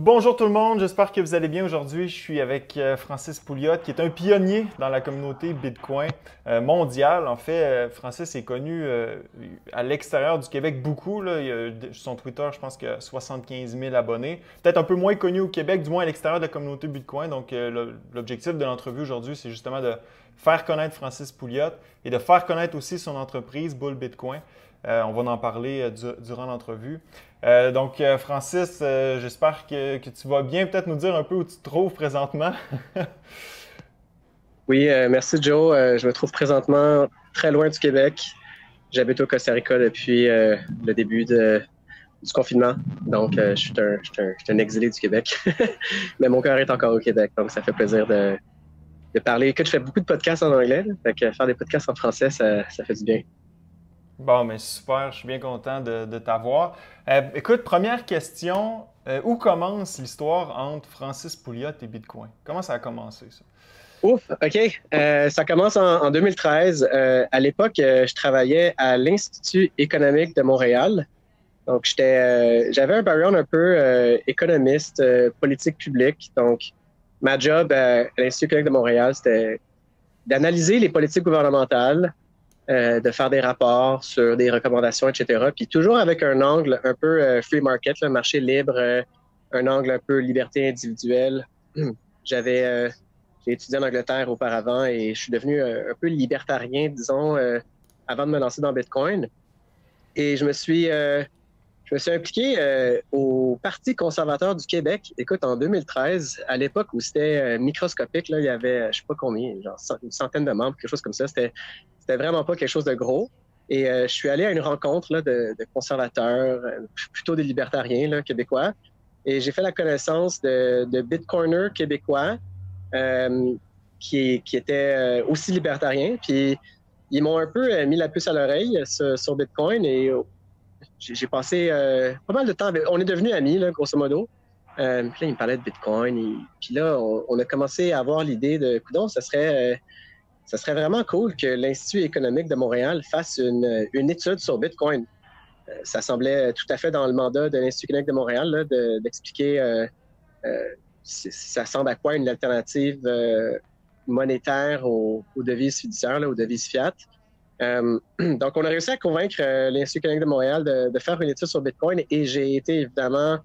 Bonjour tout le monde, j'espère que vous allez bien aujourd'hui. Je suis avec Francis Pouliot, qui est un pionnier dans la communauté Bitcoin mondiale. En fait, Francis est connu à l'extérieur du Québec beaucoup. Là. Son Twitter, je pense qu'il a 75 000 abonnés. Peut-être un peu moins connu au Québec, du moins à l'extérieur de la communauté Bitcoin. Donc, l'objectif de l'entrevue aujourd'hui, c'est justement de faire connaître Francis Pouliot et de faire connaître aussi son entreprise Bull Bitcoin. On va en parler durant l'entrevue. Francis, j'espère que tu vas bien. Peut-être nous dire un peu où tu te trouves présentement. Oui, merci Joe. Je me trouve présentement très loin du Québec. J'habite au Costa Rica depuis le début du confinement. Donc, je suis un exilé du Québec. Mais mon cœur est encore au Québec. Donc, ça fait plaisir de parler. Écoute, je fais beaucoup de podcasts en anglais. Fait que faire des podcasts en français, ça fait du bien. Bon, mais super, je suis bien content de t'avoir. Écoute, première question. Où commence l'histoire entre Francis Pouliot et Bitcoin? Comment ça a commencé, ça? Ouf, OK. Ça commence en 2013. À l'époque, je travaillais à l'Institut économique de Montréal. Donc, j'avais un background un peu économiste, politique publique. Donc, ma job à l'Institut économique de Montréal, c'était d'analyser les politiques gouvernementales, de faire des rapports sur des recommandations, etc. Puis toujours avec un angle un peu free market, le marché libre, un angle un peu liberté individuelle. J'avais j'ai étudié en Angleterre auparavant et je suis devenu un peu libertarien, disons, avant de me lancer dans Bitcoin. Et je me suis impliqué au Parti conservateur du Québec. Écoute, en 2013, à l'époque où c'était microscopique, là, il y avait, je sais pas combien, genre une centaine de membres, quelque chose comme ça. C'était vraiment pas quelque chose de gros. Et je suis allé à une rencontre là, de conservateurs, plutôt des libertariens là, québécois. Et j'ai fait la connaissance de Bitcoiners québécois euh, qui étaient aussi libertariens. Puis ils m'ont un peu mis la puce à l'oreille sur Bitcoin et j'ai passé pas mal de temps avec. On est devenus amis, là, grosso modo. Puis là, il me parlait de Bitcoin. Puis là, on a commencé à avoir l'idée de, coudonc, ça serait vraiment cool que l'Institut économique de Montréal fasse une étude sur Bitcoin. Ça semblait tout à fait dans le mandat de l'Institut économique de Montréal là, d'expliquer euh, ça semble à quoi une alternative monétaire aux devises fiduciaires, là, aux devises fiat. Donc, on a réussi à convaincre l'Institut économique de Montréal de faire une étude sur Bitcoin et j'ai été évidemment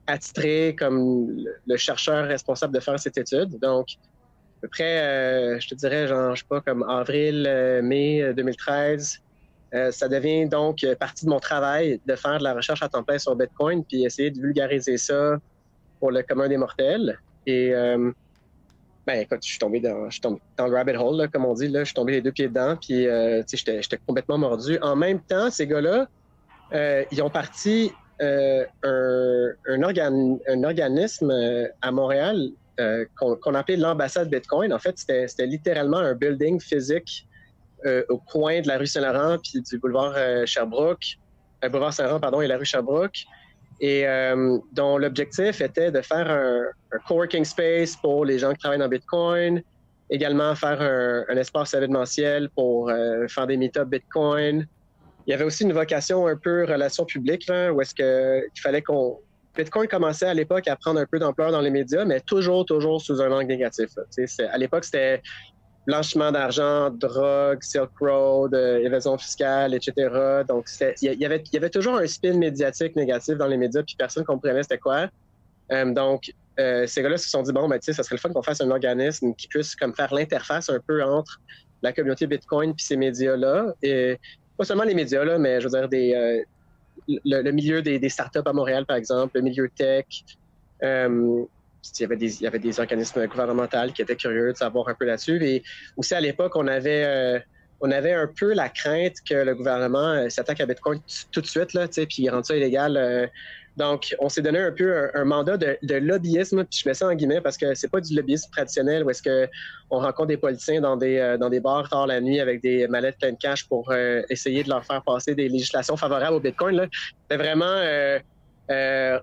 attitré comme le chercheur responsable de faire cette étude. Donc, à peu près, je te dirais, genre, je sais pas, comme avril, mai 2013, ça devient donc partie de mon travail de faire de la recherche à temps plein sur Bitcoin puis essayer de vulgariser ça pour le commun des mortels. Et ben écoute, je suis tombé dans le rabbit hole, là, comme on dit, là, je suis tombé les deux pieds dedans, puis j'étais complètement mordu. En même temps, ces gars-là, ils ont parti un organisme à Montréal qu'on appelait l'ambassade Bitcoin. En fait, c'était littéralement un building physique au coin de la rue Saint-Laurent puis du boulevard Sherbrooke, boulevard Saint-Laurent, pardon, et la rue Sherbrooke et dont l'objectif était de faire un coworking space pour les gens qui travaillent dans Bitcoin, également faire un espace événementiel pour faire des meet-ups Bitcoin. Il y avait aussi une vocation un peu relation publique, là, où est-ce qu'il fallait qu'on... Bitcoin commençait à l'époque à prendre un peu d'ampleur dans les médias, mais toujours sous un angle négatif. À l'époque, c'était blanchiment d'argent, drogue, Silk Road, évasion fiscale, etc. Donc, il y avait toujours un spin médiatique négatif dans les médias, puis personne ne comprenait c'était quoi. Ces gars-là se sont dit, bon, ben, tu sais, ça serait le fun qu'on fasse un organisme qui puisse comme faire l'interface un peu entre la communauté Bitcoin puis ces médias-là. Et pas seulement les médias, là, mais je veux dire, le milieu des startups à Montréal, par exemple, le milieu tech. Euh, il y avait des organismes gouvernementaux qui étaient curieux de savoir un peu là-dessus. Et aussi, à l'époque, on avait un peu la crainte que le gouvernement s'attaque à Bitcoin tout de suite, là, puis rende ça illégal. Donc, on s'est donné un peu un mandat de lobbyisme, puis je mets ça en guillemets parce que c'est pas du lobbyisme traditionnel où est-ce qu'on rencontre des politiciens dans des bars tard la nuit avec des mallettes pleines de cash pour essayer de leur faire passer des législations favorables au Bitcoin. Là. C'était vraiment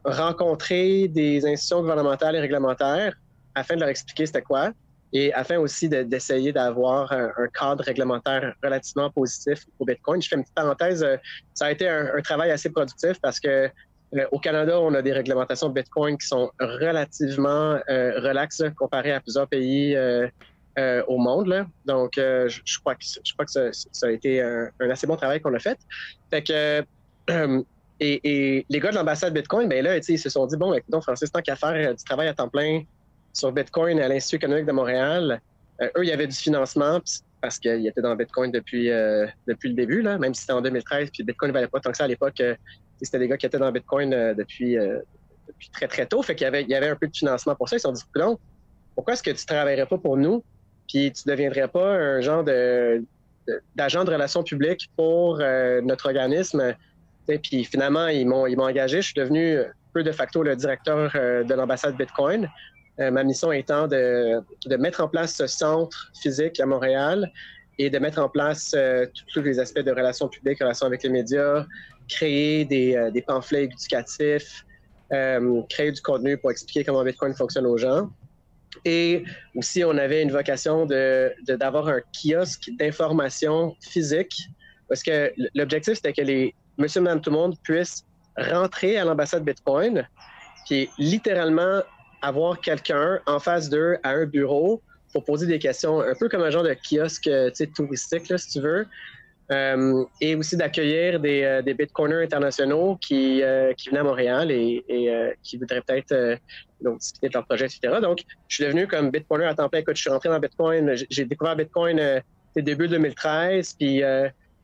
rencontrer des institutions gouvernementales et réglementaires afin de leur expliquer c'était quoi et afin aussi d'essayer d'avoir un cadre réglementaire relativement positif au Bitcoin. Je fais une petite parenthèse, ça a été un travail assez productif parce que Au Canada, on a des réglementations de Bitcoin qui sont relativement relaxes là, comparées à plusieurs pays au monde. Là. Donc, je crois que ça a été un assez bon travail qu'on a fait. Fait que, et les gars de l'ambassade Bitcoin, ben là, ils se sont dit, bon, écoute, Francis, tant qu'à faire du travail à temps plein sur Bitcoin à l'Institut économique de Montréal, eux, il y avait du financement parce qu'ils étaient dans Bitcoin depuis le début, là, même si c'était en 2013, puis Bitcoin ne valait pas tant que ça à l'époque. C'était des gars qui étaient dans Bitcoin depuis très, très tôt. Fait qu'il y avait un peu de financement pour ça. Ils se sont dit, donc, pourquoi est-ce que tu ne travaillerais pas pour nous, puis tu ne deviendrais pas un genre d'agent de relations publiques pour notre organisme? Puis finalement, ils m'ont engagé. Je suis devenu peu de facto le directeur de l'ambassade Bitcoin. Ma mission étant de mettre en place ce centre physique à Montréal et de mettre en place tous les aspects de relations publiques, relations avec les médias, créer des pamphlets éducatifs, créer du contenu pour expliquer comment Bitcoin fonctionne aux gens. Et aussi, on avait une vocation d'avoir un kiosque d'information physique parce que l'objectif, c'était que monsieur, madame, tout le monde puisse rentrer à l'ambassade Bitcoin puis littéralement avoir quelqu'un en face d'eux à un bureau pour poser des questions, un peu comme un genre de kiosque touristique, là, si tu veux. Et aussi d'accueillir des Bitcoiners internationaux qui venaient à Montréal et qui voudraient peut-être donc discuter de leur projet, etc. Donc, je suis devenu comme Bitcoiner à temps plein. Quand je suis rentré dans Bitcoin, j'ai découvert Bitcoin début 2013, puis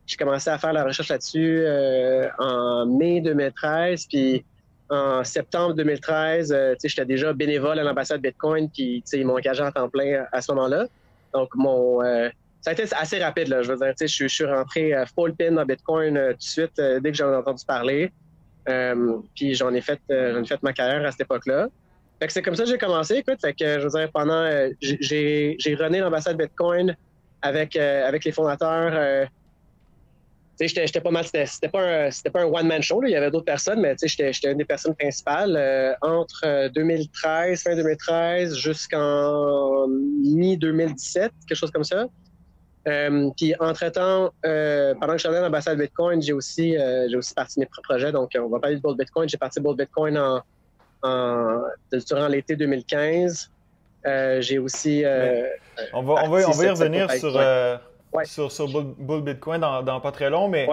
j'ai commencé à faire la recherche là-dessus en mai 2013, puis en septembre 2013, j'étais déjà bénévole à l'ambassade Bitcoin, puis ils m'ont engagé à temps plein à ce moment-là. Donc, ça a été assez rapide, là. Je veux dire, je suis rentré full pin dans Bitcoin tout de suite dès que j'en ai entendu parler. Puis j'en ai fait ma carrière à cette époque-là. Fait que c'est comme ça que j'ai commencé. Écoute, fait que je veux dire, pendant j'ai runné l'ambassade Bitcoin avec les fondateurs. J'étais pas mal. C'était pas un one-man show, là. Il y avait d'autres personnes, mais j'étais une des personnes principales entre 2013, fin 2013, jusqu'en mi-2017, quelque chose comme ça. Puis, entre-temps, pendant que je suis allé à l'ambassade Bitcoin, j'ai aussi parti de mes propres projets. Donc, on va parler de Bold Bitcoin. J'ai parti de Bold Bitcoin durant l'été 2015. J'ai aussi... on va y revenir sur Bull Bitcoin dans pas très long, mais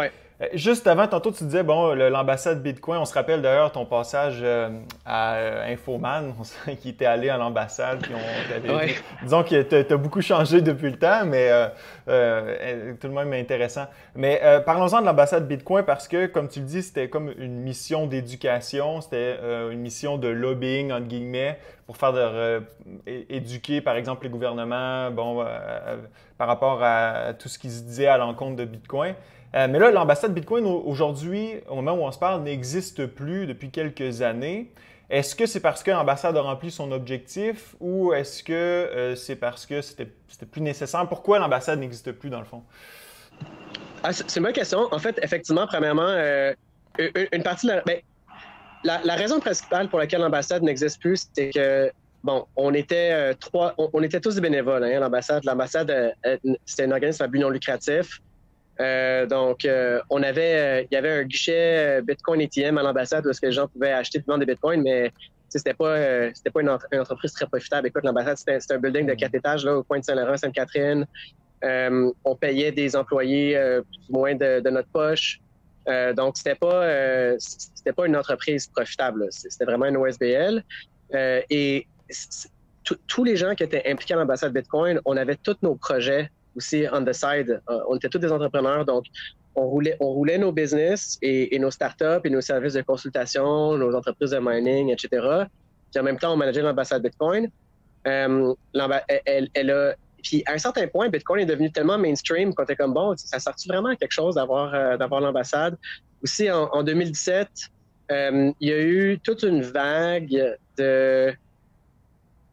juste avant, tantôt tu disais, bon, l'ambassade Bitcoin, on se rappelle d'ailleurs ton passage à Infoman, qui était allé à l'ambassade, puis disons que tu as beaucoup changé depuis le temps, mais tout de même intéressant. Mais parlons-en de l'ambassade Bitcoin parce que, comme tu le dis, c'était comme une mission d'éducation, c'était une mission de lobbying, entre guillemets, pour faire éduquer, par exemple, les gouvernements, par rapport à tout ce qui se disait à l'encontre de Bitcoin. Mais là, l'ambassade Bitcoin, aujourd'hui, au moment où on se parle, n'existe plus depuis quelques années. Est-ce que c'est parce que l'ambassade a rempli son objectif ou est-ce que c'est parce que c'était plus nécessaire? Pourquoi l'ambassade n'existe plus, dans le fond? C'est une bonne question. En fait, effectivement, premièrement, une partie de la raison principale pour laquelle l'ambassade n'existe plus, c'est que, bon, on était tous des bénévoles, hein, l'ambassade. L'ambassade, c'était un organisme à but non lucratif. Donc, il y avait un guichet Bitcoin ATM à l'ambassade où les gens pouvaient acheter et vendre des Bitcoins, mais c'était pas une entreprise très profitable. Écoute, l'ambassade, c'était un building de 4 étages là, au coin de Saint-Laurent, Sainte-Catherine. On payait des employés plus ou moins de notre poche. Donc, c'était pas une entreprise profitable. C'était vraiment une OSBL. Et tous les gens qui étaient impliqués à l'ambassade Bitcoin, on avait tous nos projets aussi on the side. On était tous des entrepreneurs, donc on roulait nos business et nos startups et nos services de consultation, nos entreprises de mining, etc. Puis en même temps, on manageait l'ambassade Bitcoin. Puis à un certain point, Bitcoin est devenu tellement mainstream qu'on était comme, bon, ça sert-tu vraiment à quelque chose d'avoir l'ambassade? Aussi, en 2017, il y a eu toute une vague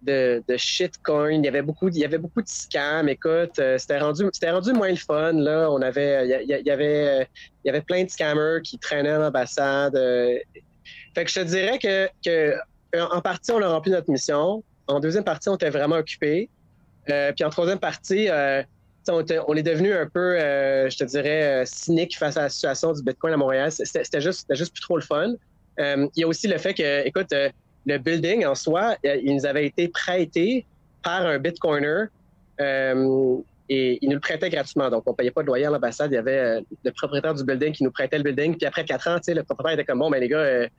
de shitcoin. Il y avait beaucoup de scams. Écoute, c'était rendu moins le fun. Là, il y avait plein de scammers qui traînaient à l'ambassade. Fait que je te dirais que en partie, on a rempli notre mission. En deuxième partie, on était vraiment occupés. Puis en troisième partie, on est devenu un peu, je te dirais, cynique face à la situation du Bitcoin à Montréal. C'était juste plus trop le fun. Il y a aussi le fait que, écoute, le building en soi, il nous avait été prêté par un Bitcoiner et il nous le prêtait gratuitement. Donc, on ne payait pas de loyer à l'ambassade. Il y avait le propriétaire du building qui nous prêtait le building. Puis après 4 ans, le propriétaire était comme, bon, mais les gars, il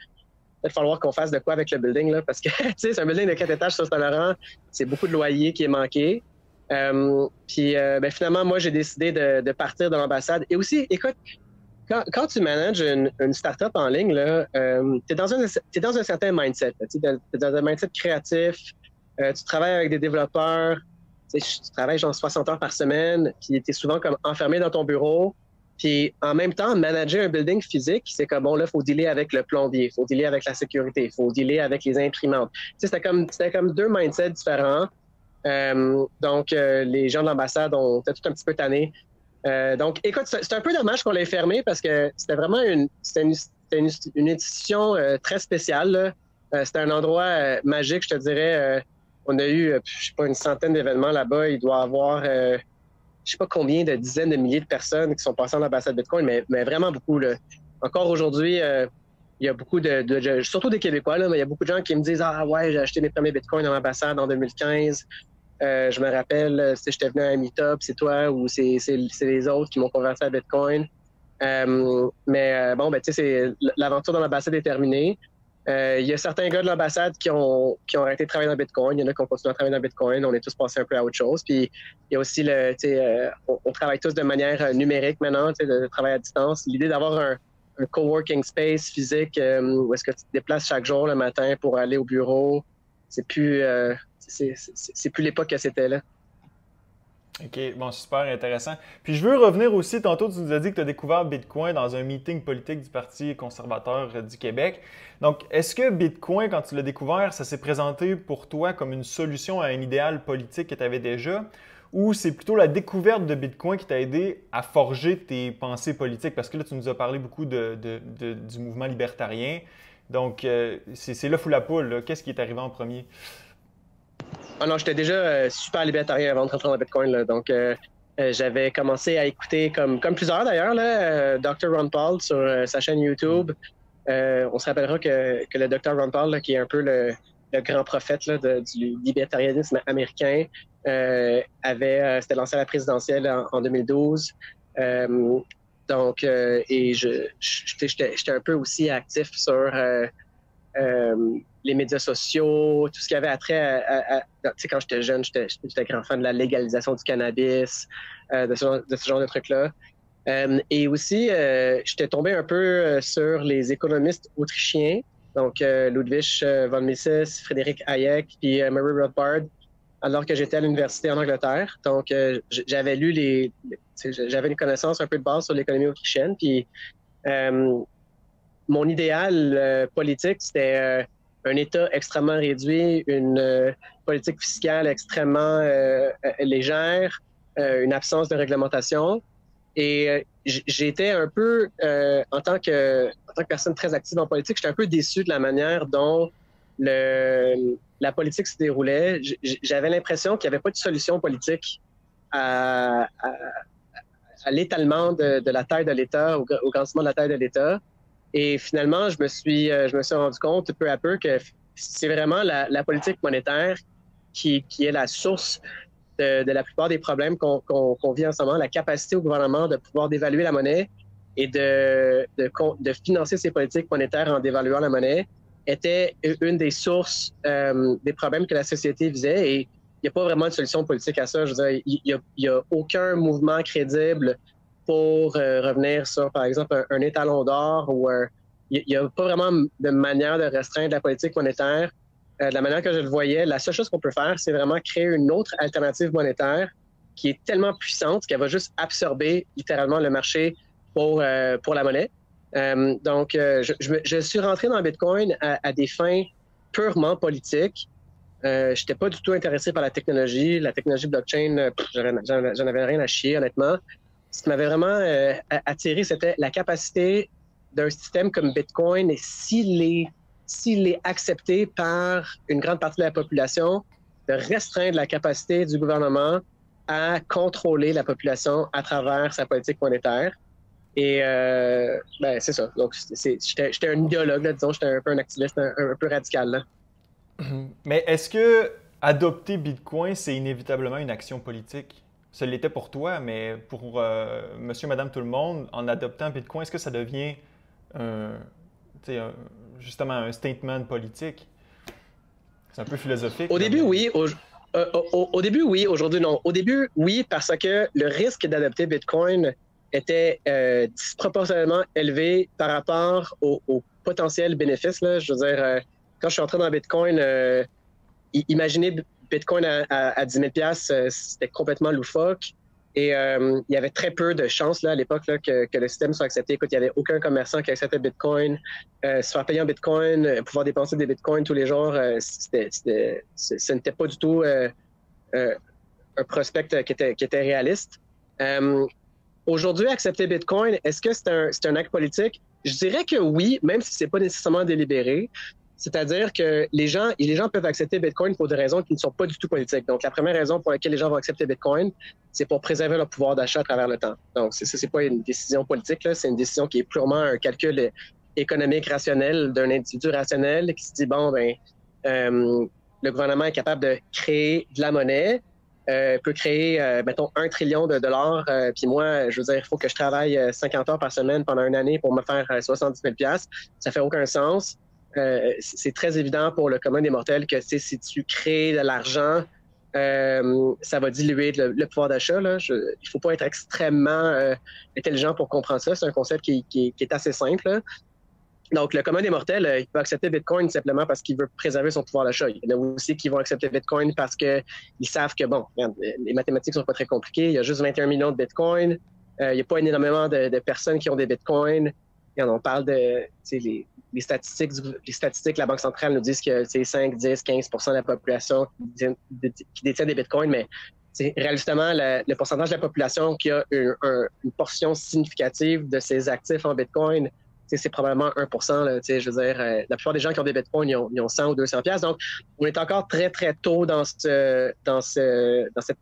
va falloir qu'on fasse de quoi avec le building, là, parce que c'est un building de 4 étages sur Saint-Laurent. C'est beaucoup de loyer qui est manqué. Finalement, moi, j'ai décidé de partir de l'ambassade. Et aussi, écoute, quand tu manages une start-up en ligne, tu es dans un certain mindset. Tu es dans un mindset créatif. Tu travailles avec des développeurs. Tu travailles genre 60 heures par semaine. Puis tu es souvent comme enfermé dans ton bureau. Puis en même temps, manager un building physique, c'est comme, bon, là, il faut dealer avec le plombier, il faut dealer avec la sécurité, il faut dealer avec les imprimantes. C'était comme 2 mindsets différents. Les gens de l'ambassade ont été tout un petit peu tannés. Donc, écoute, c'est un peu dommage qu'on l'ait fermé parce que c'était vraiment une institution très spéciale. C'était un endroit magique, je te dirais. On a eu, je sais pas, une centaine d'événements là-bas. Il doit y avoir, je sais pas combien de dizaines de milliers de personnes qui sont passées à l'ambassade Bitcoin, mais vraiment beaucoup. Là. Encore aujourd'hui, il y a beaucoup surtout des Québécois, là, mais il y a beaucoup de gens qui me disent « Ah ouais, j'ai acheté mes premiers Bitcoins dans l'ambassade en 2015. » Je me rappelle, si j'étais venu à un meet-up, c'est toi ou c'est les autres qui m'ont converti à Bitcoin. L'aventure dans l'ambassade est terminée. Il y a certains gars de l'ambassade qui ont arrêté de travailler dans Bitcoin. Il y en a qui ont continué à travailler dans Bitcoin. On est tous passés un peu à autre chose. Puis il y a aussi on travaille tous de manière numérique maintenant, de travail à distance. L'idée d'avoir un coworking space physique où est-ce que tu te déplaces chaque jour le matin pour aller au bureau, c'est plus l'époque que c'était là. OK, bon, super intéressant. Puis je veux revenir aussi, tantôt tu nous as dit que tu as découvert Bitcoin dans un meeting politique du Parti conservateur du Québec. Donc, est-ce que Bitcoin, quand tu l'as découvert, ça s'est présenté pour toi comme une solution à un idéal politique que tu avais déjà? Ou c'est plutôt la découverte de Bitcoin qui t'a aidé à forger tes pensées politiques? Parce que là, tu nous as parlé beaucoup du mouvement libertarien. Donc, c'est l'œuf ou la poule, là. Qu'est-ce qui est arrivé en premier? Ah non, j'étais déjà super libertarien avant de rentrer dans Bitcoin. Là. Donc, j'avais commencé à écouter, comme plusieurs d'ailleurs, Dr. Ron Paul sur sa chaîne YouTube. On se rappellera que le Dr. Ron Paul, là, qui est un peu le grand prophète là, du libertarianisme américain, s'était lancé à la présidentielle en 2012. J'étais un peu aussi actif sur les médias sociaux, tout ce qui avait attrait quand j'étais jeune, j'étais grand fan de la légalisation du cannabis, de ce genre de trucs-là. Et aussi, j'étais tombé un peu sur les économistes autrichiens, donc Ludwig von Mises, Frédéric Hayek, puis Murray Rothbard, alors que j'étais à l'université en Angleterre. Donc, j'avais lu j'avais une connaissance un peu de base sur l'économie autrichienne, puis mon idéal politique, c'était un État extrêmement réduit, une politique fiscale extrêmement légère, une absence de réglementation. Et j'étais un peu, en tant que personne très active en politique, j'étais un peu déçu de la manière dont la politique se déroulait. J'avais l'impression qu'il n'y avait pas de solution politique à l'étalement de la taille de l'État, au grandissement de la taille de l'État. Et finalement, je me suis rendu compte peu à peu que c'est vraiment la politique monétaire qui est la source de la plupart des problèmes qu'on vit en ce moment, la capacité au gouvernement de pouvoir dévaluer la monnaie et de financer ses politiques monétaires en dévaluant la monnaie était une des sources des problèmes que la société visait. Et il n'y a pas vraiment de solution politique à ça. Je veux dire, il n'y a aucun mouvement crédible pour revenir sur, par exemple, un étalon d'or ou il n'y a pas vraiment de manière de restreindre la politique monétaire. De la manière que je le voyais, la seule chose qu'on peut faire, c'est vraiment créer une autre alternative monétaire qui est tellement puissante qu'elle va juste absorber littéralement le marché pour la monnaie. Je suis rentré dans Bitcoin à des fins purement politiques. Je n'étais pas du tout intéressé par la technologie. La technologie blockchain, j'en avais rien à chier, honnêtement. Ce qui m'avait vraiment attiré, c'était la capacité d'un système comme Bitcoin, et s'il est accepté par une grande partie de la population, de restreindre la capacité du gouvernement à contrôler la population à travers sa politique monétaire. Et ben, c'est ça. Donc, j'étais un idéologue, là, disons, j'étais un peu un activiste un peu radical. Là. Mais est-ce que adopter Bitcoin, c'est inévitablement une action politique? Ça l'était pour toi, mais pour monsieur, madame, tout le monde, en adoptant Bitcoin, est-ce que ça devient un, tu sais, justement un statement politique? C'est un peu philosophique, Au là, début, mais... oui. Au début, oui. Aujourd'hui, non. Au début, oui, parce que le risque d'adopter Bitcoin était disproportionnellement élevé par rapport au potentiel bénéfice. Là. Je veux dire, quand je suis entré dans Bitcoin, imaginez Bitcoin à 10 000 c'était complètement loufoque. Et il y avait très peu de chances là, à l'époque là, que le système soit accepté. Écoute, il n'y avait aucun commerçant qui acceptait Bitcoin. Se faire payer en Bitcoin, pouvoir dépenser des Bitcoins tous les jours, ce n'était pas du tout un prospect qui était réaliste. Aujourd'hui, accepter Bitcoin, est-ce que c'est un acte politique? Je dirais que oui, même si c'est pas nécessairement délibéré. C'est-à-dire que les gens peuvent accepter Bitcoin pour des raisons qui ne sont pas du tout politiques. Donc, la première raison pour laquelle les gens vont accepter Bitcoin, c'est pour préserver leur pouvoir d'achat à travers le temps. Donc, c'est pas une décision politique, là, c'est une décision qui est purement un calcul économique rationnel d'un individu rationnel qui se dit, bon, ben, le gouvernement est capable de créer de la monnaie, peut créer, mettons, 1 trillion de dollars, puis moi, je veux dire, il faut que je travaille 50 heures par semaine pendant une année pour me faire 70 000 $. Ça fait aucun sens. C'est très évident pour le commun des mortels que si tu crées de l'argent, ça va diluer le pouvoir d'achat. Il ne faut pas être extrêmement intelligent pour comprendre ça. C'est un concept qui est assez simple. Là. Donc, le commun des mortels, il peut accepter Bitcoin simplement parce qu'il veut préserver son pouvoir d'achat. Il y en a aussi qui vont accepter Bitcoin parce qu'ils savent que, bon, regarde, les mathématiques sont pas très compliquées. Il y a juste 21 millions de Bitcoin. Il n'y a pas énormément de personnes qui ont des Bitcoins. Et on parle de les statistiques, la Banque centrale nous disent que 5, 10, 15 % de la population qui détient des bitcoins, mais réalistement, le pourcentage de la population qui a une portion significative de ses actifs en bitcoin, c'est probablement 1 % là, je veux dire, la plupart des gens qui ont des bitcoins, ils ont 100 ou 200 $. Donc, on est encore très, très tôt dans cette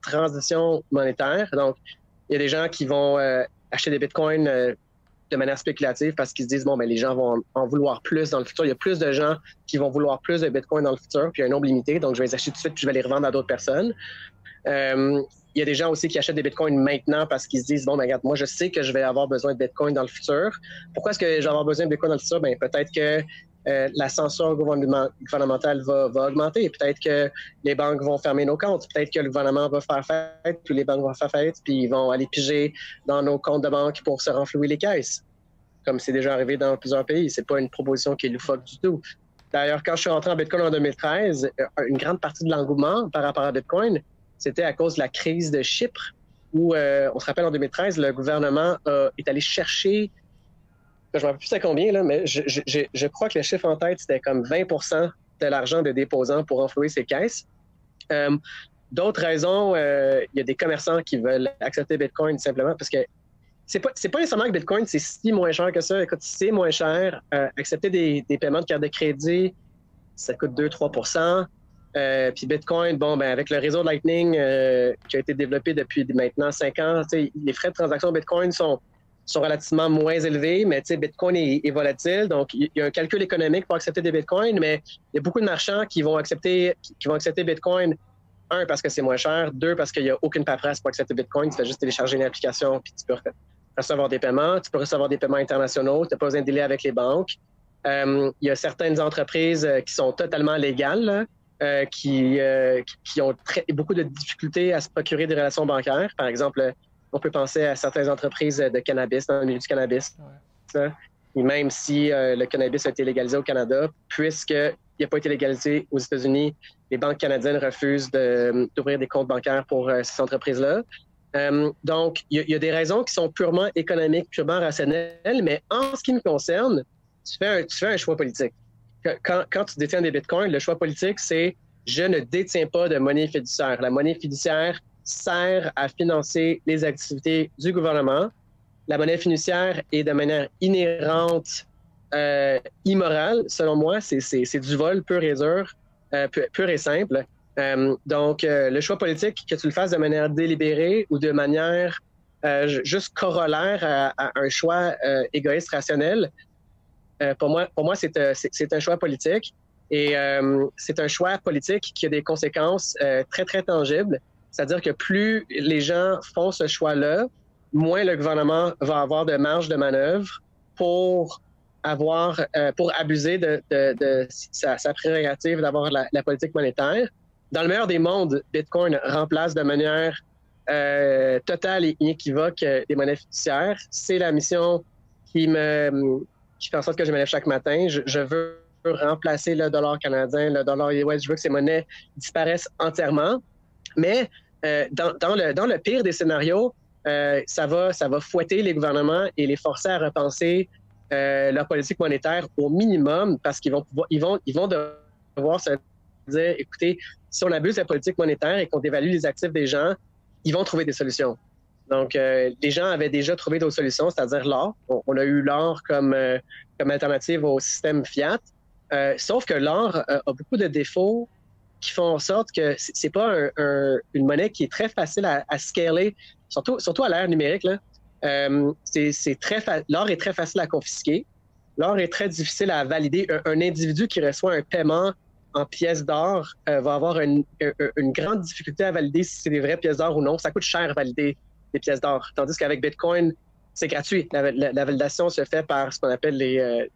transition monétaire. Donc, il y a des gens qui vont acheter des bitcoins de manière spéculative parce qu'ils se disent, bon, ben, les gens vont en vouloir plus dans le futur. Il y a plus de gens qui vont vouloir plus de Bitcoin dans le futur, puis il y a un nombre limité, donc je vais les acheter tout de suite, puis je vais les revendre à d'autres personnes. Il y a des gens aussi qui achètent des Bitcoins maintenant parce qu'ils se disent, bon, ben, regarde, moi, je sais que je vais avoir besoin de Bitcoin dans le futur. Pourquoi est-ce que je vais avoir besoin de Bitcoin dans le futur? Ben, peut-être que la censure gouvernementale va augmenter. Peut-être que les banques vont fermer nos comptes. Peut-être que le gouvernement va faire faillite, puis les banques vont faire faillite, puis ils vont aller piger dans nos comptes de banque pour se renflouer les caisses, comme c'est déjà arrivé dans plusieurs pays. C'est pas une proposition qui est loufoque du tout. D'ailleurs, quand je suis rentré en Bitcoin en 2013, une grande partie de l'engouement par rapport à Bitcoin, c'était à cause de la crise de Chypre, où, on se rappelle, en 2013, le gouvernement est allé chercher, je ne me rappelle plus c'est combien, là, mais je crois que le chiffre en tête, c'était comme 20 % de l'argent des déposants pour renflouer ces caisses. D'autres raisons, il y a des commerçants qui veulent accepter Bitcoin simplement parce que c'est pas nécessairement que Bitcoin, c'est si moins cher que ça. Écoute, c'est moins cher. Accepter des paiements de carte de crédit, ça coûte 2-3 %. Puis Bitcoin, bon, ben avec le réseau Lightning qui a été développé depuis maintenant 5 ans, les frais de transaction Bitcoin sont relativement moins élevés, mais Bitcoin est volatile. Donc, il y a un calcul économique pour accepter des Bitcoins, mais il y a beaucoup de marchands qui vont accepter Bitcoin, un, parce que c'est moins cher, deux, parce qu'il n'y a aucune paperasse pour accepter Bitcoin. Tu fais juste télécharger une application, puis tu peux recevoir des paiements. Tu peux recevoir des paiements internationaux. Tu n'as pas besoin de délai avec les banques. Il y a certaines entreprises qui sont totalement légales, là, qui ont beaucoup de difficultés à se procurer des relations bancaires. Par exemple, on peut penser à certaines entreprises de cannabis, dans le milieu du cannabis. Ouais. Et même si le cannabis a été légalisé au Canada, puisqu'il n'a pas été légalisé aux États-Unis, les banques canadiennes refusent d'ouvrir des comptes bancaires pour ces entreprises-là. Donc, il y a des raisons qui sont purement économiques, purement rationnelles, mais en ce qui me concerne, tu fais un choix politique. Quand tu détiens des bitcoins, le choix politique, c'est je ne détiens pas de monnaie fiduciaire. La monnaie fiduciaire sert à financer les activités du gouvernement. La monnaie fiduciaire est de manière inhérente immorale, selon moi. C'est du vol pur et dur, pur et simple. Donc, le choix politique, que tu le fasses de manière délibérée ou de manière juste corollaire à un choix égoïste rationnel. Pour moi c'est un choix politique et c'est un choix politique qui a des conséquences très, très tangibles. C'est-à-dire que plus les gens font ce choix-là, moins le gouvernement va avoir de marge de manœuvre pour abuser de sa prérogative d'avoir la politique monétaire. Dans le meilleur des mondes, Bitcoin remplace de manière totale et inéquivoque des monnaies fiduciaires. C'est la mission qui fait en sorte que je me lève chaque matin. Je veux remplacer le dollar canadien, le dollar US. Je veux que ces monnaies disparaissent entièrement. Mais dans le pire des scénarios, ça va fouetter les gouvernements et les forcer à repenser leur politique monétaire au minimum parce qu'ils vont devoir se dire, écoutez, si on abuse de la politique monétaire et qu'on dévalue les actifs des gens, ils vont trouver des solutions. Donc, les gens avaient déjà trouvé d'autres solutions, c'est-à-dire l'or. On a eu l'or comme alternative au système fiat. Sauf que l'or a beaucoup de défauts qui font en sorte que c'est pas une monnaie qui est très facile à scaler, surtout à l'ère numérique, là. L'or est très facile à confisquer. L'or est très difficile à valider. Un individu qui reçoit un paiement en pièces d'or va avoir une grande difficulté à valider si c'est des vraies pièces d'or ou non. Ça coûte cher à valider des pièces d'or. Tandis qu'avec Bitcoin, c'est gratuit. La validation se fait par ce qu'on appelle les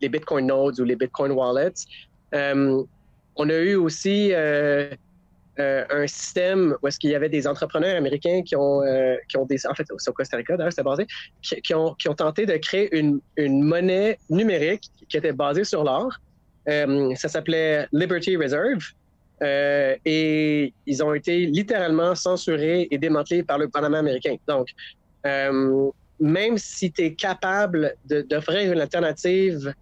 Bitcoin Nodes ou les Bitcoin Wallets. On a eu aussi un système où est-ce qu'il y avait des entrepreneurs américains qui ont en fait, c'est au Costa Rica d'ailleurs, c'était basé, qui ont tenté de créer une monnaie numérique qui était basée sur l'or. Ça s'appelait Liberty Reserve. Et ils ont été littéralement censurés et démantelés par le gouvernement américain. Donc, même si tu es capable d'offrir une alternative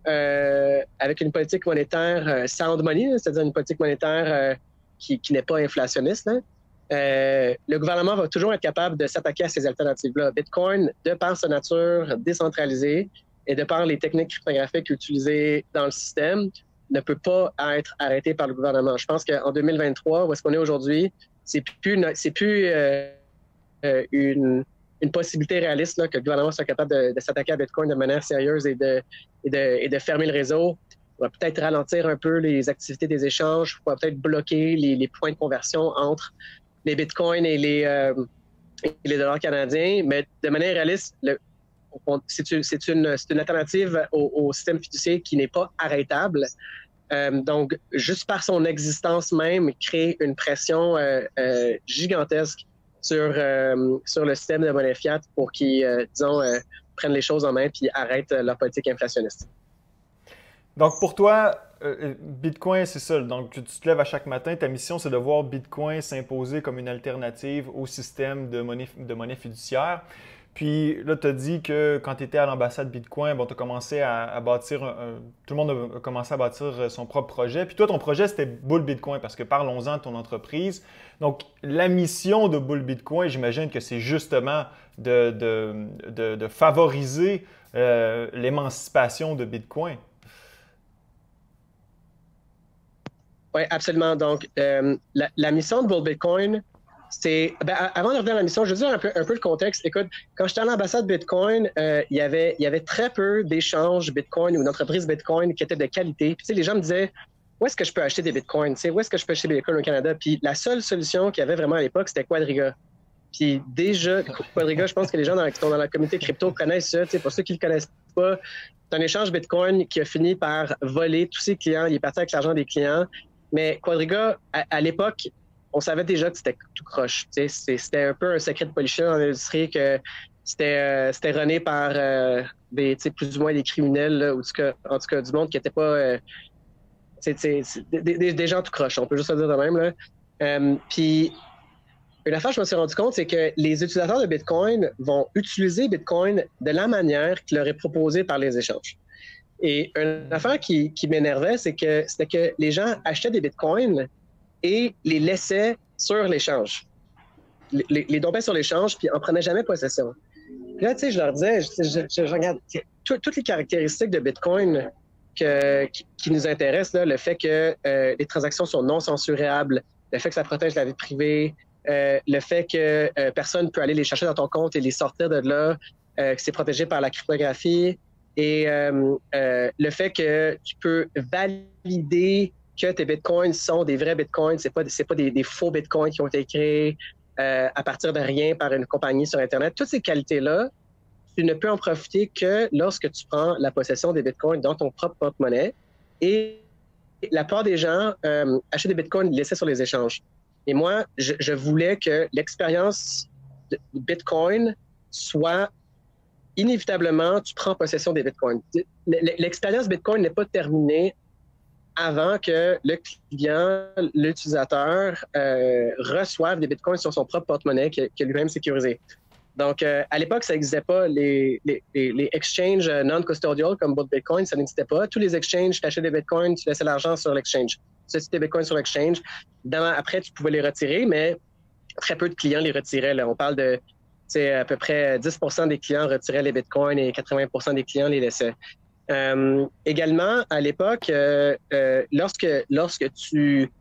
avec une politique monétaire sound money, c'est-à-dire une politique monétaire qui n'est pas inflationniste, là, le gouvernement va toujours être capable de s'attaquer à ces alternatives-là. Bitcoin, de par sa nature décentralisée et de par les techniques cryptographiques utilisées dans le système, ne peut pas être arrêté par le gouvernement. Je pense qu'en 2023, où est-ce qu'on est aujourd'hui, c'est plus une possibilité réaliste là, que le gouvernement soit capable de s'attaquer à Bitcoin de manière sérieuse et de fermer le réseau. On va peut-être ralentir un peu les activités des échanges, on va peut-être bloquer les points de conversion entre les Bitcoins et les dollars canadiens, mais de manière réaliste, c'est une alternative au système fiduciaire qui n'est pas arrêtable. Donc, juste par son existence même, crée une pression gigantesque sur le système de monnaie fiat pour qu'ils, prennent les choses en main puis arrêtent leur politique inflationniste. Donc, pour toi, Bitcoin, c'est ça. Donc, tu te lèves à chaque matin, ta mission, c'est de voir Bitcoin s'imposer comme une alternative au système de monnaie fiduciaire. Puis là, tu as dit que quand tu étais à l'ambassade Bitcoin, bon, tu as commencé à bâtir, tout le monde a commencé à bâtir son propre projet. Puis toi, ton projet, c'était Bull Bitcoin, parce que parlons-en de ton entreprise. Donc, la mission de Bull Bitcoin, j'imagine que c'est justement de favoriser l'émancipation de Bitcoin. Oui, absolument. Donc, la mission de Bull Bitcoin, avant de revenir à la mission, je veux dire un peu le contexte. Écoute, quand j'étais à l'ambassade Bitcoin, il y avait très peu d'échanges Bitcoin ou d'entreprises Bitcoin qui étaient de qualité. Puis, tu sais, les gens me disaient, où est-ce que je peux acheter des Bitcoins? Tu sais, où est-ce que je peux acheter des Bitcoins au Canada? Puis, la seule solution qu'il y avait vraiment à l'époque, c'était Quadriga. Puis, déjà, Quadriga, je pense que les gens qui sont dans la communauté crypto connaissent ça. Tu sais, pour ceux qui ne le connaissent pas, c'est un échange Bitcoin qui a fini par voler tous ses clients. Il est parti avec l'argent des clients. Mais Quadriga, à l'époque, on savait déjà que c'était tout croche. C'était un peu un secret de polichinelle dans l'industrie que c'était runné par plus ou moins des criminels, là, ou en tout cas du monde qui n'était pas... des gens tout croche, on peut juste le dire de même. Là. Puis, une affaire, je me suis rendu compte, c'est que les utilisateurs de Bitcoin vont utiliser Bitcoin de la manière qui leur est proposée par les échanges. Et une affaire qui m'énervait, c'était que les gens achetaient des Bitcoins et les laissaient sur l'échange. Les dompaient sur l'échange, puis en prenaient jamais possession. Puis là, tu sais, je leur disais, je regarde toutes les caractéristiques de Bitcoin qui nous intéressent, là, le fait que les transactions sont non censurables, le fait que ça protège la vie privée, le fait que personne peut aller les chercher dans ton compte et les sortir de là, que c'est protégé par la cryptographie, et le fait que tu peux valider que tes bitcoins sont des vrais bitcoins, c'est pas des faux bitcoins qui ont été créés à partir de rien par une compagnie sur Internet. Toutes ces qualités-là, tu ne peux en profiter que lorsque tu prends la possession des bitcoins dans ton propre porte-monnaie. Et la plupart des gens achètent des bitcoins et les laissaient sur les échanges. Et moi, je voulais que l'expérience de Bitcoin soit inévitablement, tu prends possession des bitcoins. L'expérience Bitcoin n'est pas terminée avant que le client, l'utilisateur, reçoive des bitcoins sur son propre porte-monnaie que lui-même sécurisé. Donc, à l'époque, ça n'existait pas. Les exchanges non-custodial comme Bolt Bitcoin, ça n'existait pas. Tous les exchanges, tu achètes des bitcoins, tu laissais l'argent sur l'exchange. Tu laissais tes bitcoins sur l'exchange. Après, tu pouvais les retirer, mais très peu de clients les retiraient. Là. On parle de à peu près 10% des clients retiraient les bitcoins et 80% des clients les laissaient. Également, à l'époque, lorsque tu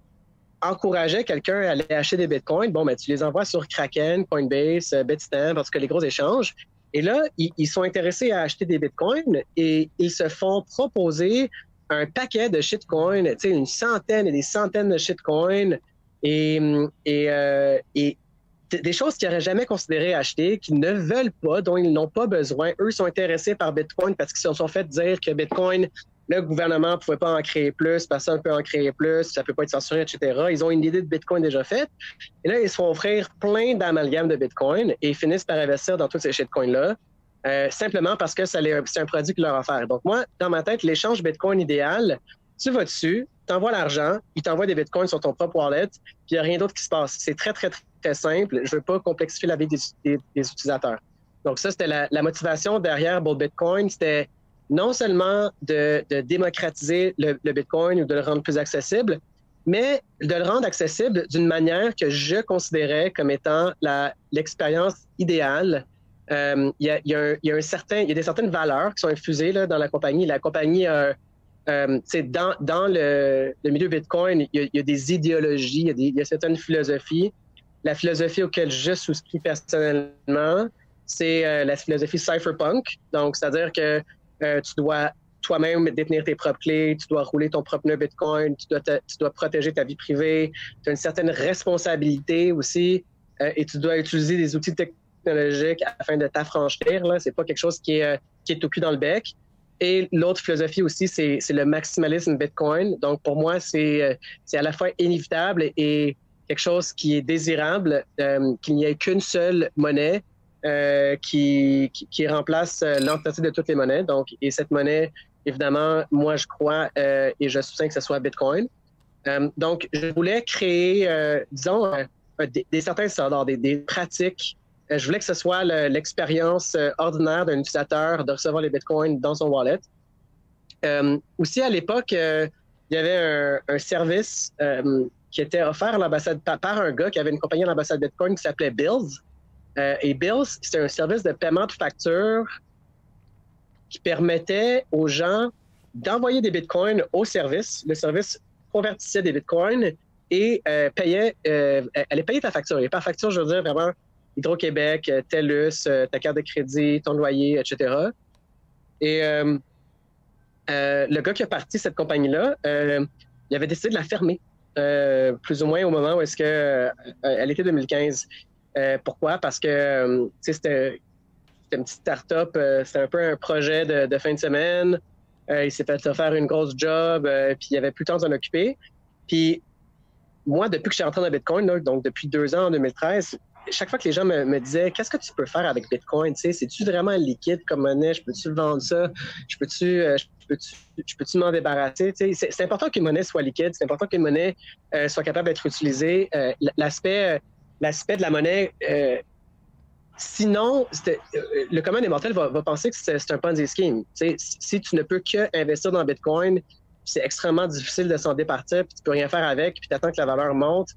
encourageais quelqu'un à aller acheter des bitcoins, bon, ben, tu les envoies sur Kraken, Coinbase, Bitstamp, parce que les gros échanges. Et là, ils sont intéressés à acheter des bitcoins et ils se font proposer un paquet de shitcoins, une centaine et des centaines de shitcoins et des choses qu'ils n'auraient jamais considéré acheter, qu'ils ne veulent pas, dont ils n'ont pas besoin. Eux sont intéressés par Bitcoin parce qu'ils se sont fait dire que Bitcoin, le gouvernement ne pouvait pas en créer plus, personne ne peut en créer plus, ça ne peut pas être censuré, etc. Ils ont une idée de Bitcoin déjà faite. Et là, ils se font offrir plein d'amalgames de Bitcoin et ils finissent par investir dans tous ces shitcoins-là, simplement parce que c'est un produit qui leur offert. Donc moi, dans ma tête, l'échange Bitcoin idéal, tu vas dessus, tu envoies l'argent, ils t'envoient des Bitcoins sur ton propre wallet, puis il n'y a rien d'autre qui se passe. C'est très, très, très simple. Je ne veux pas complexifier la vie des utilisateurs. Donc ça, c'était la motivation derrière Bolt Bitcoin. C'était non seulement de démocratiser le Bitcoin ou de le rendre plus accessible, mais de le rendre accessible d'une manière que je considérais comme étant l'expérience idéale. Il y a des certaines valeurs qui sont infusées là, dans la compagnie. La compagnie dans le milieu Bitcoin, il y a des idéologies, il y a certaines philosophies. La philosophie auquel je souscris personnellement, c'est la philosophie cypherpunk. Donc, c'est-à-dire que tu dois toi-même détenir tes propres clés, tu dois rouler ton propre nœud Bitcoin, tu dois protéger ta vie privée, tu as une certaine responsabilité aussi et tu dois utiliser des outils technologiques afin de t'affranchir. C'est pas quelque chose qui est tout cuit dans le bec. Et l'autre philosophie aussi, c'est le maximalisme Bitcoin. Donc, pour moi, c'est à la fois inévitable et quelque chose qui est désirable, qu'il n'y ait qu'une seule monnaie qui remplace l'entité de toutes les monnaies. Donc, et cette monnaie, évidemment, moi, je crois et je soutiens que ce soit Bitcoin. Donc, je voulais créer, disons, des certains standards, des pratiques. Je voulais que ce soit l'expérience ordinaire d'un utilisateur de recevoir les bitcoins dans son wallet. Aussi, à l'époque, il y avait un service qui était offert à l'ambassade par un gars qui avait une compagnie à l'ambassade Bitcoin qui s'appelait Bills. Et Bills, c'est un service de paiement de facture qui permettait aux gens d'envoyer des bitcoins au service. Le service convertissait des bitcoins et allait payer ta facture. Et par facture, je veux dire vraiment Hydro-Québec, TELUS, ta carte de crédit, ton loyer, etc. Et le gars qui a parti cette compagnie-là, il avait décidé de la fermer, plus ou moins au moment où est-ce que à l'été 2015. Pourquoi? Parce que c'était une petite start-up, c'était un peu un projet de fin de semaine. Il s'est fait faire une grosse job, puis il n'y avait plus le temps de s'en occuper. Puis moi, depuis que je suis rentré dans Bitcoin, là, donc depuis 2 ans, en 2013, chaque fois que les gens me disaient « Qu'est-ce que tu peux faire avec Bitcoin? C'est-tu vraiment liquide comme monnaie? Je peux-tu vendre ça? Je peux-tu m'en débarrasser? » C'est important qu'une monnaie soit liquide. C'est important qu'une monnaie soit capable d'être utilisée. L'aspect de la monnaie, sinon, le commun des mortels va penser que c'est un Ponzi scheme. Si tu ne peux qu'investir dans Bitcoin, c'est extrêmement difficile de s'en départir, puis tu peux rien faire avec, puis tu attends que la valeur monte.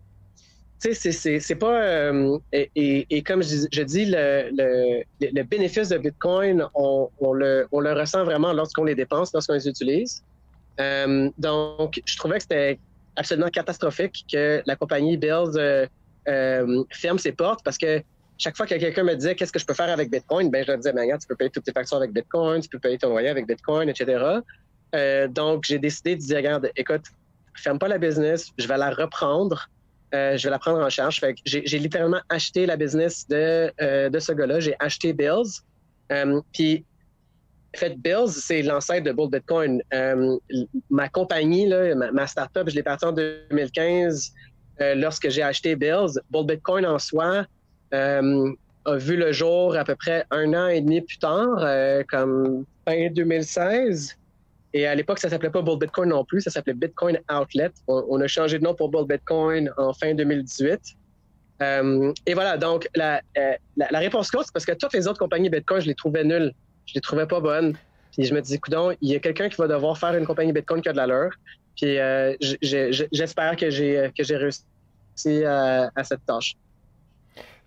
C'est pas... et comme je dis, le bénéfice de Bitcoin, on le ressent vraiment lorsqu'on les dépense, lorsqu'on les utilise. Donc, je trouvais que c'était absolument catastrophique que la compagnie Bills ferme ses portes parce que chaque fois que quelqu'un me disait qu'est-ce que je peux faire avec Bitcoin, ben je leur disais, ben regarde, tu peux payer toutes tes factures avec Bitcoin, tu peux payer ton loyer avec Bitcoin, etc. Donc, j'ai décidé de dire, regarde, écoute, ferme pas la business, je vais la reprendre, je vais la prendre en charge. Fait que j'ai littéralement acheté la business de ce gars-là. J'ai acheté Bills. Puis, en fait, Bills, c'est l'ancêtre de Bull Bitcoin. Ma compagnie, là, ma startup, je l'ai partie en 2015 lorsque j'ai acheté Bills. Bull Bitcoin en soi a vu le jour à peu près 1 an et demi plus tard, comme fin 2016. Et à l'époque, ça s'appelait pas Bull Bitcoin non plus, ça s'appelait Bitcoin Outlet. On a changé de nom pour Bull Bitcoin en fin 2018. Et voilà, donc la réponse courte, c'est parce que toutes les autres compagnies Bitcoin, je les trouvais nulles. Je les trouvais pas bonnes. Puis je me disais, coudonc, il y a quelqu'un qui va devoir faire une compagnie Bitcoin qui a de la leur. Puis j'espère que j'ai réussi à cette tâche.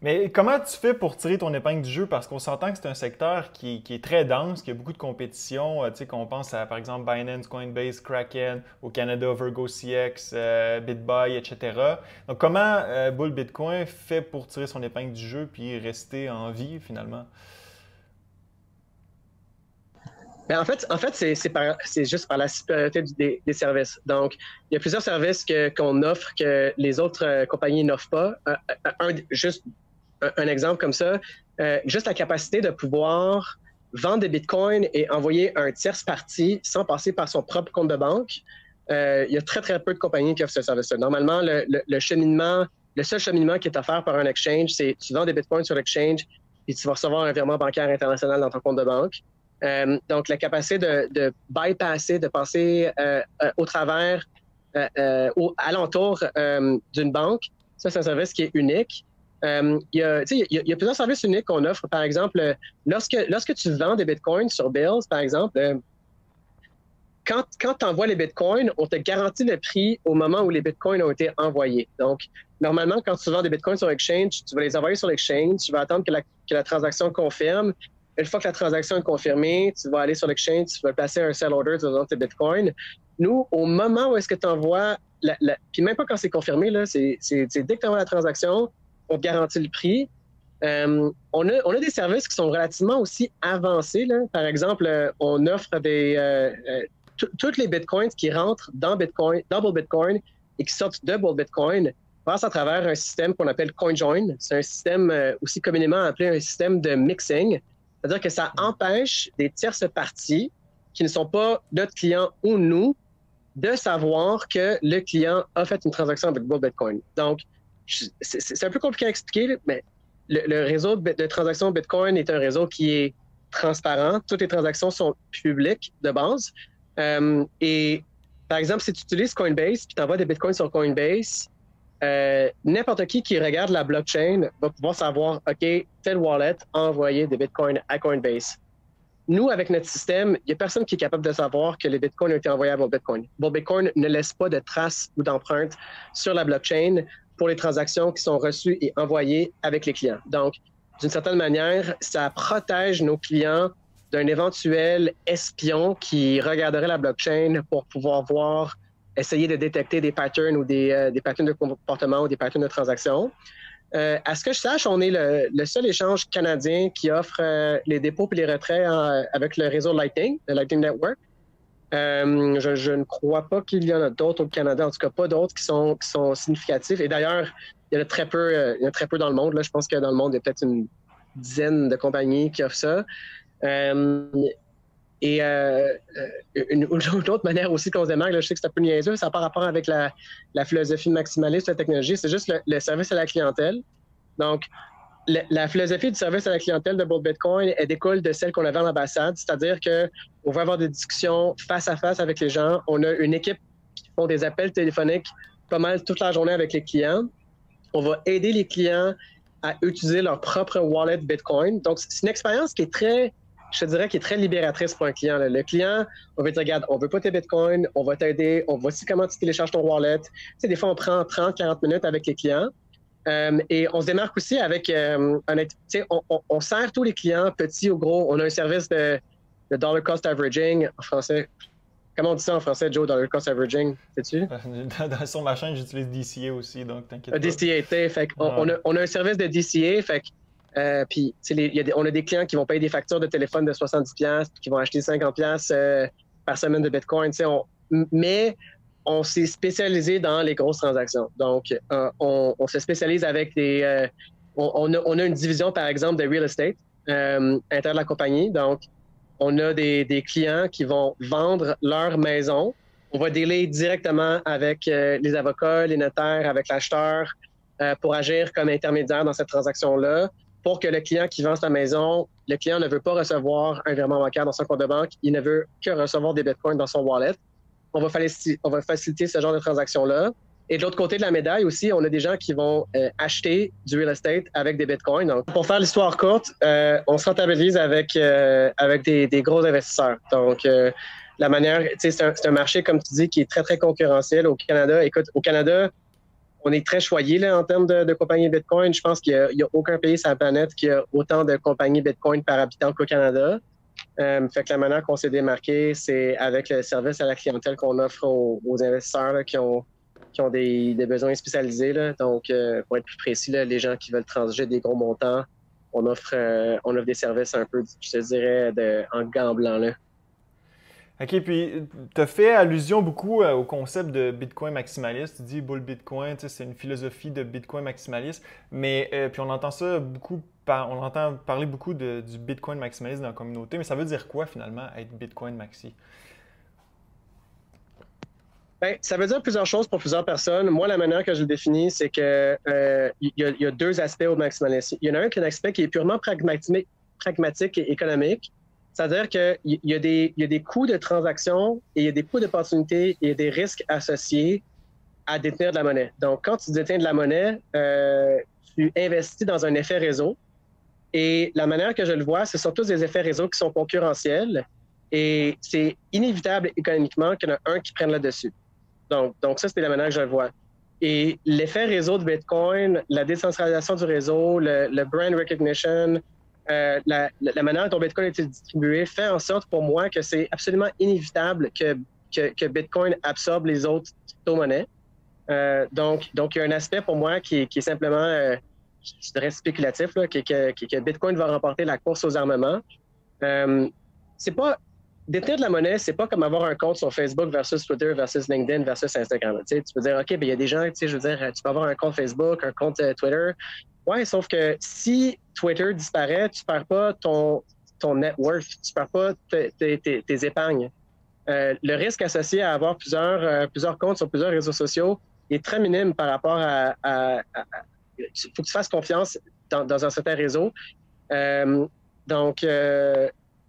Mais comment tu fais pour tirer ton épingle du jeu? Parce qu'on s'entend que c'est un secteur qui est très dense, qui a beaucoup de compétition. Tu sais, qu'on pense à, par exemple, Binance, Coinbase, Kraken, au Canada, Virgo CX, BitBuy, etc. Donc, comment Bull Bitcoin fait pour tirer son épingle du jeu puis rester en vie, finalement? Ben, en fait, c'est juste par la supériorité des services. Donc, il y a plusieurs services qu'on offre que les autres compagnies n'offrent pas. Juste un exemple comme ça, juste la capacité de pouvoir vendre des bitcoins et envoyer un tierce parti sans passer par son propre compte de banque. Il y a très, très peu de compagnies qui offrent ce service-là. Normalement, le seul cheminement qui est offert par un exchange, c'est tu vends des bitcoins sur l'exchange et tu vas recevoir un virement bancaire international dans ton compte de banque. Donc, la capacité de bypasser, de passer au travers, alentour d'une banque, ça, c'est un service qui est unique. Il y a plusieurs services uniques qu'on offre. Par exemple, lorsque tu vends des bitcoins sur Bills, par exemple, quand tu envoies les bitcoins, on te garantit le prix au moment où les bitcoins ont été envoyés. Donc, normalement, quand tu vends des bitcoins sur Exchange, tu vas les envoyer sur l'Exchange, tu vas attendre que la transaction confirme. Une fois que la transaction est confirmée, tu vas aller sur l'Exchange, tu vas placer un sell order, tu vas vendre tes bitcoins. Nous, au moment où est-ce que tu envoies, puis même pas quand c'est confirmé, là, c'est dès que tu envoies la transaction, on te garantit le prix. On a des services qui sont relativement aussi avancés. Là. Par exemple, on offre toutes les bitcoins qui rentrent dans Bull Bitcoin et qui sortent de Bull Bitcoin passent à travers un système qu'on appelle CoinJoin. C'est un système aussi communément appelé un système de mixing. C'est-à-dire que ça empêche des tierces parties qui ne sont pas notre client ou nous de savoir que le client a fait une transaction avec Bull Bitcoin. Donc, c'est un peu compliqué à expliquer, mais le réseau de transactions Bitcoin est un réseau qui est transparent. Toutes les transactions sont publiques de base. Et par exemple, si tu utilises Coinbase puis tu envoies des Bitcoins sur Coinbase, n'importe qui regarde la blockchain va pouvoir savoir, OK, tel wallet a envoyé des Bitcoins à Coinbase. Nous, avec notre système, il n'y a personne qui est capable de savoir que les Bitcoins ont été envoyés à Bull Bitcoin. Bull Bitcoin ne laisse pas de traces ou d'empreintes sur la blockchain pour les transactions qui sont reçues et envoyées avec les clients. Donc, d'une certaine manière, ça protège nos clients d'un éventuel espion qui regarderait la blockchain pour pouvoir essayer de détecter des patterns ou des patterns de comportement ou des patterns de transactions. À ce que je sache, on est le seul échange canadien qui offre les dépôts et les retraits avec le réseau Lightning, le Lightning Network. Je ne crois pas qu'il y en a d'autres au Canada, en tout cas pas d'autres qui sont significatifs. Et d'ailleurs, il y en a très peu dans le monde. Là. Je pense que dans le monde, il y a peut-être une dizaine de compagnies qui offrent ça. Et une autre manière aussi qu'on se démarque, là, je sais que c'est un peu niaiseux, ça n'a pas rapport avec la philosophie maximaliste de la technologie, c'est juste le service à la clientèle. Donc, la philosophie du service à la clientèle de Bull Bitcoin, elle découle de celle qu'on avait en ambassade, c'est-à-dire qu'on va avoir des discussions face à face avec les gens. On a une équipe qui font des appels téléphoniques pas mal toute la journée avec les clients. On va aider les clients à utiliser leur propre wallet Bitcoin. Donc, c'est une expérience qui est très libératrice pour un client. Là. Le client, on va te dire, regarde, on veut pas tes bitcoins, on va t'aider, on voici comment tu télécharges ton wallet. Tu sais, des fois, on prend 30-40 minutes avec les clients. Et on se démarque aussi avec, on sert tous les clients, petits ou gros. On a un service de dollar cost averaging, en français, comment on dit ça en français, Joe, dollar cost averaging, sais-tu? Sur ma chaîne, j'utilise DCA aussi, donc t'inquiète pas. DCA, fait on a un service de DCA, fait que, puis on a des clients qui vont payer des factures de téléphone de 70$, qui vont acheter 50$ par semaine de Bitcoin, mais on s'est spécialisé dans les grosses transactions. Donc, on se spécialise avec on a une division, par exemple, de real estate interne de la compagnie. Donc, on a des clients qui vont vendre leur maison. On va dealer directement avec les avocats, les notaires, avec l'acheteur pour agir comme intermédiaire dans cette transaction-là pour que le client qui vend sa maison, le client ne veut pas recevoir un virement bancaire dans son compte de banque, il ne veut que recevoir des bitcoins dans son wallet. On va faciliter ce genre de transaction-là. Et de l'autre côté de la médaille aussi, on a des gens qui vont acheter du real estate avec des bitcoins. Donc, pour faire l'histoire courte, on se rentabilise avec des gros investisseurs. Donc, la manière, c'est un marché, comme tu dis, qui est très, très concurrentiel au Canada. Écoute, au Canada, on est très choyé là, en termes de compagnies Bitcoin. Je pense qu'il n'y a aucun pays sur la planète qui a autant de compagnies Bitcoin par habitant qu'au Canada. Fait que la manière qu'on s'est démarqué, c'est avec le service à la clientèle qu'on offre aux investisseurs là, qui ont des besoins spécialisés. Là. Donc, pour être plus précis, là, les gens qui veulent transiger des gros montants, on offre des services un peu, je te dirais, en gants blancs. Là. OK, puis tu as fait allusion beaucoup au concept de Bitcoin maximaliste. Tu dis bull Bitcoin, c'est une philosophie de Bitcoin maximaliste, mais puis on entend ça beaucoup, on entend parler beaucoup du Bitcoin maximaliste dans la communauté, mais ça veut dire quoi finalement être Bitcoin maxi? Ben, ça veut dire plusieurs choses pour plusieurs personnes. Moi, la manière que je le définis, c'est que il y a deux aspects au maximalisme. Il y en a un qui est un aspect qui est purement pragmatique et économique. C'est-à-dire qu'il y a des coûts de transaction et il y a des coûts d'opportunité et il y a des risques associés à détenir de la monnaie. Donc, quand tu détiens de la monnaie, tu investis dans un effet réseau. Et la manière que je le vois, c'est surtout des effets réseau qui sont concurrentiels et c'est inévitable économiquement qu'il y en a un qui prenne le dessus. Donc ça, c'est la manière que je le vois. Et l'effet réseau de Bitcoin, la décentralisation du réseau, le brand recognition, la manière dont Bitcoin a été distribué fait en sorte pour moi que c'est absolument inévitable que Bitcoin absorbe les autres crypto-monnaies. Donc, il y a un aspect pour moi qui est simplement, je dirais, spéculatif, là, que Bitcoin va remporter la course aux armements. C'est pas... Détenir de la monnaie, c'est pas comme avoir un compte sur Facebook versus Twitter versus LinkedIn versus Instagram. Tu peux dire, OK, il y a des gens, je veux dire, tu peux avoir un compte Facebook, un compte Twitter. Ouais, sauf que si Twitter disparaît, tu perds pas ton net worth, tu perds pas tes épargnes. Le risque associé à avoir plusieurs comptes sur plusieurs réseaux sociaux est très minime par rapport à faut que tu fasses confiance dans un certain réseau.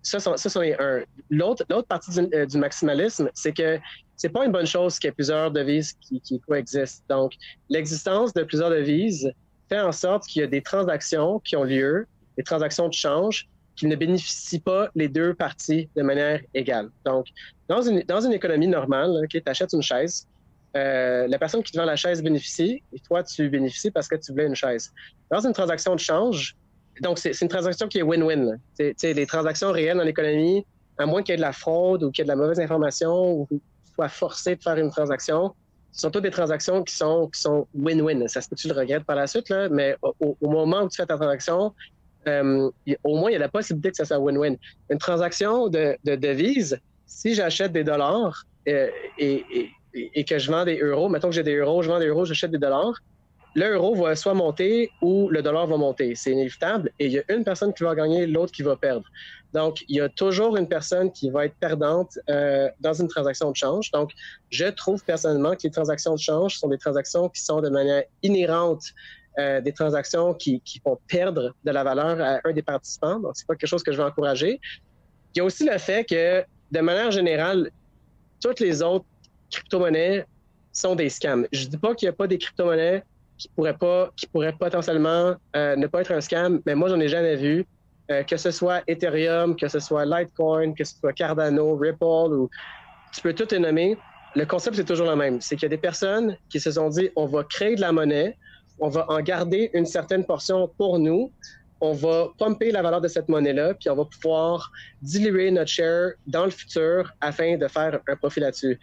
Ça, c'en est un. L'autre partie du maximalisme, c'est que c'est pas une bonne chose qu'il y ait plusieurs devises qui coexistent. Donc, l'existence de plusieurs devises fait en sorte qu'il y a des transactions qui ont lieu, des transactions de change, qui ne bénéficient pas les deux parties de manière égale. Donc, dans une économie normale, tu achètes une chaise, la personne qui te vend la chaise bénéficie et toi, tu bénéficies parce que tu voulais une chaise. Dans une transaction de change, donc c'est une transaction qui est win-win. Les transactions réelles dans l'économie, à moins qu'il y ait de la fraude ou qu'il y ait de la mauvaise information ou que tu sois forcé de faire une transaction, ce sont toutes des transactions qui sont win-win. Ça se peut que tu le regrettes par la suite, là, mais au moment où tu fais ta transaction, au moins, il y a la possibilité que ça soit win-win. Une transaction de devise, si j'achète des dollars et que je vends des euros, mettons que j'ai des euros, je vends des euros, j'achète des dollars, le euro va soit monter ou le dollar va monter. C'est inévitable. Et il y a une personne qui va gagner, l'autre qui va perdre. Donc, il y a toujours une personne qui va être perdante dans une transaction de change. Donc, je trouve personnellement que les transactions de change sont des transactions qui sont de manière inhérente des transactions qui vont perdre de la valeur à un des participants. Donc, c'est pas quelque chose que je vais encourager. Il y a aussi le fait que, de manière générale, toutes les autres crypto-monnaies sont des scams. Je dis pas qu'il n'y a pas des crypto-monnaies qui pourraient potentiellement ne pas être un scam, mais moi, j'en ai jamais vu. Que ce soit Ethereum, que ce soit Litecoin, que ce soit Cardano, Ripple, ou tu peux tout les nommer. Le concept, c'est toujours le même. C'est qu'il y a des personnes qui se sont dit, on va créer de la monnaie, on va en garder une certaine portion pour nous, on va pumper la valeur de cette monnaie-là, puis on va pouvoir diluer notre share dans le futur afin de faire un profit là-dessus.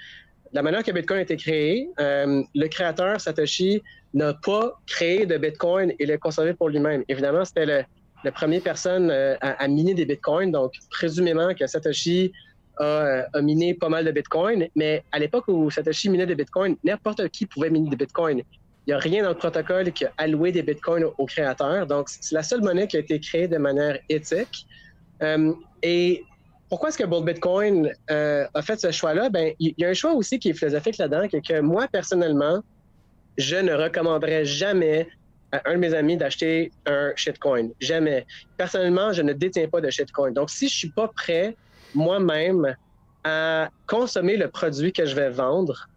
La manière que Bitcoin a été créé, le créateur, Satoshi, n'a pas créé de Bitcoin et l'a conservé pour lui-même. Évidemment, c'était la première personne à miner des Bitcoins, donc présumément que Satoshi a miné pas mal de Bitcoin, mais à l'époque où Satoshi minait des Bitcoins, n'importe qui pouvait miner des Bitcoins. Il n'y a rien dans le protocole qui a alloué des Bitcoins au créateur, donc c'est la seule monnaie qui a été créée de manière éthique. Et pourquoi est-ce que Bold Bitcoin a fait ce choix-là? Ben, il y a un choix aussi qui est philosophique là-dedans, qui est que moi, personnellement, je ne recommanderais jamais à un de mes amis d'acheter un shitcoin. Jamais. Personnellement, je ne détiens pas de shitcoin. Donc, si je suis pas prêt moi-même à consommer le produit que je vais vendre,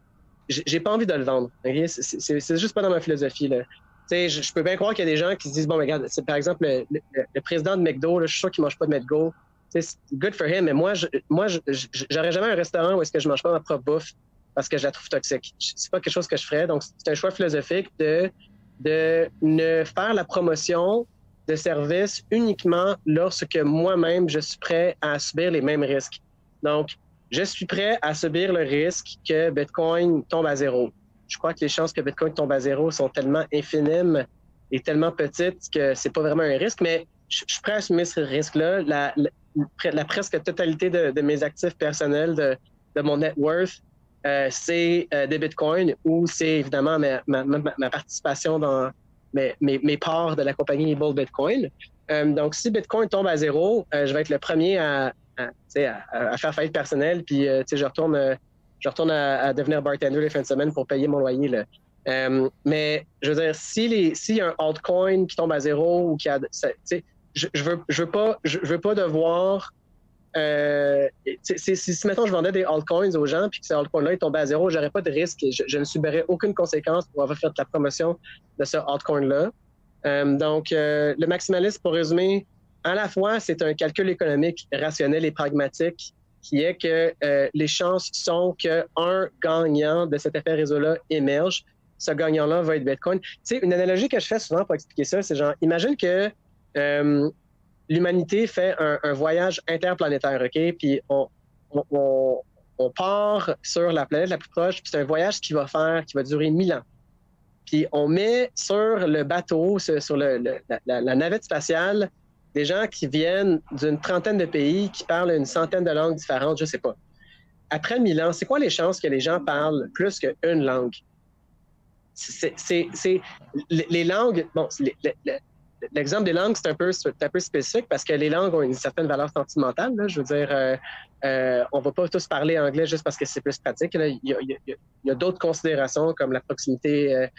j'ai pas envie de le vendre. Okay? C'est juste pas dans ma philosophie, là. Je peux bien croire qu'il y a des gens qui se disent, bon, mais regarde, par exemple, le président de McDo, là, je suis sûr qu'il mange pas de McDo. Good for him, mais moi, j'aurais jamais un restaurant où est-ce que je mange pas ma propre bouffe parce que je la trouve toxique. C'est pas quelque chose que je ferais. Donc, c'est un choix philosophique de ne faire la promotion de services uniquement lorsque moi-même, je suis prêt à subir les mêmes risques. Donc, je suis prêt à subir le risque que Bitcoin tombe à zéro. Je crois que les chances que Bitcoin tombe à zéro sont tellement infinimes et tellement petites que c'est pas vraiment un risque, mais je suis prêt à assumer ce risque-là. La presque totalité de mes actifs personnels, de mon net worth, c'est des bitcoins ou c'est évidemment ma participation dans mes parts de la compagnie Bold Bitcoin. Donc, si Bitcoin tombe à zéro, je vais être le premier à faire faillite personnelle, puis je retourne à devenir bartender les fins de semaine pour payer mon loyer, là. Mais je veux dire, s'il y a un altcoin qui tombe à zéro ou qui a, je veux pas devoir. Si mettons je vendais des altcoins aux gens puis que ces altcoins-là tombaient à zéro, j'aurais pas de risque. Je ne subirais aucune conséquence pour avoir fait de la promotion de ce altcoin-là. Donc, le maximalisme, pour résumer, à la fois, c'est un calcul économique rationnel et pragmatique qui est que les chances sont qu'un gagnant de cet effet réseau-là émerge. Ce gagnant-là va être Bitcoin. Tu sais, une analogie que je fais souvent pour expliquer ça, c'est genre, imagine que l'humanité fait un voyage interplanétaire, OK? Puis on part sur la planète la plus proche, puis c'est un voyage qui va durer 1000 ans. Puis on met sur le bateau, sur la navette spatiale, des gens qui viennent d'une trentaine de pays, qui parlent une centaine de langues différentes, je sais pas. Après 1000 ans, c'est quoi les chances que les gens parlent plus qu'une langue? Les langues, bon, l'exemple des langues, c'est un peu spécifique parce que les langues ont une certaine valeur sentimentale, là. Je veux dire, on ne va pas tous parler anglais juste parce que c'est plus pratique, là. Il y a d'autres considérations comme la proximité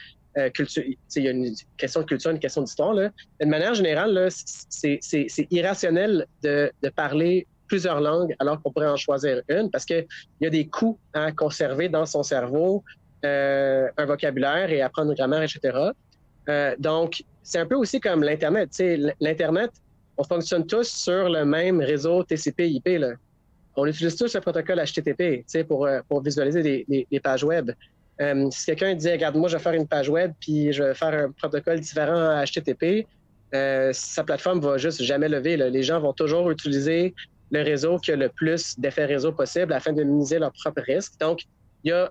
culture. Il y a une question de culture, une question d'histoire, là. De manière générale, là, c'est irrationnel de parler plusieurs langues alors qu'on pourrait en choisir une parce qu'il y a des coûts à conserver dans son cerveau, un vocabulaire et apprendre une grammaire, etc. Donc, c'est un peu aussi comme l'Internet. Tu sais, l'Internet, on fonctionne tous sur le même réseau TCP/IP, là. On utilise tous le protocole HTTP, tu sais, pour visualiser des pages web. Si quelqu'un dit, regarde, moi, je vais faire une page web, puis je vais faire un protocole différent à HTTP, sa plateforme va juste jamais lever, là. Les gens vont toujours utiliser le réseau qui a le plus d'effets réseau possible afin de minimiser leur propre risque. Donc, il y a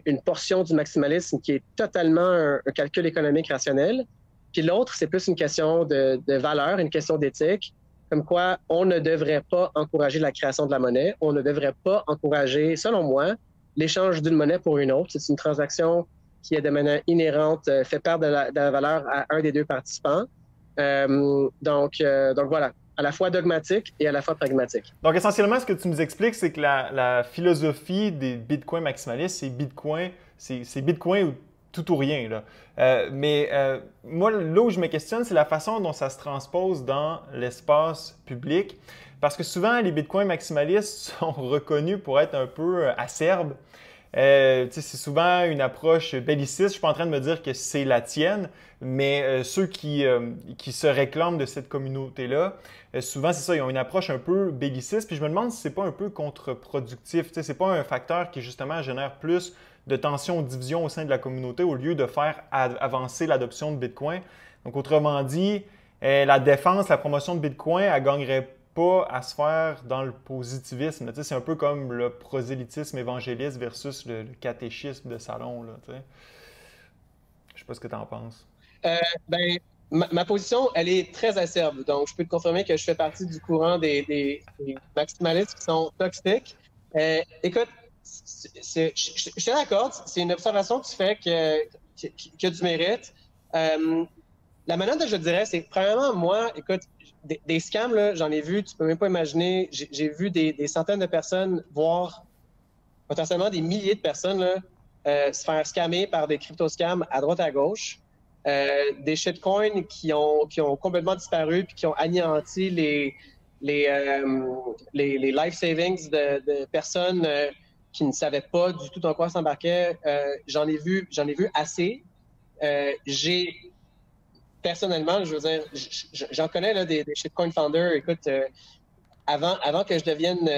une portion du maximalisme qui est totalement un calcul économique rationnel. Puis l'autre, c'est plus une question de valeur, une question d'éthique, comme quoi on ne devrait pas encourager la création de la monnaie, on ne devrait pas encourager, selon moi, l'échange d'une monnaie pour une autre. C'est une transaction qui est de manière inhérente fait perdre de la valeur à un des deux participants. Donc voilà, à la fois dogmatique et à la fois pragmatique. Donc, essentiellement, ce que tu nous expliques, c'est que la philosophie des bitcoins maximalistes, c'est bitcoin ou tout ou rien, là. Moi, là où je me questionne, c'est la façon dont ça se transpose dans l'espace public. Parce que souvent, les bitcoins maximalistes sont reconnus pour être un peu acerbes. C'est souvent une approche belliciste. Je ne suis pas en train de me dire que c'est la tienne, mais ceux qui se réclament de cette communauté-là, souvent, c'est ça, ils ont une approche un peu belliciste. Puis je me demande si ce n'est pas un peu contre-productif. Ce n'est pas un facteur qui, justement, génère plus de tension, de division au sein de la communauté au lieu de faire avancer l'adoption de Bitcoin. Donc, autrement dit, La défense, la promotion de Bitcoin, elle gagnerait pas à se faire dans le positivisme. Tu sais, c'est un peu comme le prosélytisme évangéliste versus le catéchisme de salon. Là, tu sais. Je sais pas ce que tu en penses. Ben, ma position, elle est très acerbe. Donc, je peux te confirmer que je fais partie du courant des maximalistes qui sont toxiques. Écoute, je te l'accorde, c'est une observation que tu fais qui a du mérite. La manière dont je dirais, c'est premièrement, moi, écoute, des scams, là, j'en ai vu, tu peux même pas imaginer. J'ai vu des centaines de personnes, voire potentiellement des milliers de personnes là, se faire scammer par des crypto-scams à droite à gauche. Des shitcoins qui ont complètement disparu puis qui ont anéanti les life savings de personnes qui ne savaient pas du tout dans quoi s'embarquer. J'en ai vu assez. J'ai personnellement, je veux dire, j'en connais là, des shitcoin founders. Écoute, avant que je devienne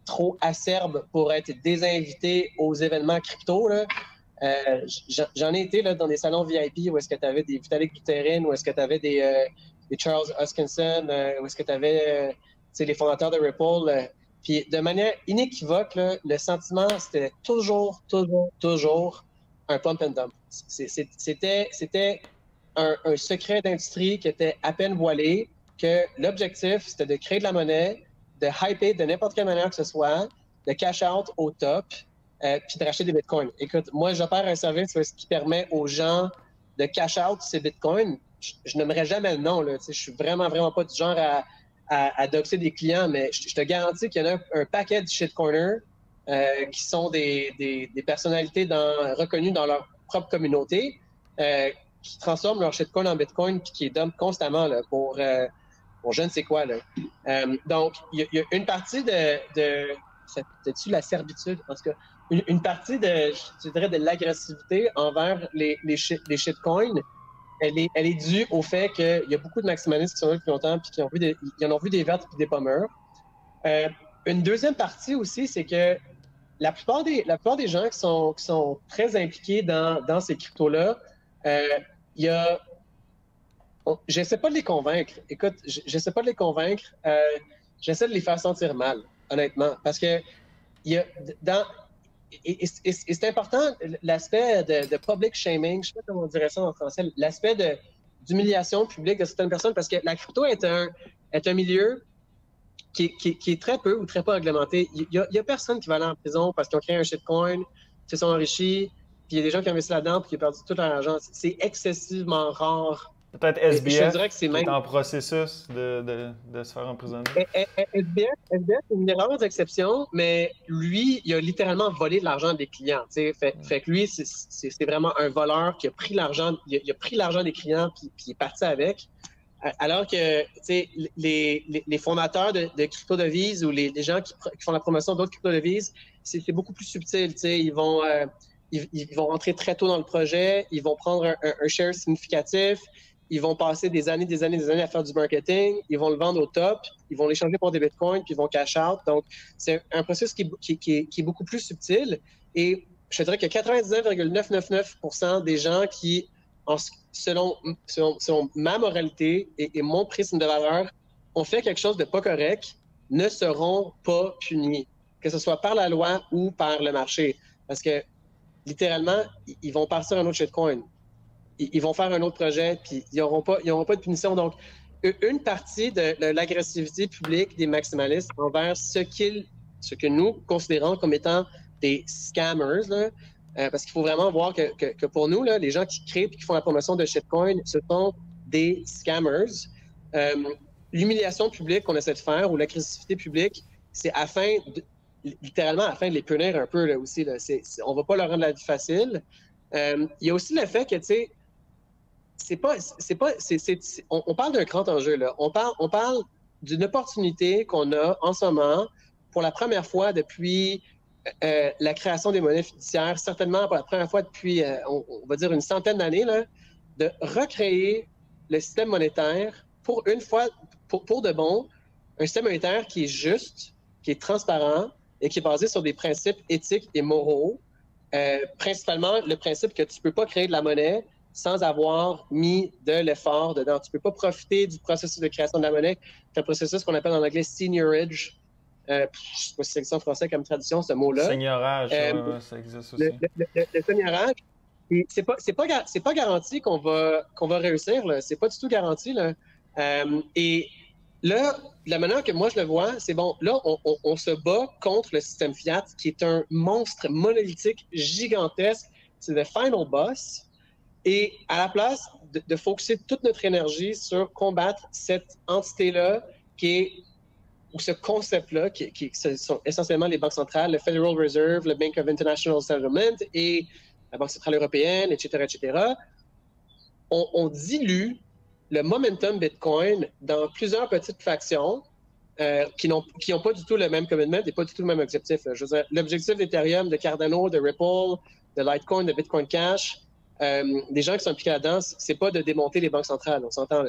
trop acerbe pour être désinvité aux événements crypto, là, j'en ai été là, dans des salons VIP où est-ce que tu avais des Vitalik Buterin, où est-ce que tu avais des Charles Hoskinson, où est-ce que tu avais les fondateurs de Ripple. Puis de manière inéquivoque, là, le sentiment, c'était toujours un pump and dump. C'était un secret d'industrie qui était à peine voilé, que l'objectif, c'était de créer de la monnaie, de hyper de n'importe quelle manière que ce soit, de cash out au top, puis de racheter des bitcoins. Écoute, moi, j'opère un service qui permet aux gens de cash out ces bitcoins. Je n'aimerais jamais le nom, là. Je suis vraiment pas du genre à doxer des clients, mais je te garantis qu'il y en a un paquet de shitcoiners qui sont des personnalités reconnues dans leur propre communauté, qui transforment leur shitcoin en bitcoin puis qui les dumpent constamment là, pour je ne sais quoi. Là. Donc, il y a une partie c'est-tu la servitude? En tout cas, une partie je dirais, de l'agressivité envers les shitcoins, elle est due au fait qu'il y a beaucoup de maximalistes qui sont là depuis longtemps puis qui en ont vu des vertes et des pas mûres. Une deuxième partie aussi, c'est que la plupart des gens qui sont très impliqués dans ces cryptos-là, j'essaie pas de les convaincre. Écoute, j'essaie pas de les convaincre. J'essaie de les faire sentir mal, honnêtement. Parce que c'est important, l'aspect de public shaming, je sais pas comment on dirait ça en français, l'aspect d'humiliation publique de certaines personnes, parce que la crypto est un milieu qui est très peu ou très pas réglementé. Il y a personne qui va aller en prison parce qu'ils ont créé un shitcoin, se sont enrichis, puis il y a des gens qui ont investi là-dedans puis qui ont perdu tout leur argent. C'est excessivement rare. Peut-être Je SBF dirais que c'est qui est même... en processus de se faire emprisonner. SBF est une des rares exceptions, mais lui, il a littéralement volé de l'argent des clients. Fait que lui, c'est vraiment un voleur qui a pris l'argent, il a pris l'argent des clients puis il est parti avec. Alors que les fondateurs de crypto-devises ou les gens qui font la promotion d'autres crypto-devises, c'est beaucoup plus subtil. Ils vont rentrer très tôt dans le projet, ils vont prendre un share significatif, ils vont passer des années à faire du marketing, ils vont le vendre au top, ils vont l'échanger pour des bitcoins, puis ils vont cash out. Donc, c'est un processus qui est beaucoup plus subtil. Et je dirais que 99,999% des gens qui, selon ma moralité et mon prisme de valeur, ont fait quelque chose de pas correct, ne seront pas punis, que ce soit par la loi ou par le marché. Parce que, littéralement, ils vont partir un autre shitcoin. Ils vont faire un autre projet, puis ils n'auront pas de punition. Donc, une partie de l'agressivité publique des maximalistes envers ce que nous considérons comme étant des scammers, là, parce qu'il faut vraiment voir que pour nous, là, les gens qui créent et qui font la promotion de shitcoin, ce sont des scammers. L'humiliation publique qu'on essaie de faire ou l'agressivité publique, c'est littéralement afin de les punir un peu là, aussi. Là. On ne va pas leur rendre la vie facile. Il y a aussi le fait que, tu sais, on parle d'un grand enjeu, là. On parle d'une opportunité qu'on a en ce moment pour la première fois depuis la création des monnaies fiduciaires, certainement pour la première fois depuis, on va dire, une centaine d'années, là, de recréer le système monétaire pour une fois, pour de bon, un système monétaire qui est juste, qui est transparent et qui est basé sur des principes éthiques et moraux. Principalement, le principe que tu ne peux pas créer de la monnaie sans avoir mis de l'effort dedans. Tu ne peux pas profiter du processus de création de la monnaie. C'est un processus qu'on appelle en anglais seigniorage. Je ne sais pas si c'est ça en français comme traduction, ce mot-là. Seigneurage, ça existe aussi. Le seigneurage, c'est pas garanti qu'on va réussir. C'est pas du tout garanti. Là. Et là, la manière que moi je le vois, c'est bon, là, on se bat contre le système fiat, qui est un monstre monolithique gigantesque. C'est le final boss. Et à la place de focuser toute notre énergie sur combattre cette entité-là, ou ce concept-là, qui sont essentiellement les banques centrales, le Federal Reserve, le Bank of International Settlement et la Banque centrale européenne, etc., on dilue le momentum Bitcoin dans plusieurs petites fractions qui n'ont pas du tout le même commitment et pas du tout le même objectif. Je veux dire, l'objectif d'Ethereum, de Cardano, de Ripple, de Litecoin, de Bitcoin Cash, des gens qui sont impliqués là-dedans, c'est pas de démonter les banques centrales, on s'entend.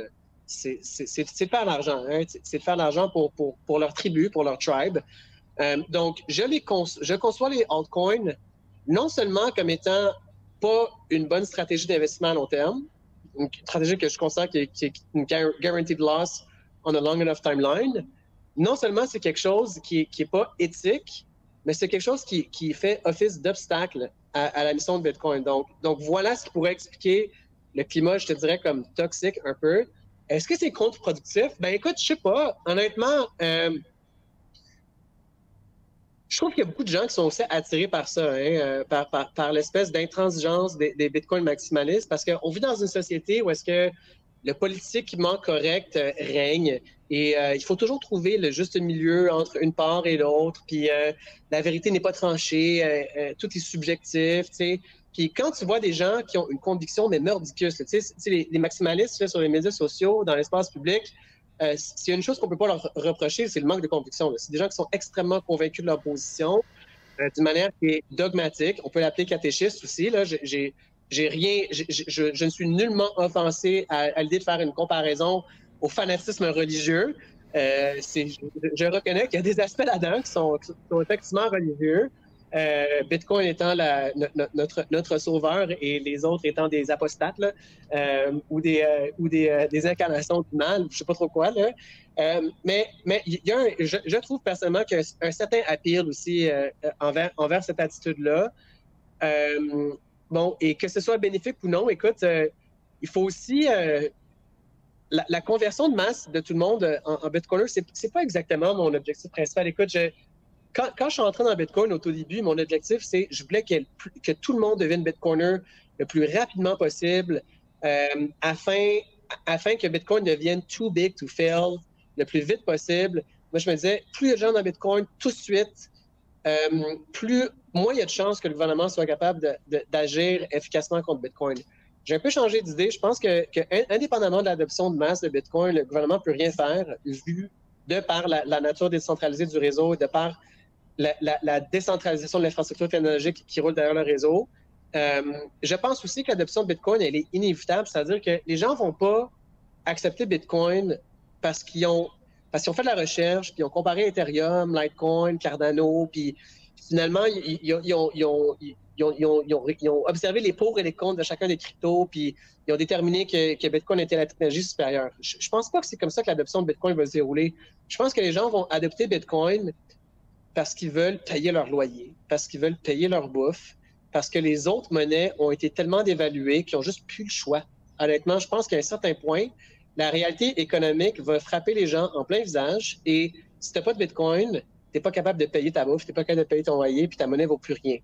C'est de faire l'argent, hein? C'est de faire l'argent pour leur tribu, pour leur tribe. Donc, je conçois les altcoins non seulement comme étant pas une bonne stratégie d'investissement à long terme, une stratégie que je considère qui est une guaranteed loss on a long enough timeline. Non seulement c'est quelque chose qui est pas éthique, mais c'est quelque chose qui fait office d'obstacle à la mission de Bitcoin. Donc voilà ce qui pourrait expliquer le climat, je te dirais, comme toxique un peu. Est-ce que c'est contre-productif? Ben écoute, je sais pas. Honnêtement, je trouve qu'il y a beaucoup de gens qui sont aussi attirés par ça, hein, par l'espèce d'intransigeance des bitcoins maximalistes, parce qu'on vit dans une société où est-ce que le politiquement correct règne et il faut toujours trouver le juste milieu entre une part et l'autre, puis la vérité n'est pas tranchée, tout est subjectif, tu sais. Puis quand tu vois des gens qui ont une conviction, mais mordicus, tu sais, les maximalistes là, sur les médias sociaux, dans l'espace public, s'il y a une chose qu'on peut pas leur reprocher, c'est le manque de conviction. C'est des gens qui sont extrêmement convaincus de leur position, d'une manière qui est dogmatique. On peut l'appeler catéchiste aussi. Là, je ne suis nullement offensé à l'idée de faire une comparaison au fanatisme religieux. Je reconnais qu'il y a des aspects là-dedans qui sont effectivement religieux. Bitcoin étant notre sauveur et les autres étant des apostates là, ou des incarnations du mal, je sais pas trop quoi là. Mais il y a je trouve personnellement qu'il y a un certain appeal aussi envers cette attitude-là. Bon, et que ce soit bénéfique ou non, écoute, il faut aussi la conversion de masse de tout le monde en Bitcoiner, c'est pas exactement mon objectif principal. Écoute, quand je suis entré dans Bitcoin au tout début, mon objectif, c'est je voulais que tout le monde devienne Bitcoiner le plus rapidement possible afin que Bitcoin devienne too big to fail le plus vite possible. Moi, je me disais, plus il y a de gens dans Bitcoin tout de suite, moins il y a de chances que le gouvernement soit capable d'agir efficacement contre Bitcoin. J'ai un peu changé d'idée. Je pense que indépendamment de l'adoption de masse de Bitcoin, le gouvernement peut rien faire vu de par la nature décentralisée du réseau, de par la décentralisation de l'infrastructure technologique qui roule derrière le réseau. Je pense aussi que l'adoption de Bitcoin, elle est inévitable, c'est-à-dire que les gens vont pas accepter Bitcoin parce qu'ils ont fait de la recherche, puis ils ont comparé Ethereum, Litecoin, Cardano, puis finalement, ils ont observé les pour et les contre de chacun des cryptos, puis ils ont déterminé que Bitcoin était la technologie supérieure. Je pense pas que c'est comme ça que l'adoption de Bitcoin va se dérouler. Je pense que les gens vont adopter Bitcoin parce qu'ils veulent payer leur loyer, parce qu'ils veulent payer leur bouffe, parce que les autres monnaies ont été tellement dévaluées qu'ils ont juste plus le choix. Honnêtement, je pense qu'à un certain point, la réalité économique va frapper les gens en plein visage et si t'as pas de Bitcoin, t'es pas capable de payer ta bouffe, t'es pas capable de payer ton loyer, puis ta monnaie vaut plus rien.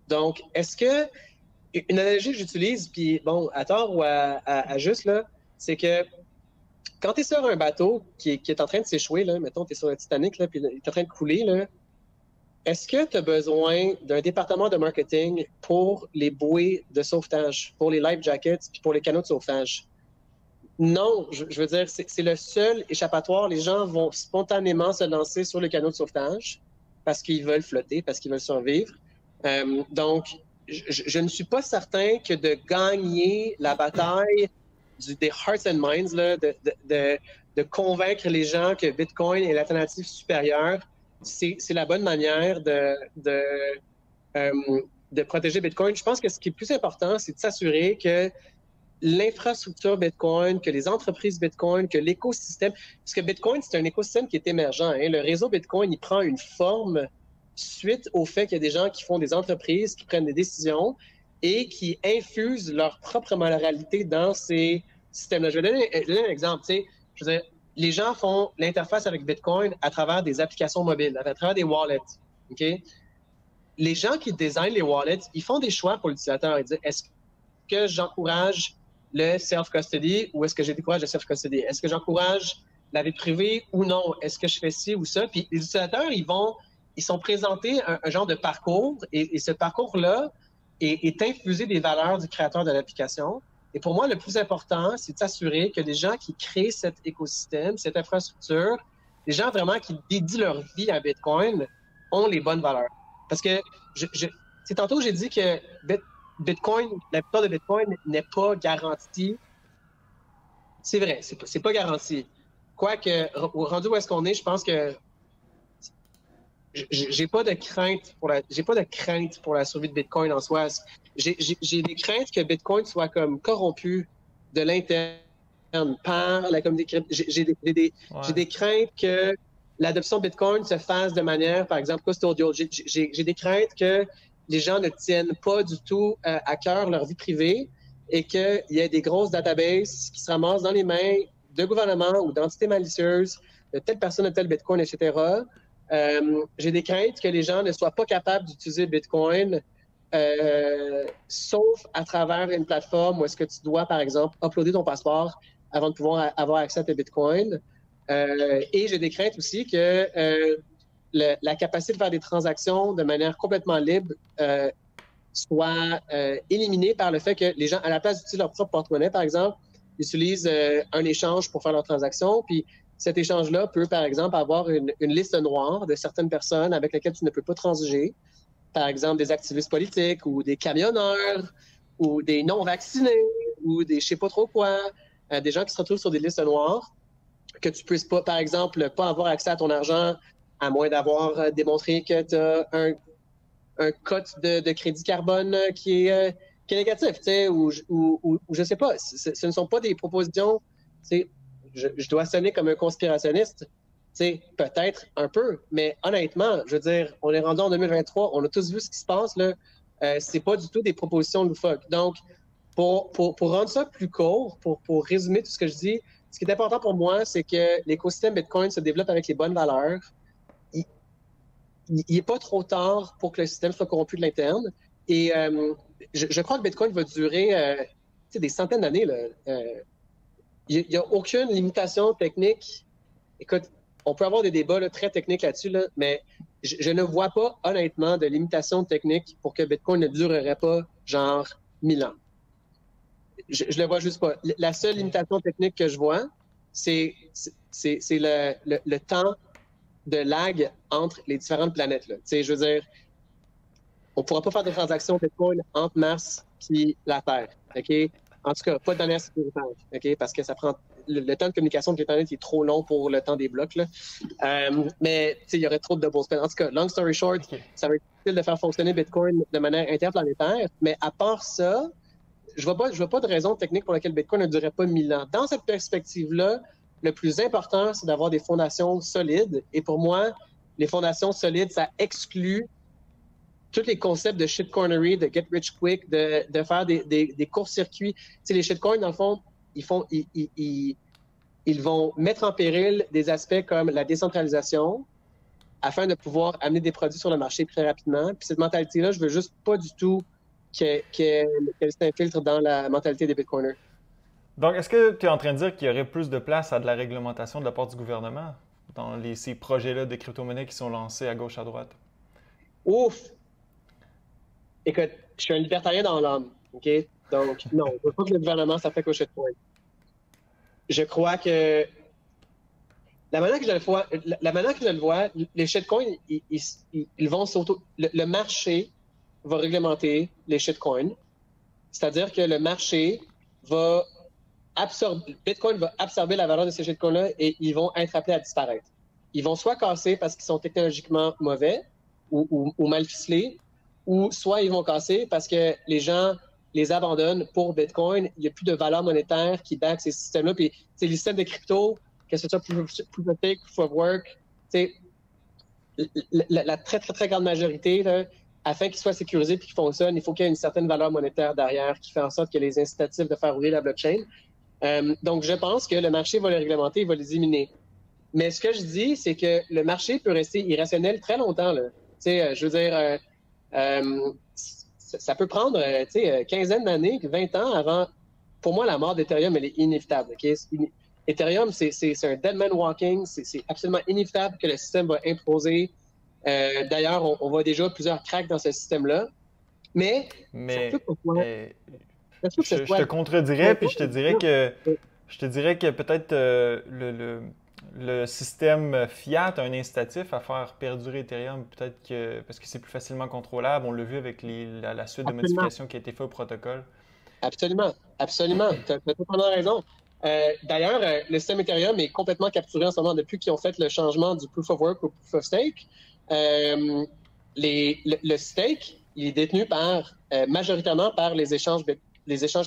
Donc, est-ce que une analogie que j'utilise, puis bon, à tort ou à juste là, c'est que quand tu es sur un bateau qui est en train de s'échouer, là, mettons, tu es sur le Titanic, là, puis il est en train de couler, là, est-ce que tu as besoin d'un département de marketing pour les bouées de sauvetage, pour les life jackets, puis pour les canots de sauvetage? Non, je veux dire, c'est le seul échappatoire. Les gens vont spontanément se lancer sur le canot de sauvetage parce qu'ils veulent flotter, parce qu'ils veulent survivre. Donc, je ne suis pas certain que de gagner la bataille des hearts and minds, là, de convaincre les gens que Bitcoin est l'alternative supérieure, c'est la bonne manière de protéger Bitcoin. Je pense que ce qui est plus important, c'est de s'assurer que l'infrastructure Bitcoin, que les entreprises Bitcoin, que l'écosystème, parce que Bitcoin, c'est un écosystème qui est émergent. Hein. Le réseau Bitcoin, il prend une forme suite au fait qu'il y a des gens qui font des entreprises, qui prennent des décisions et qui infusent leur propre moralité dans ces systèmes-là. Je vais donner un exemple. Tu sais, je veux dire, les gens font l'interface avec Bitcoin à travers des applications mobiles, à travers des wallets. OK? Les gens qui designent les wallets, ils font des choix pour l'utilisateur. Ils disent, est-ce que j'encourage le self-custody ou est-ce que je décourage le self-custody? Est-ce que j'encourage la vie privée ou non? Est-ce que je fais ci ou ça? Puis les utilisateurs, ils sont présentés un genre de parcours et ce parcours-là est infusé des valeurs du créateur de l'application. Et pour moi, le plus important, c'est de s'assurer que les gens qui créent cet écosystème, cette infrastructure, les gens vraiment qui dédient leur vie à Bitcoin ont les bonnes valeurs. Parce que c'est tantôt j'ai dit que Bitcoin, la plupart de Bitcoin n'est pas garantie. C'est vrai, c'est pas garanti. Quoique, rendu où est-ce qu'on est, je pense que j'ai pas de crainte pour la survie de Bitcoin en soi. J'ai des craintes que Bitcoin soit comme corrompu de l'interne par la communauté. J'ai des craintes que l'adoption de Bitcoin se fasse de manière, par exemple, custodial. J'ai des craintes que les gens ne tiennent pas du tout à cœur leur vie privée et qu'il y ait des grosses databases qui se ramassent dans les mains de gouvernements ou d'entités malicieuses, de telle personne, de tel Bitcoin, etc. J'ai des craintes que les gens ne soient pas capables d'utiliser Bitcoin sauf à travers une plateforme où est-ce que tu dois, par exemple, uploader ton passeport avant de pouvoir avoir accès à tes Bitcoins. Et j'ai des craintes aussi que la capacité de faire des transactions de manière complètement libre soit éliminée par le fait que les gens, à la place d'utiliser leur propre porte-monnaie, par exemple, utilisent un échange pour faire leurs transactions. Puis cet échange-là peut, par exemple, avoir une liste noire de certaines personnes avec lesquelles tu ne peux pas transiger. Par exemple, des activistes politiques ou des camionneurs ou des non-vaccinés ou des je sais pas trop quoi, des gens qui se retrouvent sur des listes noires que tu puisses pas, par exemple, pas avoir accès à ton argent à moins d'avoir démontré que tu as un cote de crédit carbone qui est négatif, tu sais, ou je sais pas. Ce ne sont pas des propositions, tu sais, je dois sonner comme un conspirationniste, tu sais, peut-être un peu, mais honnêtement, je veux dire, on est rendu en 2023, on a tous vu ce qui se passe, là. C'est pas du tout des propositions loufoques. Donc, pour rendre ça plus court, pour résumer tout ce que je dis, ce qui est important pour moi, c'est que l'écosystème Bitcoin se développe avec les bonnes valeurs. Il n'est pas trop tard pour que le système soit corrompu de l'interne. Et je crois que Bitcoin va durer des centaines d'années. Il n'y a aucune limitation technique. Écoute, on peut avoir des débats là, très techniques là-dessus, là, mais je ne vois pas honnêtement de limitation technique pour que Bitcoin ne durerait pas genre 1000 ans. Je le vois juste pas. La seule limitation technique que je vois, c'est le temps de lag entre les différentes planètes. Là. Je veux dire, on ne pourra pas faire de transactions Bitcoin entre Mars et la Terre. OK? En tout cas, pas de dernière sécuritaire. OK? Parce que ça prend. Le temps de communication avec les planètes est trop long pour le temps des blocs. Là. Mais il y aurait trop de double spend. En tout cas, long story short, ça va être difficile de faire fonctionner Bitcoin de manière interplanétaire. Mais à part ça, je vois pas de raison technique pour laquelle Bitcoin ne durerait pas 1000 ans. Dans cette perspective-là, le plus important, c'est d'avoir des fondations solides. Et pour moi, les fondations solides, ça exclut tous les concepts de shitcoinery, de get rich quick, de faire des courts-circuits. Tu sais, les shitcoins, dans le fond, ils vont mettre en péril des aspects comme la décentralisation afin de pouvoir amener des produits sur le marché très rapidement. Puis cette mentalité-là, je veux juste pas du tout qu'elle s'infiltre dans la mentalité des Bitcoiners. Donc, est-ce que tu es en train de dire qu'il y aurait plus de place à de la réglementation de la part du gouvernement dans ces projets-là de crypto-monnaies qui sont lancés à gauche, à droite? Ouf! Écoute, je suis un libertarien dans l'âme, OK? Donc, non, je ne veux pas que le gouvernement s'attaque au shitcoin. Je crois que la manière que je le vois, les shitcoins, ils vont s'auto... Le marché va réglementer les shitcoins. C'est-à-dire que le marché va absorber... Bitcoin va absorber la valeur de ces shitcoins-là et ils vont être appelés à disparaître. Ils vont soit casser parce qu'ils sont technologiquement mauvais ou mal ficelés, ou soit ils vont casser parce que les gens les abandonnent pour Bitcoin. Il n'y a plus de valeur monétaire qui back ces systèmes-là. Puis, les systèmes de crypto, que ce soit Proof of Stake, Proof of Work, la très, très, très grande majorité, là, afin qu'ils soient sécurisés et qu'ils fonctionnent, il faut qu'il y ait une certaine valeur monétaire derrière qui fait en sorte que les incitatifs de faire rouler la blockchain. Donc, je pense que le marché va les réglementer, il va les éliminer. Mais ce que je dis, c'est que le marché peut rester irrationnel très longtemps. Là. Je veux dire, ça peut prendre quinzaine d'années, 20 ans avant. Pour moi, la mort d'Ethereum, elle est inévitable. Okay? Ethereum, c'est un dead man walking. C'est absolument inévitable que le système va imploser. D'ailleurs, on voit déjà plusieurs cracks dans ce système-là. Mais je te contredirais, puis je te dirais que peut-être le système fiat a un incitatif à faire perdurer Ethereum, peut-être que parce que c'est plus facilement contrôlable. On l'a vu avec la suite de modifications qui a été faite au protocole. Absolument. Tu as totalement raison. D'ailleurs, le système Ethereum est complètement capturé en ce moment depuis qu'ils ont fait le changement du Proof of Work au Proof of Stake. Le stake, il est détenu majoritairement par les échanges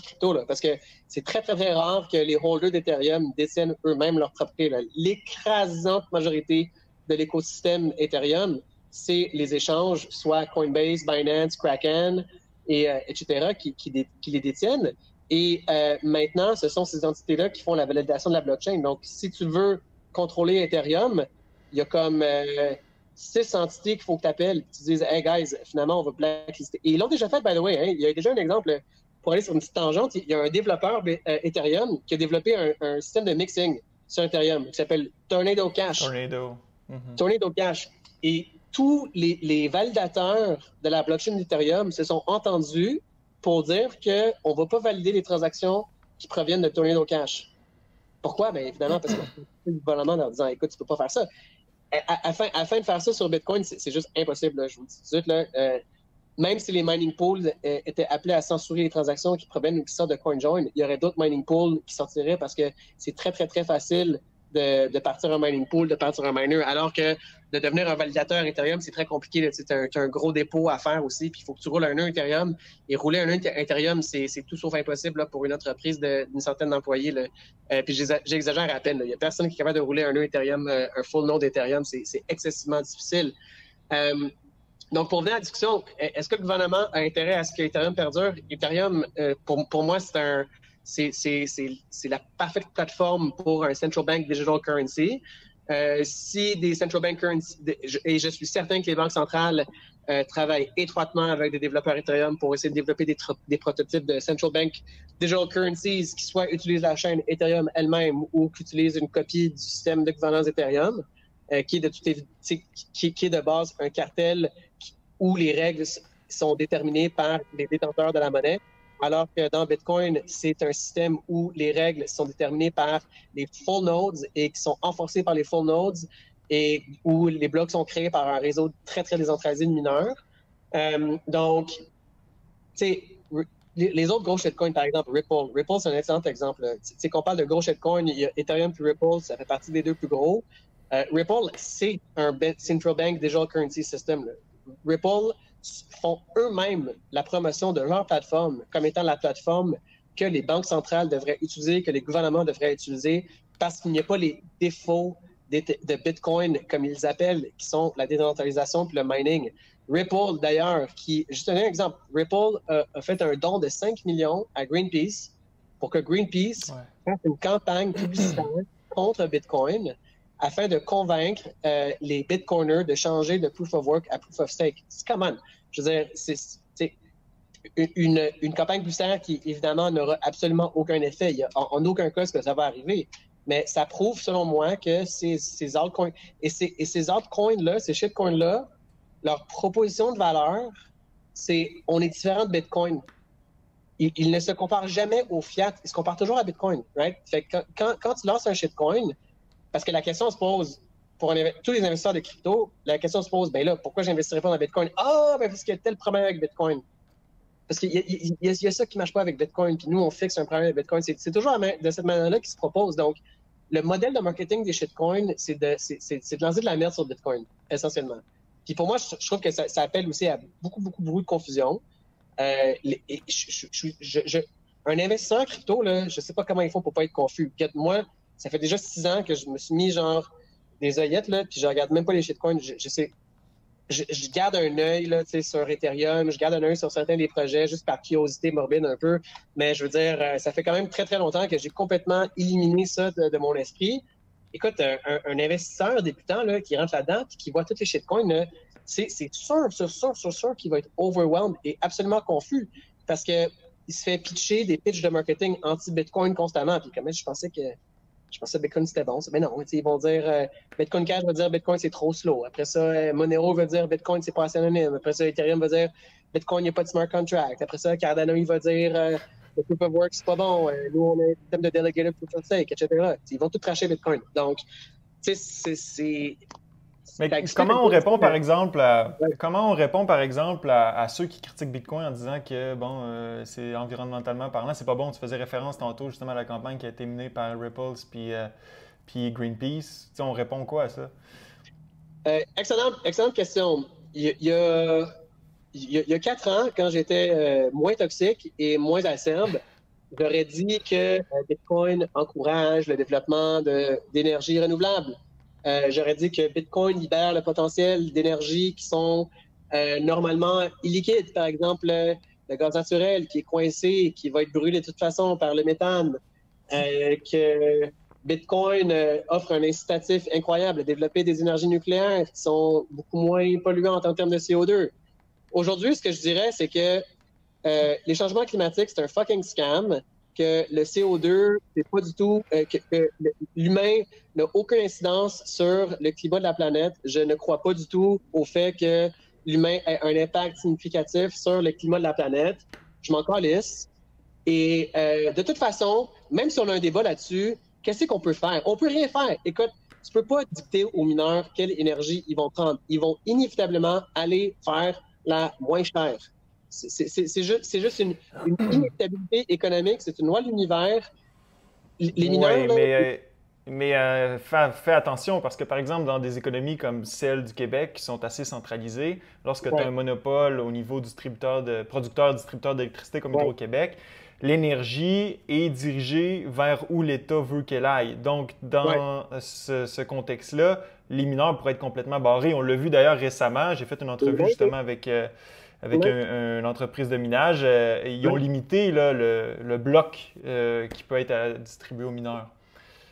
crypto, là, parce que c'est très, très, très rare que les holders d'Ethereum détiennent eux-mêmes leur propriété. Là. L'écrasante majorité de l'écosystème Ethereum, c'est les échanges, soit Coinbase, Binance, Kraken, etc., qui les détiennent. Et maintenant, ce sont ces entités-là qui font la validation de la blockchain. Donc, si tu veux contrôler Ethereum, il y a comme 6 entités qu'il faut que tu appelles. Tu dises, hey guys, finalement, on va blacklister. Et ils l'ont déjà fait, by the way. Hein? Il y a déjà un exemple, pour aller sur une petite tangente, il y a un développeur Ethereum qui a développé un système de mixing sur Ethereum qui s'appelle Tornado Cash. Tornado Cash. Et tous les validateurs de la blockchain d'Ethereum se sont entendus pour dire qu'on ne va pas valider les transactions qui proviennent de Tornado Cash. Pourquoi? Bien, évidemment, parce qu'on fait le gouvernement en leur disant, écoute, tu ne peux pas faire ça. Afin de faire ça sur Bitcoin, c'est juste impossible. Là, je vous dis tout de suite. Là, même si les mining pools étaient appelés à censurer les transactions qui proviennent ou qui sortent de CoinJoin, il y aurait d'autres mining pools qui sortiraient parce que c'est très, très, très facile de partir un mining pool, de partir un miner, alors que de devenir un validateur Ethereum, c'est très compliqué. Tu as un gros dépôt à faire aussi, puis il faut que tu roules un nœud Ethereum. Et rouler un nœud Ethereum, c'est tout sauf impossible là, pour une entreprise d'une centaine d'employés. Puis j'exagère à peine. Il n'y a personne qui est capable de rouler un nœud Ethereum, un full node Ethereum. C'est excessivement difficile. Donc, pour venir à la discussion, est-ce que le gouvernement a intérêt à ce que Ethereum perdure? Ethereum, pour moi, c'est la parfaite plateforme pour un central bank digital currency. Si des central bank currency, et je suis certain que les banques centrales travaillent étroitement avec des développeurs Ethereum pour essayer de développer des prototypes de central bank digital currencies qui soit utilisent la chaîne Ethereum elle-même ou qui utilisent une copie du système de gouvernance Ethereum, qui est de base un cartel où les règles sont déterminées par les détenteurs de la monnaie. Alors que dans Bitcoin, c'est un système où les règles sont déterminées par les full nodes et qui sont enforcées par les full nodes et où les blocs sont créés par un réseau très, très décentralisé de mineurs. Donc, tu sais, les autres gros shitcoins, par exemple, Ripple. Ripple, c'est un excellent exemple. Tu sais, qu'on parle de gros shitcoins, il y a Ethereum puis Ripple, ça fait partie des deux plus gros. Ripple, c'est un central bank digital currency system. Là. Ripple font eux-mêmes la promotion de leur plateforme comme étant la plateforme que les banques centrales devraient utiliser, que les gouvernements devraient utiliser, parce qu'il n'y a pas les défauts de Bitcoin, comme ils appellent, qui sont la décentralisation puis le mining. Ripple, d'ailleurs, juste un exemple, Ripple a fait un don de 5 millions à Greenpeace pour que Greenpeace fasse une campagne publicitaire contre Bitcoin afin de convaincre les Bitcoiners de changer de Proof of Work à Proof of Stake. Come on. Je veux dire, c'est une campagne publicitaire qui, évidemment, n'aura absolument aucun effet. Il y a en aucun cas ce que ça va arriver. Mais ça prouve, selon moi, que ces altcoins... Et ces altcoins-là, ces shitcoins-là, leur proposition de valeur, c'est on est différent de Bitcoin. Ils ne se comparent jamais au fiat. Ils se comparent toujours à Bitcoin, right? Fait que quand tu lances un shitcoin, parce que la question se pose, pour tous les investisseurs de crypto, la question se pose, ben là, pourquoi j'investirais pas dans Bitcoin? Ah, ben parce qu'il y a tel problème avec Bitcoin. Parce qu'il y a ça qui ne marche pas avec Bitcoin, puis nous, on fixe un problème avec Bitcoin. C'est toujours de cette manière-là qu'il se propose. Donc, le modèle de marketing des shitcoins, c'est de lancer de la merde sur Bitcoin, essentiellement. Puis pour moi, je trouve que ça appelle aussi à beaucoup de confusion. Un investisseur crypto, là, je sais pas comment ils font pour pas être confus. Moi, ça fait déjà 6 ans que je me suis mis genre des œillettes, là, puis je regarde même pas les shitcoins. Je garde un œil là, sur Ethereum, je garde un œil sur certains des projets, juste par curiosité morbide un peu. Mais je veux dire, ça fait quand même très, très longtemps que j'ai complètement éliminé ça de mon esprit. Écoute, un investisseur débutant là, qui rentre là-dedans et qui voit toutes les shitcoins, c'est sûr qu'il va être overwhelmed et absolument confus parce que il se fait pitcher des pitches de marketing anti-Bitcoin constamment. Puis comme je pensais que Bitcoin c'était bon. Mais non, ils vont dire Bitcoin Cash va dire Bitcoin c'est trop slow. Après ça, Monero va dire Bitcoin c'est pas assez anonyme. Après ça, Ethereum va dire Bitcoin il n'y a pas de smart contract. Après ça, Cardano il va dire le proof of work c'est pas bon. Nous on a un système de delegated proof of stake, etc. Ils vont tout tracher Bitcoin. Donc, tu sais, c'est Mais comment on répond par exemple à ceux qui critiquent Bitcoin en disant que bon c'est environnementalement parlant, c'est pas bon. Tu faisais référence tantôt justement à la campagne qui a été menée par Ripples puis Greenpeace. Tu sais, on répond quoi à ça? Excellente question. Il y a 4 ans, quand j'étais moins toxique et moins acerbe, j'aurais dit que Bitcoin encourage le développement d'énergie renouvelable. J'aurais dit que Bitcoin libère le potentiel d'énergie qui sont normalement illiquides. Par exemple, le gaz naturel qui est coincé, qui va être brûlé de toute façon par le méthane. Que Bitcoin offre un incitatif incroyable à développer des énergies nucléaires qui sont beaucoup moins polluantes en termes de CO2. Aujourd'hui, ce que je dirais, c'est que les changements climatiques, c'est un fucking scam, que le CO2, c'est pas du tout, que l'humain n'a aucune incidence sur le climat de la planète. Je ne crois pas du tout au fait que l'humain ait un impact significatif sur le climat de la planète. Je m'en calisse. Et de toute façon, même si on a un débat là-dessus, qu'est-ce qu'on peut faire? On peut rien faire. Écoute, tu peux pas dicter aux mineurs quelle énergie ils vont prendre. Ils vont inévitablement aller faire la moins chère. C'est juste une inévitabilité économique, c'est une loi de l'univers. Les mineurs, là, mais fais attention parce que, par exemple, dans des économies comme celle du Québec qui sont assez centralisées, lorsque tu as un monopole au niveau producteur-distributeur d'électricité comme Hydro-Québec, l'énergie est dirigée vers où l'État veut qu'elle aille. Donc, dans ce contexte-là, les mineurs pourraient être complètement barrés. On l'a vu d'ailleurs récemment. J'ai fait une entrevue justement avec une entreprise de minage. Ils ont limité là, le bloc qui peut être distribué aux mineurs.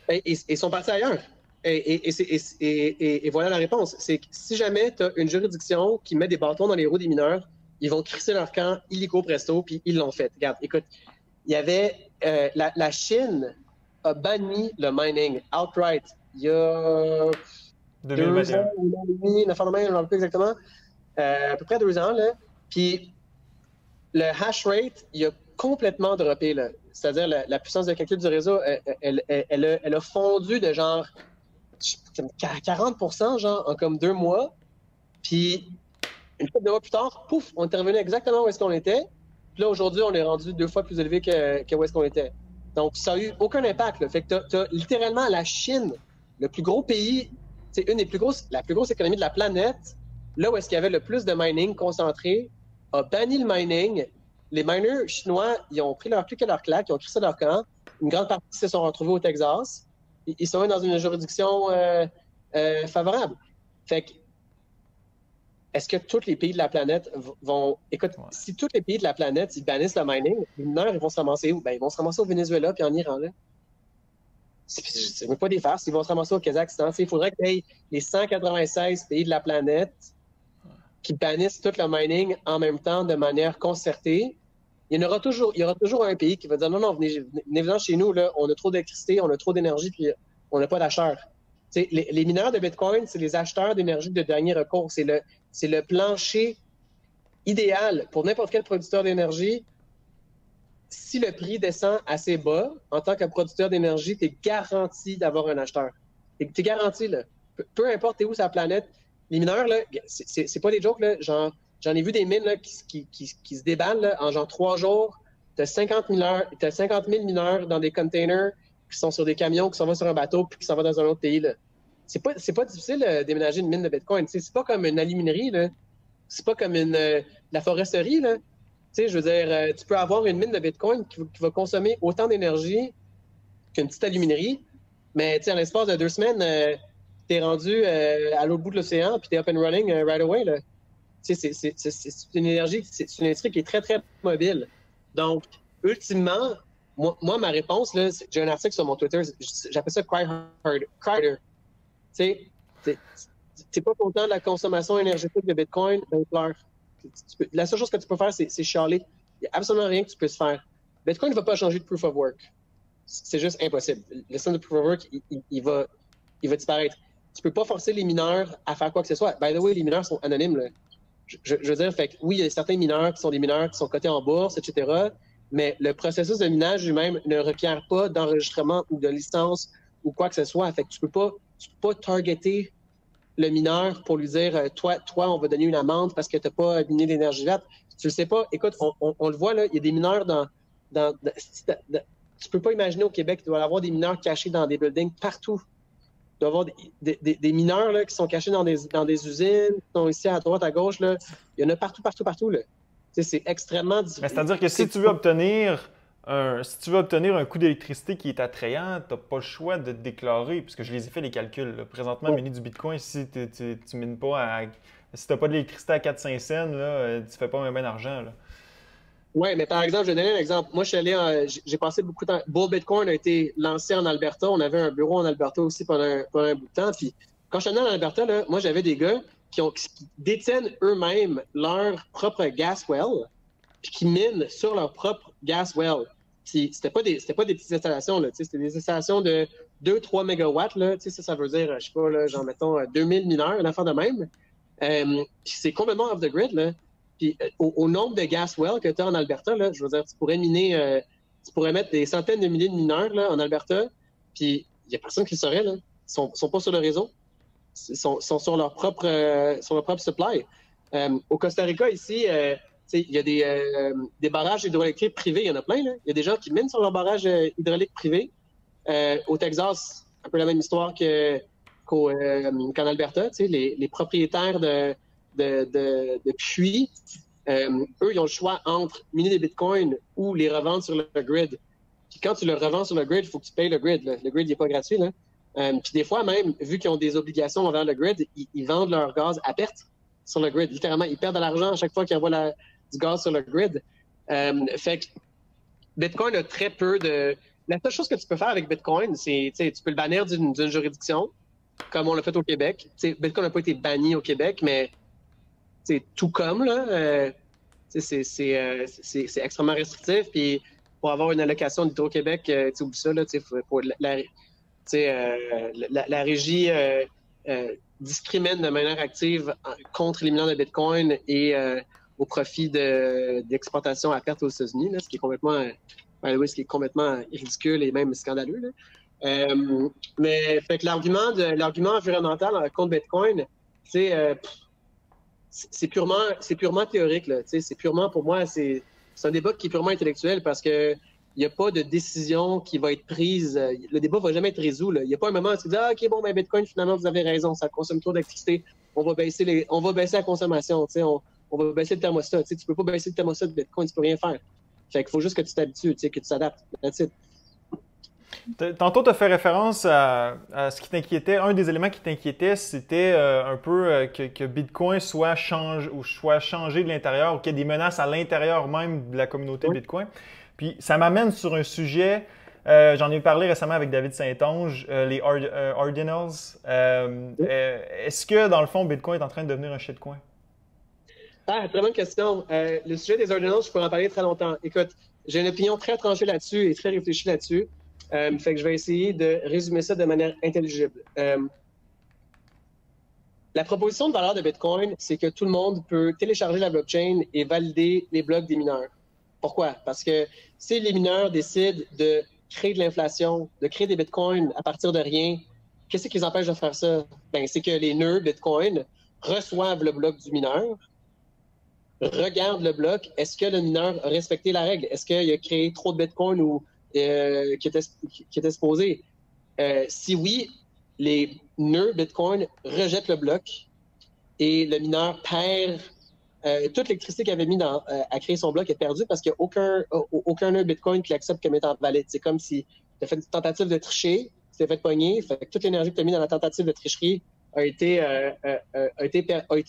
Et sont partis ailleurs. Et voilà la réponse. C'est que si jamais tu as une juridiction qui met des bâtons dans les roues des mineurs, ils vont crisser leur camp illico presto, puis ils l'ont fait. Regarde, écoute, il y avait la Chine a banni le mining outright il y a 2 ans, 1 an et demi, 9 ans de même, je ne me rappelle plus exactement, à peu près 2 ans, là. Puis le hash rate, il a complètement droppé, là. C'est-à-dire la puissance de calcul du réseau, elle a fondu de genre 40% genre en comme 2 mois. Puis une couple de mois plus tard, pouf, on est revenu exactement où est-ce qu'on était. Puis là, aujourd'hui, on est rendu 2 fois plus élevé que où est-ce qu'on était. Donc, ça n'a eu aucun impact, là. Fait que t'as littéralement la Chine, le plus gros pays, c'est la plus grosse économie de la planète, là où est-ce qu'il y avait le plus de mining concentré, a banni le mining. Les miners chinois, ils ont pris leur clic et leur claque, ils ont crissé leur camp. Une grande partie se sont retrouvés au Texas. Ils sont dans une juridiction favorable. Fait que, est-ce que tous les pays de la planète vont... Écoute, si tous les pays de la planète, ils bannissent le mining, les mineurs, ils vont se ramasser où? Ben, ils vont se ramasser au Venezuela puis en Iran, là. C'est même pas des farces, ils vont se ramasser au Kazakhstan. Il faudrait qu'il y ait les 196 pays de la planète qui bannissent tout le mining en même temps de manière concertée. Il y aura toujours un pays qui va dire non, venez chez nous, là, on a trop d'électricité, on a trop d'énergie, puis on n'a pas d'acheteurs. Les mineurs de Bitcoin, c'est les acheteurs d'énergie de dernier recours. C'est le plancher idéal pour n'importe quel producteur d'énergie. Si le prix descend assez bas, en tant que producteur d'énergie, tu es garanti d'avoir un acheteur. Tu es garanti, là. Peu importe où sur la planète, les mineurs, là, c'est pas des jokes, là. Genre, j'en ai vu des mines là, qui se déballent là, en genre 3 jours. Tu as 50 000 mineurs dans des containers qui sont sur des camions, qui s'en vont sur un bateau puis qui s'en vont dans un autre pays. Là. C'est pas difficile de déménager une mine de Bitcoin. C'est pas comme une aluminerie. Là. C'est pas comme la foresterie. Là. sais, je veux dire, tu peux avoir une mine de Bitcoin qui va consommer autant d'énergie qu'une petite aluminerie, mais tu sais, en l'espace de 2 semaines, tu es rendu à l'autre bout de l'océan, puis tu es up and running right away. Là. Tu sais, c'est une énergie, c'est une industrie qui est très, très mobile. Donc, ultimement, moi ma réponse, là, j'ai un article sur mon Twitter, j'appelle ça Cry Harder. Tu sais, t'es pas content de la consommation énergétique de Bitcoin, ben pleure. La seule chose que tu peux faire, c'est chialer. Il n'y a absolument rien que tu puisses faire. Bitcoin ne va pas changer de proof of work. C'est juste impossible. Le système de proof of work, il va disparaître. Tu peux pas forcer les mineurs à faire quoi que ce soit. By the way, les mineurs sont anonymes. Là. Je veux dire, fait que, oui, il y a certains mineurs qui sont des mineurs qui sont cotés en bourse, etc. Mais le processus de minage lui-même ne requiert pas d'enregistrement ou de licence ou quoi que ce soit. Fait que tu peux pas targeter le mineur pour lui dire toi, on va donner une amende parce que tu n'as pas miné l'énergie verte. Tu le sais pas. Écoute, on le voit, là, il y a des mineurs tu peux pas imaginer au Québec, il doit y avoir des mineurs cachés dans des buildings partout. Il doit y avoir des mineurs là, qui sont cachés dans des usines, qui sont ici à droite, à gauche. Là. Il y en a partout. Là. C'est extrêmement difficile. C'est-à-dire que si tu veux obtenir un coût d'électricité qui est attrayant, tu n'as pas le choix de te déclarer, puisque je les ai fait les calculs. Là. Présentement, miner du Bitcoin, si tu mines pas si tu n'as pas d'électricité à 4-5 cents, là, tu ne fais pas même d'argent. Oui, mais par exemple, je vais donner un exemple. Moi, j'ai passé beaucoup de temps. Bull Bitcoin a été lancé en Alberta. On avait un bureau en Alberta aussi pendant un bout de temps. Puis quand je suis allé en Alberta, là, moi, j'avais des gars qui détiennent eux-mêmes leur propre gas well, puis qui minent sur leur propre gas well. Puis c'était pas des petites installations, là. C'était des installations de 2-3 mégawatts, là. Ça veut dire, je sais pas, là, genre, mettons, 2000 mineurs, une affaire de même. Puis c'est complètement off the grid, là. Puis au nombre de gas wells que tu as en Alberta, là, je veux dire, tu pourrais mettre des centaines de milliers de mineurs là, en Alberta, puis il n'y a personne qui le saurait. Là. Ils sont pas sur le réseau. Ils sont sur leur propre supply. Au Costa Rica, ici, il y a des barrages hydroélectriques privés, il y en a plein. Là. Il y a des gens qui minent sur leurs barrages hydrauliques privés. Au Texas, un peu la même histoire qu'en Alberta. Les propriétaires de puits, eux, ils ont le choix entre miner des bitcoins ou les revendre sur le grid. Puis quand tu le revends sur le grid, il faut que tu payes le grid. Là. Le grid n'est pas gratuit. Là. Puis des fois, même, vu qu'ils ont des obligations envers le grid, ils vendent leur gaz à perte sur le grid. Littéralement, ils perdent de l'argent à chaque fois qu'ils envoient du gaz sur le grid. Fait que Bitcoin a très peu de... La seule chose que tu peux faire avec Bitcoin, c'est tu peux le bannir d'une juridiction, comme on l'a fait au Québec. Bitcoin n'a pas été banni au Québec, mais c'est tout comme, là. C'est extrêmement restrictif. Puis pour avoir une allocation d'Hydro-Québec, tu oublies ça, là, la régie discrimine de manière active contre les mineurs de Bitcoin et au profit d'exportation à perte aux États-Unis, là, ce qui est complètement ridicule et même scandaleux. Là. Mais fait que l'argument environnemental contre Bitcoin, c'est purement théorique. Là, c'est purement, pour moi, c'est un débat qui est purement intellectuel parce que il n'y a pas de décision qui va être prise. Le débat ne va jamais être résolu. Il n'y a pas un moment où tu dis « OK, bon, ben Bitcoin, finalement, vous avez raison, ça consomme trop d'électricité. On va baisser la consommation. On va baisser le thermostat. » Tu ne peux pas baisser le thermostat de Bitcoin, tu ne peux rien faire. Fait qu'il faut juste que tu t'habitues, que tu t'adaptes. Tantôt, tu as fait référence à ce qui t'inquiétait. Un des éléments qui t'inquiétait, c'était un peu que Bitcoin soit changé de l'intérieur ou qu'il y ait des menaces à l'intérieur même de la communauté Bitcoin. Puis ça m'amène sur un sujet, j'en ai parlé récemment avec David Saint-Onge, les Ordinals. Est-ce que, dans le fond, Bitcoin est en train de devenir un shitcoin? Très bonne question. Le sujet des Ordinals, je pourrais en parler très longtemps. Écoute, j'ai une opinion très tranchée là-dessus et très réfléchie là-dessus. Fait que je vais essayer de résumer ça de manière intelligible. La proposition de valeur de Bitcoin, c'est que tout le monde peut télécharger la blockchain et valider les blocs des mineurs. Pourquoi? Parce que si les mineurs décident de créer de l'inflation, de créer des bitcoins à partir de rien, qu'est-ce qui les empêche de faire ça? Ben, c'est que les nœuds bitcoin reçoivent le bloc du mineur, regardent le bloc, est-ce que le mineur a respecté la règle? Est-ce qu'il a créé trop de bitcoin ou qui était supposé? Si oui, les nœuds bitcoin rejettent le bloc et le mineur perd toute l'électricité qu'il avait mis à créer son bloc est perdue parce qu'il n'y a aucun nœud Bitcoin qui l'accepte comme étant valide. C'est comme si tu as fait une tentative de tricher, tu t'es fait pogner, fait que toute l'énergie que tu as mis dans la tentative de tricherie a été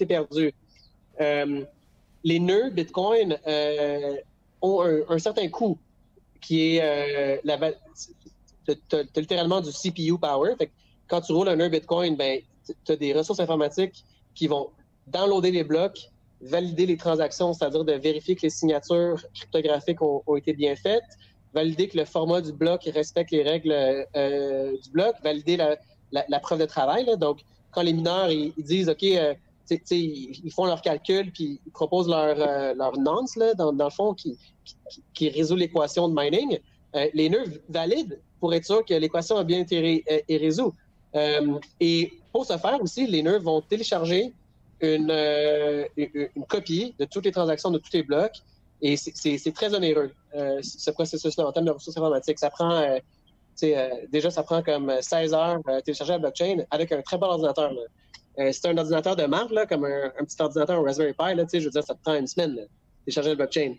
perdue. Les nœuds Bitcoin ont un certain coût qui est t'as littéralement du CPU power. Fait que quand tu roules un nœud Bitcoin, ben, tu as des ressources informatiques qui vont downloader les blocs, valider les transactions, c'est-à-dire de vérifier que les signatures cryptographiques ont été bien faites, valider que le format du bloc respecte les règles du bloc, valider la preuve de travail. Là. Donc, quand les mineurs ils disent OK, ils font leurs calculs puis ils proposent leur nonce là, dans le fond qui résout l'équation de mining, les nœuds valident pour être sûr que l'équation a bien été résoue. Et pour ce faire aussi, les nœuds vont télécharger une copie de toutes les transactions de tous les blocs. Et c'est très onéreux, ce processus-là, en termes de ressources informatiques. Ça prend, déjà, ça prend comme 16 heures télécharger la blockchain avec un très bon ordinateur. C'est un ordinateur de marque, là, comme un petit ordinateur, un Raspberry Pi. Là, je veux dire, ça te prend une semaine, là, télécharger la blockchain.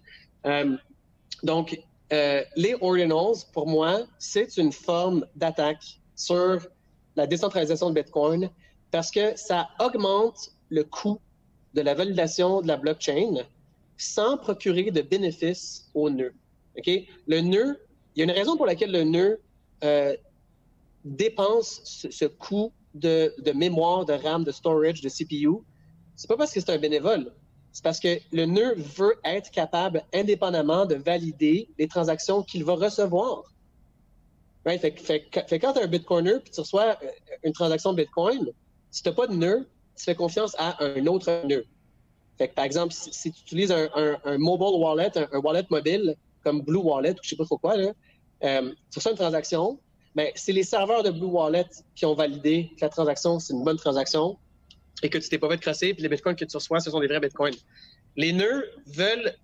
Donc, les ordinals, pour moi, c'est une forme d'attaque sur la décentralisation de Bitcoin parce que ça augmente le coût de la validation de la blockchain sans procurer de bénéfices au nœud. Okay? Le nœud, il y a une raison pour laquelle le nœud dépense ce coût de mémoire, de RAM, de storage, de CPU. C'est pas parce que c'est un bénévole. C'est parce que le nœud veut être capable indépendamment de valider les transactions qu'il va recevoir. Right? Fait quand tu as un Bitcoiner puis tu reçois une transaction de Bitcoin, si tu n'as pas de nœud, tu fais confiance à un autre nœud. Fait que, par exemple, si tu utilises un mobile wallet, un wallet mobile, comme Blue Wallet ou je ne sais pas trop quoi, là, tu reçois une transaction, ben, c'est les serveurs de Blue Wallet qui ont validé que la transaction, c'est une bonne transaction et que tu t'es pas fait crosser, puis les bitcoins que tu reçois, ce sont des vrais bitcoins. Les nœuds veulent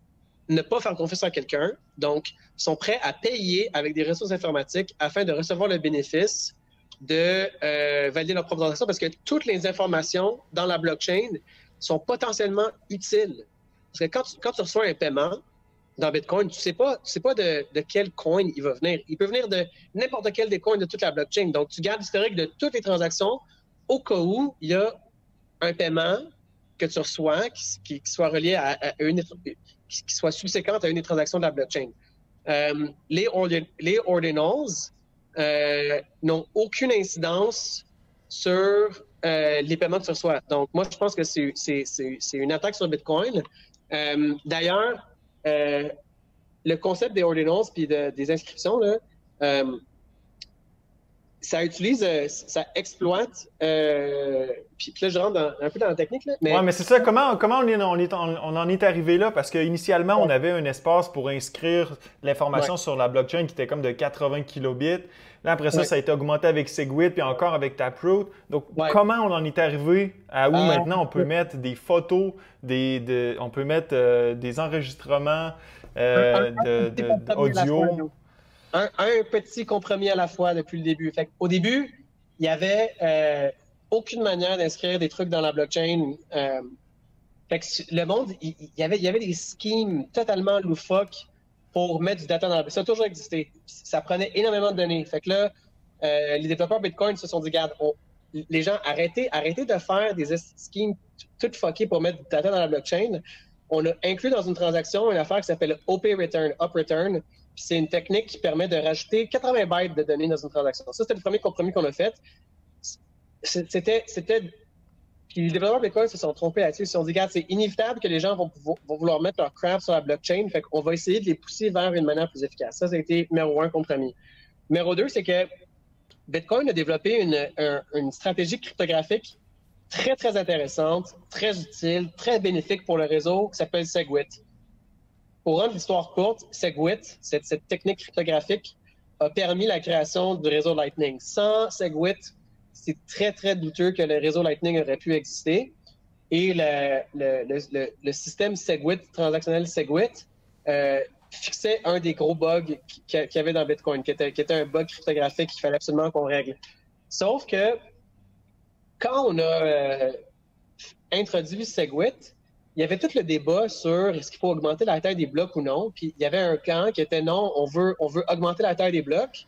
ne pas faire confiance à quelqu'un, donc sont prêts à payer avec des ressources informatiques afin de recevoir le bénéfice de valider leur propre transaction parce que toutes les informations dans la blockchain sont potentiellement utiles. Parce que quand tu reçois un paiement dans Bitcoin, tu sais pas de quel coin il va venir. Il peut venir de n'importe quel des coins de toute la blockchain. Donc, tu gardes l'historique de toutes les transactions au cas où il y a un paiement que tu reçois qui soit relié à qui soit subséquente à une des transactions de la blockchain. Les ordinals n'ont aucune incidence sur les paiements que tu reçois. Donc, moi, je pense que c'est une attaque sur Bitcoin. D'ailleurs, le concept des ordinals puis des inscriptions, là, ça exploite, puis là, je rentre un peu dans la technique. Là, mais... Ouais, mais c'est ça. Comment on en est arrivé là? Parce qu'initialement, on avait un espace pour inscrire l'information sur la blockchain qui était comme de 80 kilobits. Là, après ça, ça a été augmenté avec Segwit, puis encore avec Taproot. Donc, comment on en est arrivé à où maintenant on peut mettre des photos, on peut mettre des enregistrements d'audio? Un petit compromis à la fois depuis le début. Fait au début, il n'y avait aucune manière d'inscrire des trucs dans la blockchain. Fait que le monde, il y avait des schemes totalement loufoques pour mettre du data dans la blockchain. Ça a toujours existé. Ça prenait énormément de données. Fait que là, les développeurs Bitcoin se sont dit, regarde, les gens, arrêtez de faire des schemes toutes fuckées pour mettre du data dans la blockchain. On a inclus dans une transaction une affaire qui s'appelle OP Return, Up Return. C'est une technique qui permet de rajouter 80 bytes de données dans une transaction. Ça, c'était le premier compromis qu'on a fait. Puis les développeurs Bitcoin se sont trompés là-dessus. Ils se sont dit, regarde, c'est inévitable que les gens vont vouloir mettre leur crap sur la blockchain. Fait qu'on va essayer de les pousser vers une manière plus efficace. Ça a été numéro 1 compromis. Numéro 2, c'est que Bitcoin a développé une stratégie cryptographique très, très intéressante, très utile, très bénéfique pour le réseau qui s'appelle Segwit. Pour rendre l'histoire courte, Segwit, cette technique cryptographique, a permis la création du réseau Lightning. Sans Segwit, c'est très, très douteux que le réseau Lightning aurait pu exister. Et le système Segwit, transactionnel Segwit, fixait un des gros bugs qu'il y avait dans Bitcoin, qui était un bug cryptographique qu'il fallait absolument qu'on règle. Sauf que quand on a introduit Segwit, il y avait tout le débat sur est-ce qu'il faut augmenter la taille des blocs ou non. Puis il y avait un camp qui était non, on veut augmenter la taille des blocs.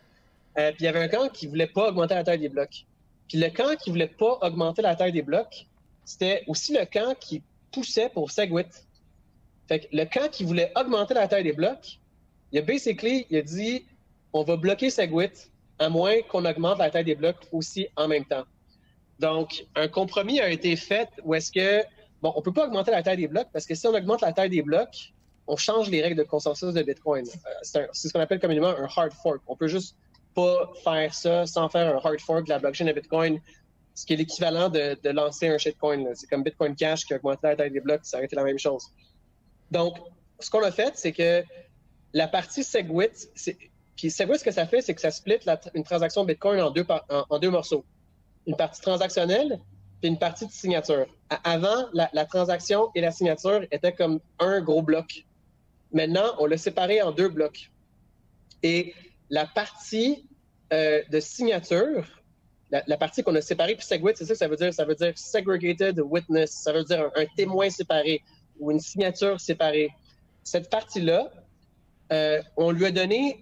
Puis il y avait un camp qui voulait pas augmenter la taille des blocs. Puis le camp qui voulait pas augmenter la taille des blocs, c'était aussi le camp qui poussait pour Segwit. Fait que le camp qui voulait augmenter la taille des blocs, il a dit on va bloquer Segwit à moins qu'on augmente la taille des blocs aussi en même temps. Donc, un compromis a été fait où est-ce que, bon, on peut pas augmenter la taille des blocs parce que si on augmente la taille des blocs, on change les règles de consensus de Bitcoin. C'est ce qu'on appelle communément un hard fork. On peut juste pas faire ça sans faire un hard fork de la blockchain de Bitcoin, ce qui est l'équivalent de lancer un shitcoin. C'est comme Bitcoin Cash qui a augmenté la taille des blocs, ça aurait été la même chose. Donc, ce qu'on a fait, c'est que la partie Segwit, puis Segwit, ce que ça fait, c'est que ça split une transaction Bitcoin en deux morceaux. Une partie transactionnelle puis une partie de signature. Avant, la transaction et la signature étaient comme un gros bloc. Maintenant, on l'a séparé en deux blocs. Et la partie de signature, la partie qu'on a séparée, puis Segwit, c'est ça que ça veut dire. Ça veut dire segregated witness. Ça veut dire un témoin séparé ou une signature séparée. Cette partie-là, on lui a donné...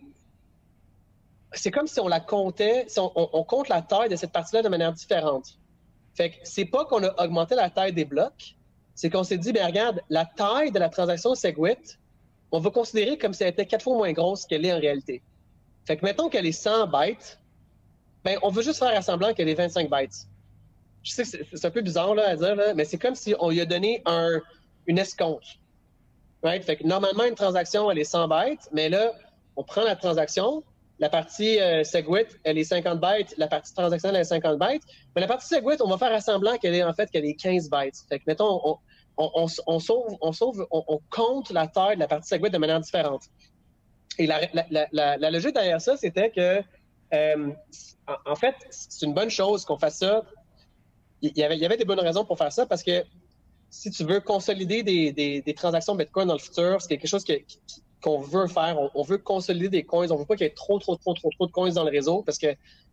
C'est comme si on la comptait, si on compte la taille de cette partie-là de manière différente. Fait que c'est pas qu'on a augmenté la taille des blocs, c'est qu'on s'est dit, ben regarde, la taille de la transaction Segwit, on va considérer comme si elle était 4 fois moins grosse qu'elle est en réalité. Fait que mettons qu'elle est 100 bytes, ben on veut juste faire à semblant qu'elle est 25 bytes. Je sais que c'est un peu bizarre là, à dire, là, mais c'est comme si on lui a donné une escompte. Right? Fait que normalement, une transaction, elle est 100 bytes, mais là, on prend la transaction, la partie Segwit, elle est 50 bytes, la partie transactionnelle, elle est 50 bytes, mais la partie Segwit, on va faire à semblant qu'elle est 15 bytes. Fait que mettons, on compte la taille de la partie Segwit de manière différente. Et la logique derrière ça, c'était que, en fait, c'est une bonne chose qu'on fasse ça. Il y avait des bonnes raisons pour faire ça parce que si tu veux consolider des transactions Bitcoin dans le futur, c'est quelque chose qu'on veut faire. On veut consolider des coins. On veut pas qu'il y ait trop de coins dans le réseau parce que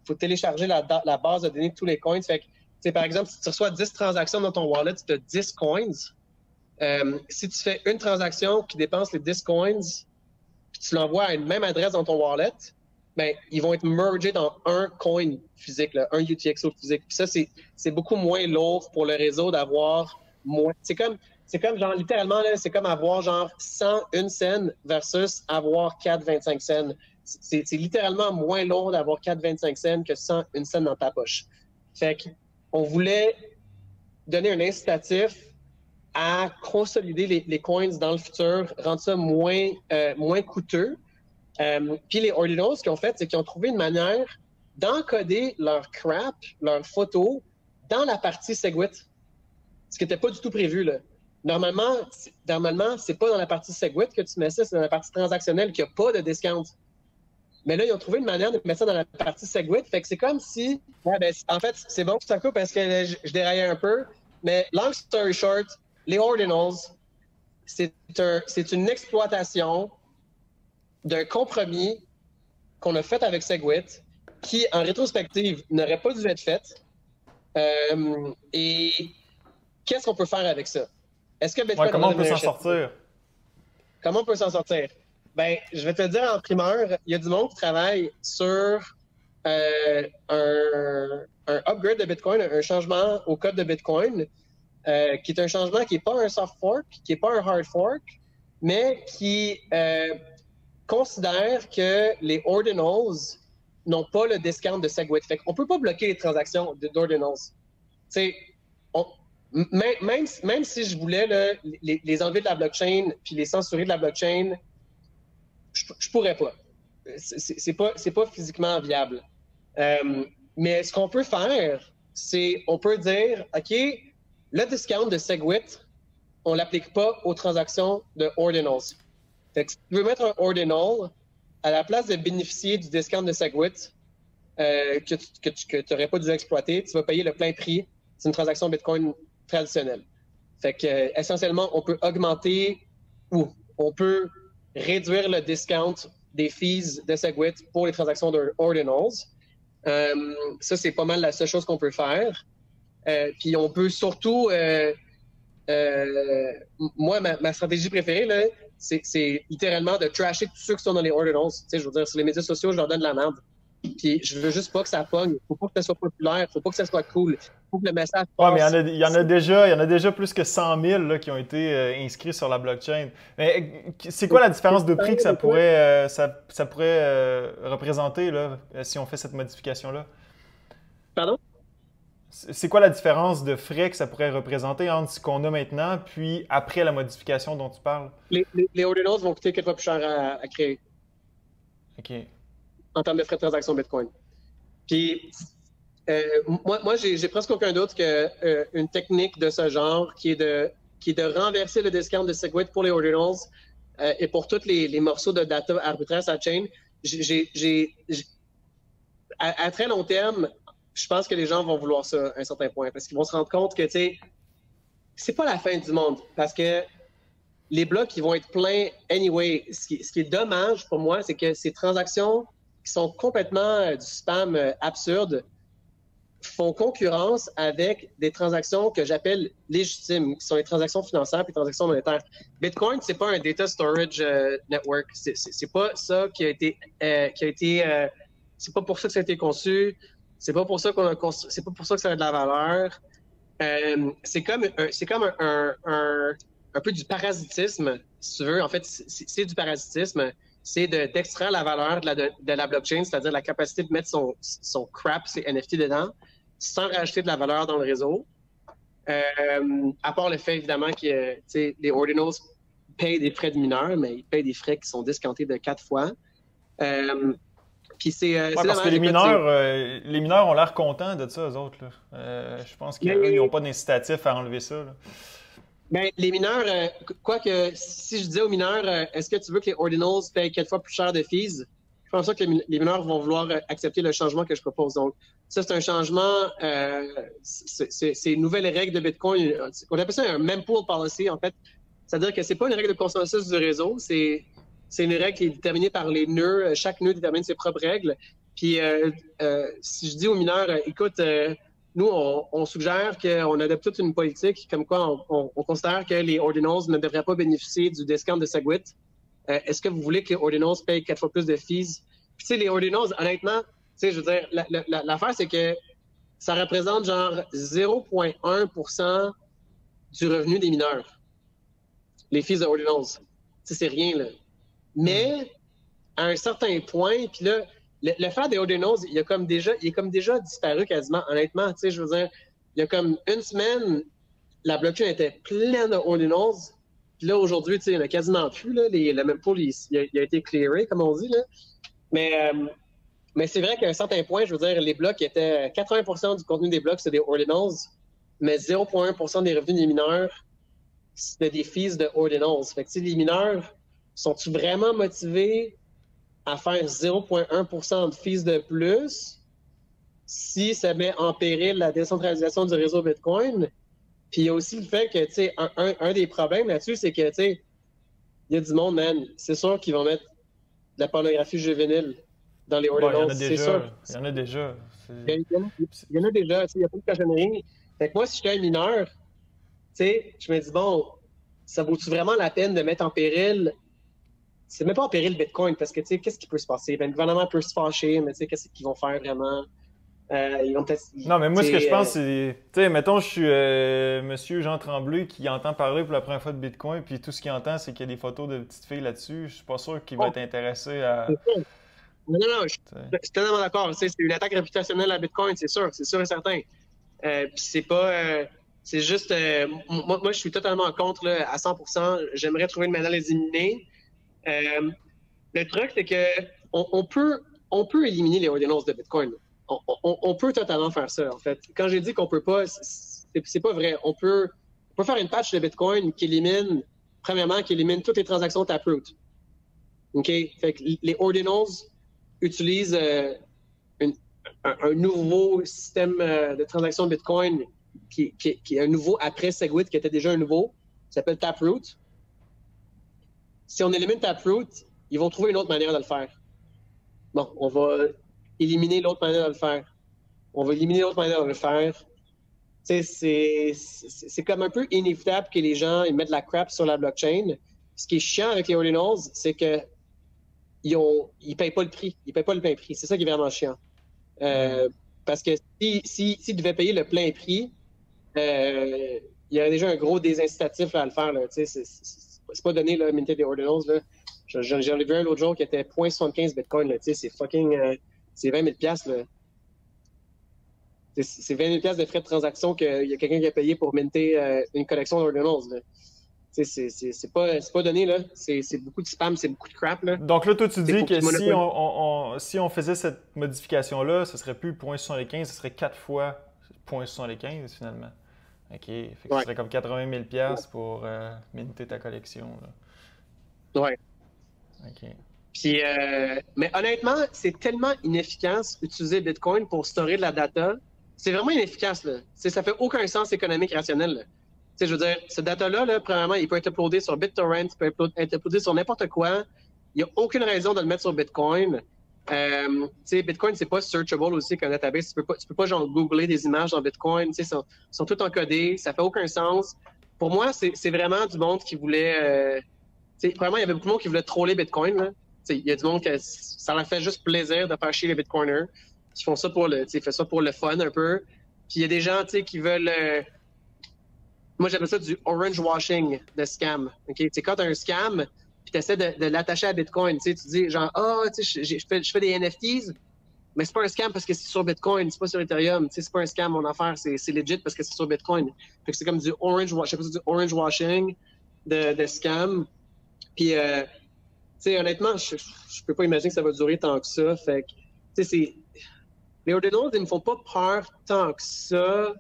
faut télécharger la base de données de tous les coins. Fait que, par exemple, si tu reçois 10 transactions dans ton wallet, tu as 10 coins. Si tu fais une transaction qui dépense les 10 coins, puis tu l'envoies à une même adresse dans ton wallet, ben, ils vont être mergés dans un coin physique, là, un UTXO physique. Puis ça, c'est beaucoup moins lourd pour le réseau d'avoir moins. C'est comme genre, littéralement, là, c'est comme avoir genre 101 cents versus avoir 4,25 cents. C'est littéralement moins lourd d'avoir 4,25 cents que 101 cents dans ta poche. Fait qu'on voulait donner un incitatif à consolider les coins dans le futur, rendre ça moins coûteux. Puis les Ordinals, ce qu'ils ont fait, c'est qu'ils ont trouvé une manière d'encoder leur crap, leurs photos, dans la partie Segwit. Ce qui n'était pas du tout prévu, là. Normalement, c'est pas dans la partie Segwit que tu mets ça, c'est dans la partie transactionnelle qu'il n'y a pas de discount. Mais là, ils ont trouvé une manière de mettre ça dans la partie Segwit. Fait que c'est comme si... Ouais, ben, en fait, c'est bon que ça coupe parce que je déraillais un peu. Mais long story short, les Ordinals, c'est une exploitation d'un compromis qu'on a fait avec Segwit qui, en rétrospective, n'aurait pas dû être fait. Et qu'est-ce qu'on peut faire avec ça? Est-ce que Bitcoin comment on peut s'en sortir? Comment on peut s'en sortir? Ben, je vais te le dire en primeur, il y a du monde qui travaille sur un upgrade de Bitcoin, un changement au code de Bitcoin, qui est un changement qui n'est pas un soft fork, qui n'est pas un hard fork, mais qui considère que les Ordinals n'ont pas le discount de Segwit. Fait qu'on ne peut pas bloquer les transactions d'Ordinals. Même si je voulais là, les enlever de la blockchain puis les censurer de la blockchain, je pourrais pas. C'est pas physiquement viable. Mais ce qu'on peut faire, c'est on peut dire, OK, le discount de Segwit, on l'applique pas aux transactions de Ordinals. Fait que si tu veux mettre un Ordinal, à la place de bénéficier du discount de Segwit que tu n'aurais pas dû exploiter, tu vas payer le plein prix. C'est une transaction Bitcoin traditionnelle. Fait que essentiellement, on peut augmenter ou on peut réduire le discount des fees de Segwit pour les transactions de Ordinals. Ça, c'est pas mal la seule chose qu'on peut faire. Puis on peut surtout moi, ma stratégie préférée, là, c'est littéralement de trasher tous ceux qui sont dans les ordinals. Tu sais, je veux dire, sur les médias sociaux, je leur donne de la merde. Puis je veux juste pas que ça pogne. Faut pas que ça soit populaire. Faut pas que ça soit cool. Faut que le message Ouais, mais passe. il y en a déjà plus que 100 000 là, qui ont été inscrits sur la blockchain. Mais c'est quoi la différence de prix que ça pourrait représenter là, si on fait cette modification-là? Pardon? C'est quoi la différence de frais que ça pourrait représenter entre ce qu'on a maintenant puis après la modification dont tu parles? Les ordinals vont coûter 4 fois plus cher à créer OK. en termes de frais de transaction Bitcoin. Puis, moi j'ai presque aucun doute qu'une technique de ce genre qui est de renverser le discount de Segwit pour les ordinals et pour tous les morceaux de data arbitraire sur la chain, à très long terme, je pense que les gens vont vouloir ça à un certain point parce qu'ils vont se rendre compte que, tu sais, c'est pas la fin du monde parce que les blocs, ils vont être pleins anyway. Ce qui est dommage pour moi, c'est que ces transactions qui sont complètement du spam absurde font concurrence avec des transactions que j'appelle légitimes, qui sont les transactions financières et les transactions monétaires. Bitcoin, c'est pas un data storage network. C'est pas ça qui a été, c'est pas pour ça que ça a été conçu. C'est pas pour ça c'est pas pour ça que ça a de la valeur. C'est comme un peu du parasitisme, si tu veux. En fait, c'est du parasitisme. C'est d'extraire la valeur de la blockchain, c'est-à-dire la capacité de mettre son crap, ses NFT dedans, sans rajouter de la valeur dans le réseau. À part le fait, évidemment, que les ordinals payent des frais de mineurs, mais ils payent des frais qui sont discountés de 4 fois. Puis ouais, parce que les mineurs ont l'air contents de ça, eux autres. Je pense qu'eux, ils n'ont pas d'incitatif à enlever ça. Là. Ben, les mineurs, quoique, si je disais aux mineurs, est-ce que tu veux que les ordinals payent 4 fois plus cher de fees? Je pense que les mineurs vont vouloir accepter le changement que je propose. Donc, ça, c'est un changement, c'est une nouvelle règle de Bitcoin. On appelle ça un mempool policy, en fait. C'est-à-dire que c'est pas une règle de consensus du réseau, c'est une règle qui est déterminée par les nœuds. Chaque nœud détermine ses propres règles. Puis, si je dis aux mineurs, écoute, nous, on suggère qu'on adopte toute une politique comme quoi on considère que les ordinals ne devraient pas bénéficier du discount de Segwit. Est-ce que vous voulez que les ordinals payent 4 fois plus de fees? Puis, tu sais, les ordinals, honnêtement, tu sais, je veux dire, l'affaire, c'est que ça représente genre 0,1% du revenu des mineurs. Les fees de ordinals. Tu sais, c'est rien, là. Mais, à un certain point, puis là, le fait des ordinals, il est comme déjà disparu quasiment, honnêtement. Tu sais, je veux dire, il y a comme une semaine, la blockchain était pleine de ordinals. Puis là, aujourd'hui, tu sais, il n'y en a quasiment plus. Là, le mempool, il a été clearé, comme on dit. Là. Mais c'est vrai qu'à un certain point, je veux dire, les blocs étaient 80% du contenu des blocs, c'était des ordinals, mais 0,1% des revenus des mineurs, c'était des fees de ordinals. Fait que, les mineurs, sont-ils vraiment motivés à faire 0,1% de fees de plus si ça met en péril la décentralisation du réseau Bitcoin? Puis il y a aussi le fait que, tu sais, un des problèmes là-dessus, c'est que, tu sais, il y a du monde, man, c'est sûr qu'ils vont mettre de la pornographie juvénile dans les ordinals, c'est sûr. Il y en a déjà. Il y en a déjà, tu sais, il y a pas de cochonnerie. Fait que moi, si je suis un mineur, tu sais, je me dis, bon, ça vaut-tu vraiment la peine de mettre en péril? C'est même pas en péril le Bitcoin, parce que, tu sais, qu'est-ce qui peut se passer? Ben, le gouvernement peut se fâcher, mais tu sais, qu'est-ce qu'ils vont faire vraiment? Non, mais moi, ce que je pense, c'est... Tu sais, mettons, je suis monsieur Jean Tremblay qui entend parler pour la première fois de Bitcoin, puis tout ce qu'il entend, c'est qu'il y a des photos de petites filles là-dessus. Je suis pas sûr qu'il va être intéressé à... Non, je suis totalement d'accord. C'est une attaque réputationnelle à Bitcoin, c'est sûr et certain. Puis c'est pas... c'est juste... moi, je suis totalement contre, là, à 100%. J'aimerais trouver une manière de les éliminer. Le truc, c'est que on peut éliminer les ordinals de Bitcoin. On peut totalement faire ça, en fait. Quand j'ai dit qu'on peut pas, c'est pas vrai. On peut faire une patch de Bitcoin qui élimine toutes les transactions Taproot. OK? Fait que les ordinals utilisent un nouveau système de transaction Bitcoin qui est un nouveau après Segwit, qui était déjà un nouveau, qui s'appelle Taproot. Si on élimine Taproot, ils vont trouver une autre manière de le faire. Bon, on va éliminer l'autre manière de le faire. On va éliminer l'autre manière de le faire. c'est comme un peu inévitable que les gens ils mettent de la crap sur la blockchain. Ce qui est chiant avec les ordinals, c'est que ils payent pas le prix. Ils payent pas le plein prix. C'est ça qui est vraiment chiant. Parce que s'ils devaient payer le plein prix, il y aurait déjà un gros désincitatif à le faire. C'est pas donné, là, minter des ordinals. Là. J'en ai vu un l'autre jour qui était 0,75 Bitcoin. C'est fucking... c'est 20 000 $. Là. C'est 20 000 $ de frais de transaction qu'il y a quelqu'un qui a payé pour minter une collection d'ordinals. C'est pas donné, là. C'est beaucoup de spam, c'est beaucoup de crap, là. Donc là, toi, tu dis que si on faisait cette modification-là, ce serait plus 0,75, ce serait 4 fois 0,75 finalement. OK. Fait que ce serait comme 80 000 $ pour minter ta collection, là. Ouais. OK. Puis, mais honnêtement, c'est tellement inefficace d'utiliser Bitcoin pour storer de la data. C'est vraiment inefficace, là. Ça fait aucun sens économique rationnel, là. Je veux dire, ce data-là, là, premièrement, il peut être uploadé sur BitTorrent, il peut être uploadé sur n'importe quoi. Il n'y a aucune raison de le mettre sur Bitcoin. Bitcoin, c'est pas searchable aussi comme database. Tu peux pas genre googler des images dans Bitcoin. Ils sont tous encodés. Ça fait aucun sens. Pour moi, c'est vraiment du monde qui voulait... premièrement, il y avait beaucoup de monde qui voulait troller Bitcoin. Là. Il y a du monde que ça leur fait juste plaisir de faire chier les Bitcoiners. Ils font ça pour le fun un peu. Puis il y a des gens qui veulent... moi, j'appelle ça du orange washing de scam. Okay? Quand tu as un scam, puis tu essaies de l'attacher à Bitcoin, tu dis genre, je fais des NFTs, mais c'est pas un scam parce que c'est sur Bitcoin, c'est pas sur Ethereum. C'est pas un scam, mon affaire, c'est legit parce que c'est sur Bitcoin. Fait que c'est comme du orange washing de scam. Puis, honnêtement, je peux pas imaginer que ça va durer tant que ça. Fait que, les ordinals, ils me font pas peur tant que ça.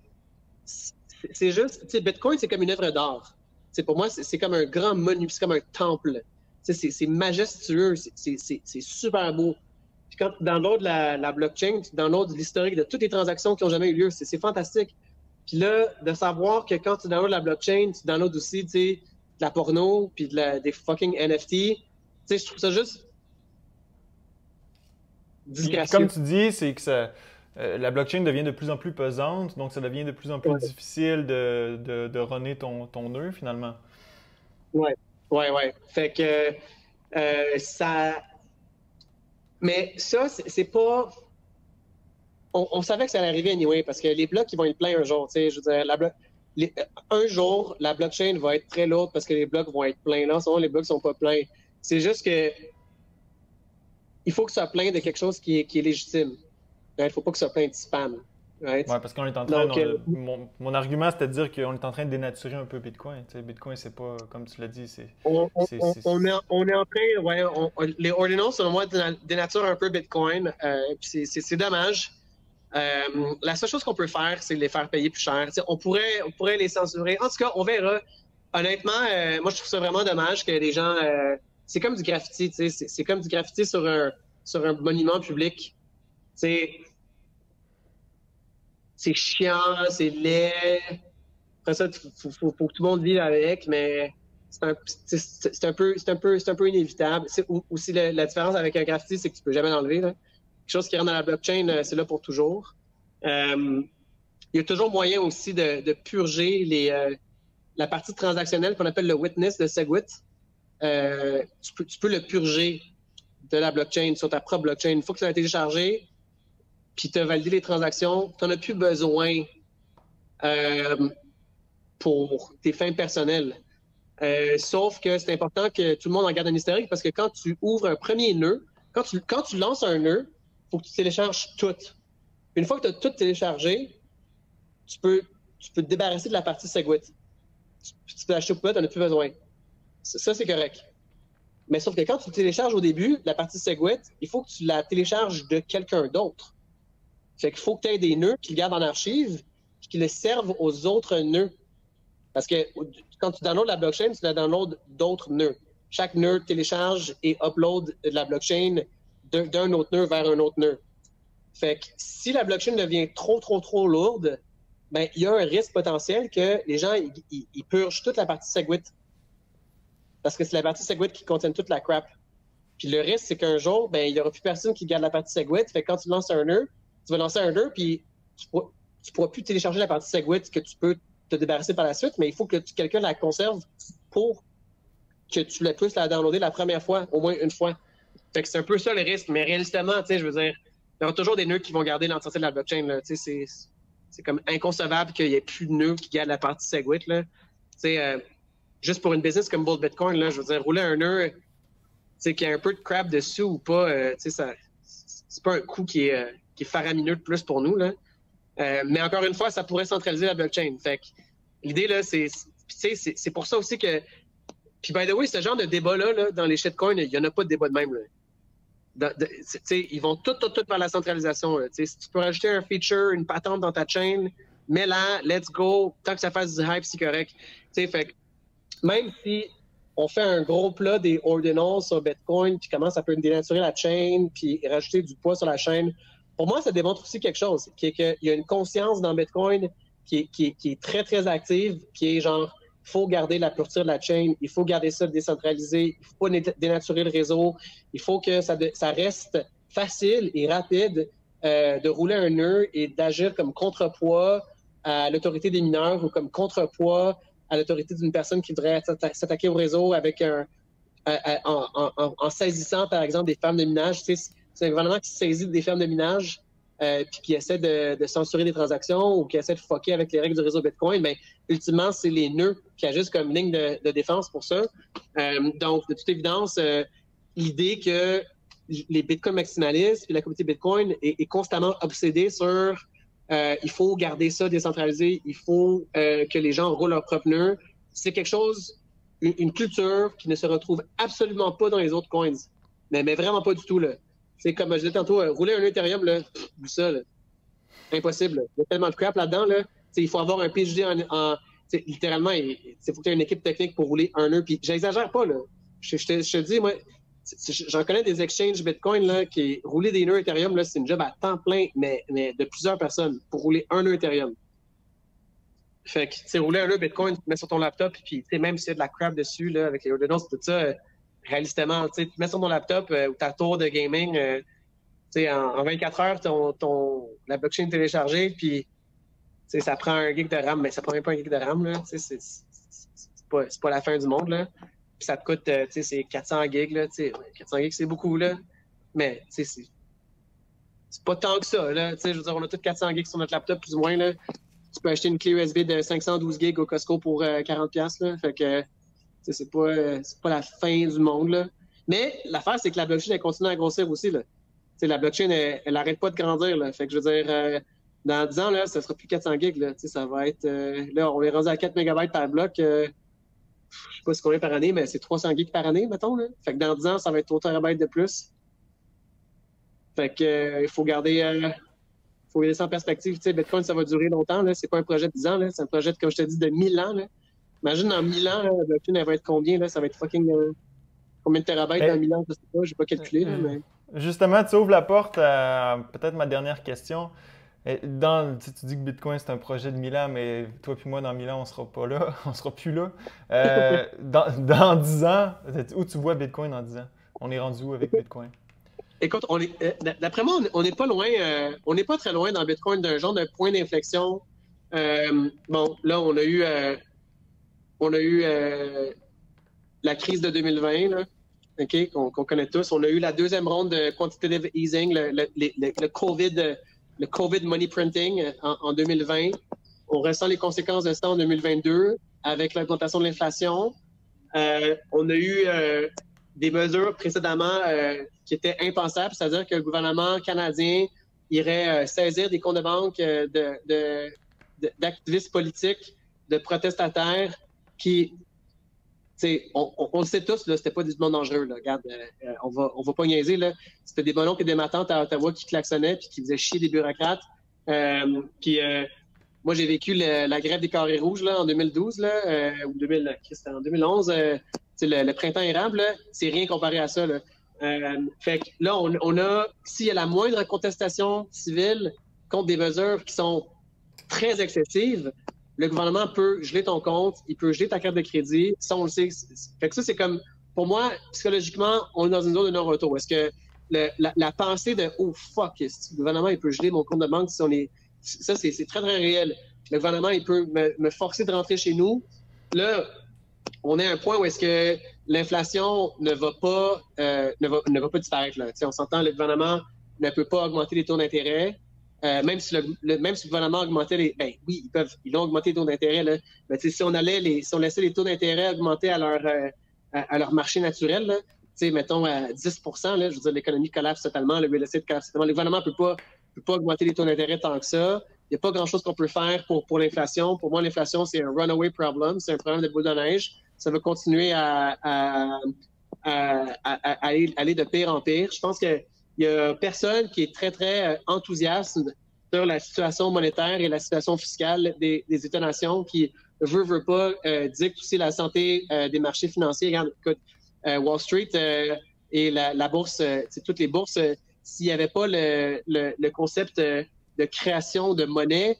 C'est juste, Bitcoin, c'est comme une œuvre d'art. Pour moi, c'est comme un grand monument, c'est comme un temple. C'est majestueux, c'est super beau. Puis quand tu downloads la blockchain, tu downloads l'historique de toutes les transactions qui ont jamais eu lieu. C'est fantastique. Puis là, de savoir que quand tu downloads la blockchain, tu downloads aussi, de la porno, puis des fucking NFT. Je trouve ça juste disgracieux. Comme tu dis, c'est que la blockchain devient de plus en plus pesante, donc ça devient de plus en plus difficile de runner ton nœud, finalement. Ouais. Fait que ça... Mais ça, c'est pas... On savait que ça allait arriver anyway, parce que les blocs, ils vont être pleins un jour. Je veux dire, un jour, la blockchain va être très lourde parce que les blocs vont être pleins. Là, en ce moment, les blocs sont pas pleins. C'est juste que il faut que ça soit plein de quelque chose qui est légitime. Il ne faut pas que ça soit plein de spam. Right? Ouais, parce qu'on est en train mon argument, c'était de dire qu'on est en train de dénaturer un peu Bitcoin. Bitcoin, c'est pas, comme tu l'as dit, c'est... On est en train, les ordinals, selon moi, dénaturent un peu Bitcoin. C'est dommage. La seule chose qu'on peut faire, c'est les faire payer plus cher. On pourrait les censurer. En tout cas, on verra. Honnêtement, moi, je trouve ça vraiment dommage que les gens... c'est comme du graffiti, c'est comme du graffiti sur un monument public. C'est chiant, c'est laid. Après ça, faut que tout le monde vive avec, mais c'est un peu inévitable. Aussi, la différence avec un graffiti, c'est que tu peux jamais l'enlever. Quelque chose qui rentre dans la blockchain, c'est là pour toujours. Il y a toujours moyen aussi de purger la partie transactionnelle qu'on appelle le witness de SegWit. Tu peux le purger de la blockchain sur ta propre blockchain. Une fois que tu l'as téléchargé, puis tu as validé les transactions, tu n'en as plus besoin pour tes fins personnelles. Sauf que c'est important que tout le monde en garde un historique parce que quand tu ouvres un premier nœud, quand tu lances un nœud, il faut que tu télécharges tout. Une fois que tu as tout téléchargé, tu peux te débarrasser de la partie SegWit. Tu peux l'acheter au poubelle, tu n'en as plus besoin. Ça, c'est correct. Mais sauf que quand tu télécharges au début la partie SegWit, il faut que tu la télécharges de quelqu'un d'autre. Fait qu'il faut que tu aies des nœuds qui le gardent en archive et qui les servent aux autres nœuds. Parce que quand tu downloads la blockchain, tu la downloads d'autres nœuds. Chaque nœud télécharge et upload de la blockchain d'un autre nœud vers un autre nœud. Fait que si la blockchain devient trop lourde, ben il y a un risque potentiel que les gens ils purgent toute la partie SegWit. Parce que c'est la partie SegWit qui contient toute la crap. Puis le risque, c'est qu'un jour, ben il n'y aura plus personne qui garde la partie SegWit. Fait que quand tu lances un nœud, tu vas lancer un nœud, puis tu tu pourras plus télécharger la partie SegWit que tu peux te débarrasser par la suite, mais il faut que quelqu'un la conserve pour que tu puisses la downloader la première fois, au moins une fois. Fait que c'est un peu ça le risque, mais réalistement, tu sais, je veux dire, il y aura toujours des nœuds qui vont garder l'entièreté de la blockchain, tu sais, c'est comme inconcevable qu'il n'y ait plus de nœuds qui gardent la partie SegWit, là. Tu sais, juste pour une business comme Bolt Bitcoin, là, je veux dire, rouler un nœud, tu sais, qu'il y a un peu de crap dessus ou pas, tu sais, c'est pas un coût qui est faramineux de plus pour nous, là. Mais encore une fois, ça pourrait centraliser la blockchain. Fait que l'idée, là, c'est pour ça aussi que... Puis, by the way, ce genre de débat-là, là, dans les shitcoins, il n'y en a pas de débat de même, là. Ils vont tout vers la centralisation. Là. Si tu peux rajouter un feature, une patente dans ta chaîne, mets-la, let's go, tant que ça fasse du hype, c'est correct. Fait que même si on fait un gros plat des ordinals sur Bitcoin, puis comment ça peut dénaturer la chaîne, puis rajouter du poids sur la chaîne, pour moi, ça démontre aussi quelque chose, qui est qu'il y a une conscience dans Bitcoin qui est très, très active, qui est genre, il faut garder la pureté de la chaîne, il faut garder ça décentralisé, il ne faut pas dénaturer le réseau, il faut que ça reste facile et rapide de rouler un nœud et d'agir comme contrepoids à l'autorité des mineurs ou comme contrepoids à l'autorité d'une personne qui voudrait s'attaquer au réseau avec en saisissant, par exemple, des fermes de minage. Tu sais, c'est un gouvernement qui saisit des fermes de minage puis qui essaie de censurer des transactions ou qui essaie de fucker avec les règles du réseau Bitcoin, mais ultimement, c'est les nœuds qui agissent comme ligne de défense pour ça. Donc, de toute évidence, l'idée que les Bitcoin maximalistes puis la communauté Bitcoin est constamment obsédée sur il faut garder ça décentralisé, il faut que les gens roulent leurs propres nœuds. C'est quelque chose, une culture qui ne se retrouve absolument pas dans les autres coins. Mais vraiment pas du tout, là. C'est comme je disais tantôt, rouler un Ethereum, là, ça, là, impossible. Là. Il y a tellement de crap là-dedans. Là. Il faut avoir un PhD littéralement, il faut que tu aies une équipe technique pour rouler un nœud. Puis j'exagère pas, là. Je te dis, moi, j'en connais des exchanges Bitcoin là, qui rouler des nœuds Ethereum, là, c'est une job à temps plein, mais de plusieurs personnes pour rouler un nœud Ethereum. Fait que, rouler un nœud Bitcoin, tu mets sur ton laptop, puis même s'il y a de la crap dessus, là, avec les ordinals, tout ça, réalistement, tu mets sur ton laptop ou ta tour de gaming, en 24 heures, la blockchain est téléchargée, puis ça prend 1 gig de RAM, mais ça prend même pas 1 gig de RAM, là, c'est pas la fin du monde, là. Puis ça te coûte, c'est 400 gigs, là, 400 gigs, c'est beaucoup, là, mais c'est pas tant que ça, là, je veux dire, on a tous 400 gigs sur notre laptop, plus ou moins, là. Tu peux acheter une clé USB de 512 gigs au Costco pour 40$, là, fait que c'est pas la fin du monde, là. Mais l'affaire, c'est que la blockchain, elle continue à grossir aussi, là. La blockchain, elle arrête pas de grandir, là. Fait que je veux dire, dans 10 ans, là, ça sera plus 400 gigs, là. Ça va être... là, on est rendu à 4 MB par bloc. Je sais pas c'est combien par année, mais c'est 300 gigs par année, mettons, là. Fait que dans 10 ans, ça va être 3 TB de plus. Fait que il faut garder ça en perspective. Bitcoin, ça va durer longtemps, là. C'est pas un projet de 10 ans, là. C'est un projet, comme je te dis, de 1000 ans, là. Imagine, dans 1000 ans, la blockchain, elle va être combien, là? Ça va être fucking... combien de terabytes dans 1000 ans? Je sais pas, j'ai pas calculé, là, mais... Justement, tu ouvres la porte à peut-être ma dernière question. Tu dis que Bitcoin, c'est un projet de 1000 ans, mais toi puis moi, dans 1000 ans, on sera pas là. On sera plus là. Dans 10 ans, où tu vois Bitcoin dans 10 ans? On est rendu où avec Bitcoin? Écoute, d'après moi, on n'est pas loin, on n'est pas très loin dans Bitcoin d'un genre de point d'inflexion. Bon, là, on a eu la crise de 2020, là, okay, qu'on connaît tous. On a eu la deuxième ronde de quantitative easing, le COVID money printing en 2020. On ressent les conséquences de ça en 2022 avec l'augmentation de l'inflation. On a eu des mesures précédemment qui étaient impensables, c'est-à-dire que le gouvernement canadien irait saisir des comptes de banque d'activistes politiques, de protestataires qui, on le sait tous, là, c'était pas du monde dangereux. Là. Regarde, on va pas niaiser. Là. C'était des bonhommes et des matantes à Ottawa qui klaxonnaient puis qui faisaient chier des bureaucrates. Moi, j'ai vécu la grève des carrés rouges là, en 2012 là, ou en 2011. Le printemps érable, c'est rien comparé à ça. Là. Fait que là, on a, s'il y a la moindre contestation civile contre des mesures qui sont très excessives, le gouvernement peut geler ton compte, il peut geler ta carte de crédit, ça on le sait. Fait que ça, c'est comme, pour moi, psychologiquement, on est dans une zone de non-retour. Est-ce que la pensée de « Oh fuck, le gouvernement il peut geler mon compte de banque si ça, c'est très, très réel. Le gouvernement, il peut me forcer de rentrer chez nous. Là, on est à un point où est-ce que l'inflation ne va pas disparaître. Là. On s'entend, le gouvernement ne peut pas augmenter les taux d'intérêt. Même si le gouvernement augmentait oui, ils ont augmenté les taux d'intérêt, là. Mais si on laissait les taux d'intérêt augmenter à leur marché naturel, là, mettons à 10%, là, je veux dire, l'économie collapse totalement, le real estate collapse totalement. Le gouvernement peut pas augmenter les taux d'intérêt tant que ça. Il n'y a pas grand-chose qu'on peut faire pour l'inflation. Pour moi, l'inflation, c'est un runaway problem, c'est un problème de boule de neige. Ça va continuer à aller de pire en pire. Je pense qu'il y a personne qui est très, très enthousiaste sur la situation monétaire et la situation fiscale des États-nations qui veut pas dicte aussi la santé des marchés financiers. Regarde, écoute, Wall Street et la bourse, toutes les bourses, s'il n'y avait pas le concept de création de monnaie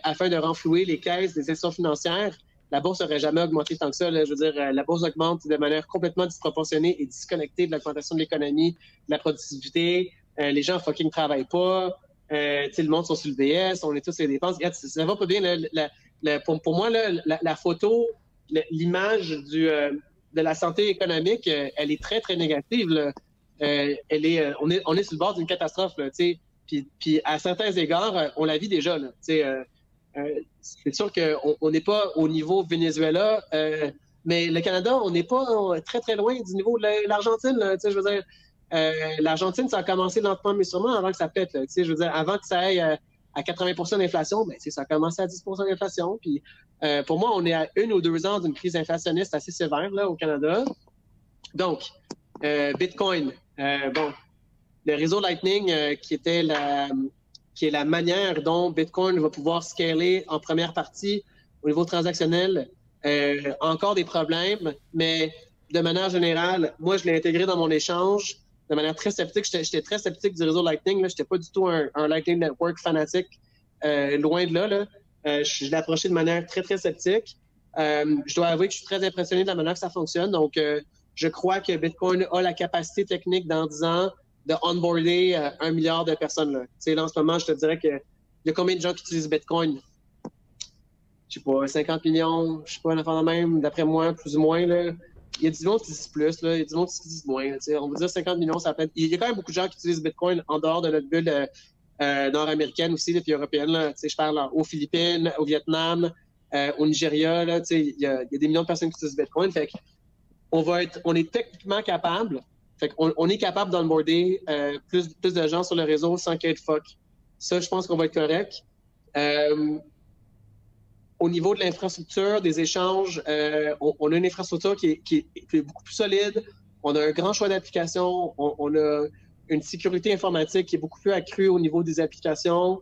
afin de renflouer les caisses des institutions financières, la bourse n'aurait jamais augmenté tant que ça. Là. Je veux dire, la bourse augmente de manière complètement disproportionnée et disconnectée de l'augmentation de l'économie, de la productivité. Les gens fucking travaillent pas. Le monde sont sur le BS, on est tous sur les dépenses. Regarde, ça va pas bien. Pour moi, la photo, l'image de la santé économique, elle est très, très négative. Là. On est sur le bord d'une catastrophe. Là, puis à certains égards, on la vit déjà. Là, c'est sûr qu'on n'est pas au niveau Venezuela, mais le Canada, on n'est pas très, très loin du niveau de l'Argentine. Je veux dire, l'Argentine, ça a commencé lentement, mais sûrement avant que ça pète. Là, je veux dire, avant que ça aille à 80% d'inflation, ça a commencé à 10% d'inflation. Puis pour moi, on est à 1 ou 2 ans d'une crise inflationniste assez sévère là, au Canada. Donc, Bitcoin, le réseau Lightning qui est la manière dont Bitcoin va pouvoir scaler en première partie au niveau transactionnel. Encore des problèmes, mais de manière générale, moi, je l'ai intégré dans mon échange de manière très sceptique. J'étais très sceptique du réseau Lightning. Je n'étais pas du tout un Lightning Network fanatique, loin de là. Je l'ai approché de manière très, très sceptique. Je dois avouer que je suis très impressionné de la manière que ça fonctionne. Donc, je crois que Bitcoin a la capacité technique dans 10 ans de onboarder 1 milliard de personnes. Là, en ce moment, je te dirais que il y a combien de gens qui utilisent Bitcoin? Je sais pas, 50 millions, je sais pas, l'enfant de même, d'après moi, plus ou moins. Là. Il y a du monde qui disent plus, là. Il y a du monde qui disent moins. Là, on va dire 50 millions, ça peut être... Il y a quand même beaucoup de gens qui utilisent Bitcoin en dehors de notre bulle nord-américaine aussi, là, puis européenne. Là. Je parle là, aux Philippines, au Vietnam, au Nigeria. Là, il y a des millions de personnes qui utilisent Bitcoin. Fait on est techniquement capable. Fait on est capable d'onboarder plus de gens sur le réseau sans qu'il y ait de fuck. Ça, je pense qu'on va être correct. Au niveau de l'infrastructure, des échanges, on a une infrastructure qui est beaucoup plus solide. On a un grand choix d'applications. On a une sécurité informatique qui est beaucoup plus accrue au niveau des applications.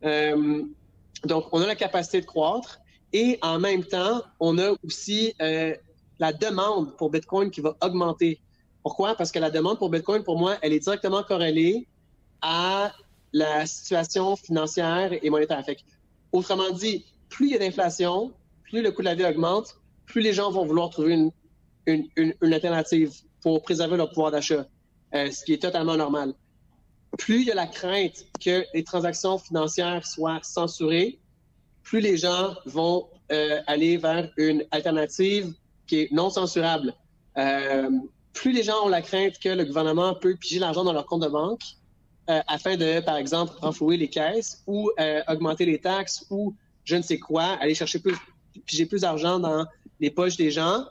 Donc, on a la capacité de croître. Et en même temps, on a aussi la demande pour Bitcoin qui va augmenter. Pourquoi? Parce que la demande pour Bitcoin, pour moi, elle est directement corrélée à la situation financière et monétaire. Fait que, autrement dit, plus il y a d'inflation, plus le coût de la vie augmente, plus les gens vont vouloir trouver une alternative pour préserver leur pouvoir d'achat, ce qui est totalement normal. Plus il y a la crainte que les transactions financières soient censurées, plus les gens vont aller vers une alternative qui est non censurable. Plus les gens ont la crainte que le gouvernement peut piger l'argent dans leur compte de banque afin de, par exemple, renflouer les caisses ou augmenter les taxes ou je ne sais quoi, aller piger plus d'argent dans les poches des gens,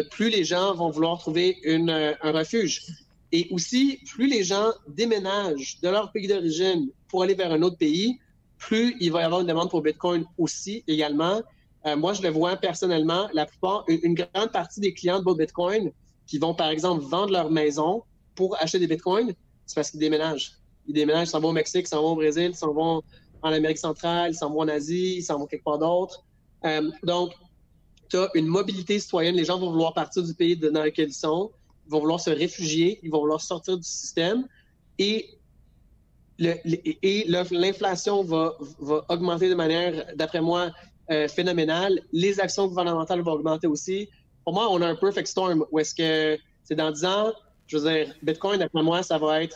plus les gens vont vouloir trouver un refuge. Et aussi, plus les gens déménagent de leur pays d'origine pour aller vers un autre pays, plus il va y avoir une demande pour Bitcoin aussi également. Moi, je le vois personnellement, une grande partie des clients de Bitcoin qui vont, par exemple, vendre leur maison pour acheter des Bitcoins, c'est parce qu'ils déménagent. Ils déménagent, ils s'en vont au Mexique, ils s'en vont au Brésil, ils s'en vont en Amérique centrale, ils s'en vont en Asie, ils s'en vont quelque part d'autre. Donc, tu as une mobilité citoyenne. Les gens vont vouloir partir du pays dans lequel ils sont, ils vont vouloir se réfugier, ils vont vouloir sortir du système et l'inflation va augmenter de manière, d'après moi, phénoménale. Les actions gouvernementales vont augmenter aussi. Pour moi, on a un perfect storm où est-ce que c'est dans 10 ans, je veux dire, Bitcoin, d'après moi, ça va être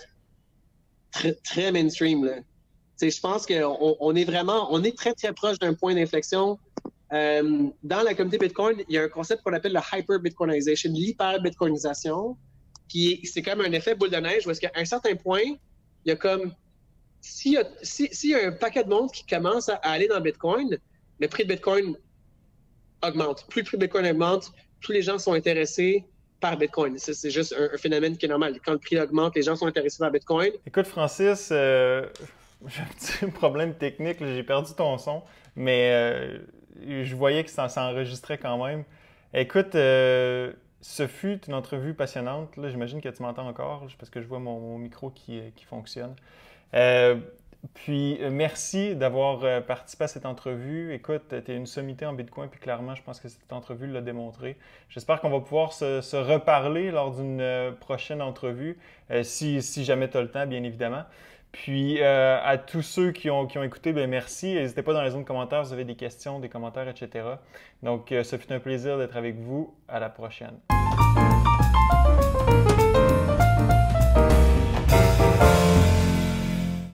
très, très mainstream. Là. Je pense qu'on est vraiment, on est très, très proche d'un point d'inflexion. Dans la communauté Bitcoin, il y a un concept qu'on appelle la hyper-Bitcoinization, l'hyper-Bitcoinisation, c'est comme un effet boule de neige où est-ce qu'à un certain point, il y a comme, s'il y a un paquet de monde qui commence à aller dans Bitcoin, le prix de Bitcoin augmente. Plus le prix de Bitcoin augmente, plus les gens sont intéressés par Bitcoin. C'est juste un phénomène qui est normal. Quand le prix augmente, les gens sont intéressés par Bitcoin. Écoute, Francis, j'ai un petit problème technique, j'ai perdu ton son, mais je voyais que ça enregistrait quand même. Écoute, ce fut une entrevue passionnante. J'imagine que tu m'entends encore, parce que je vois mon micro qui fonctionne. Puis, merci d'avoir participé à cette entrevue. Écoute, tu es une sommité en Bitcoin, puis clairement, je pense que cette entrevue l'a démontré. J'espère qu'on va pouvoir se reparler lors d'une prochaine entrevue, si jamais tu as le temps, bien évidemment. Puis, à tous ceux qui ont écouté, bien merci. N'hésitez pas dans les zones de commentaires, vous avez des questions, des commentaires, etc. Donc, ce fut un plaisir d'être avec vous. À la prochaine.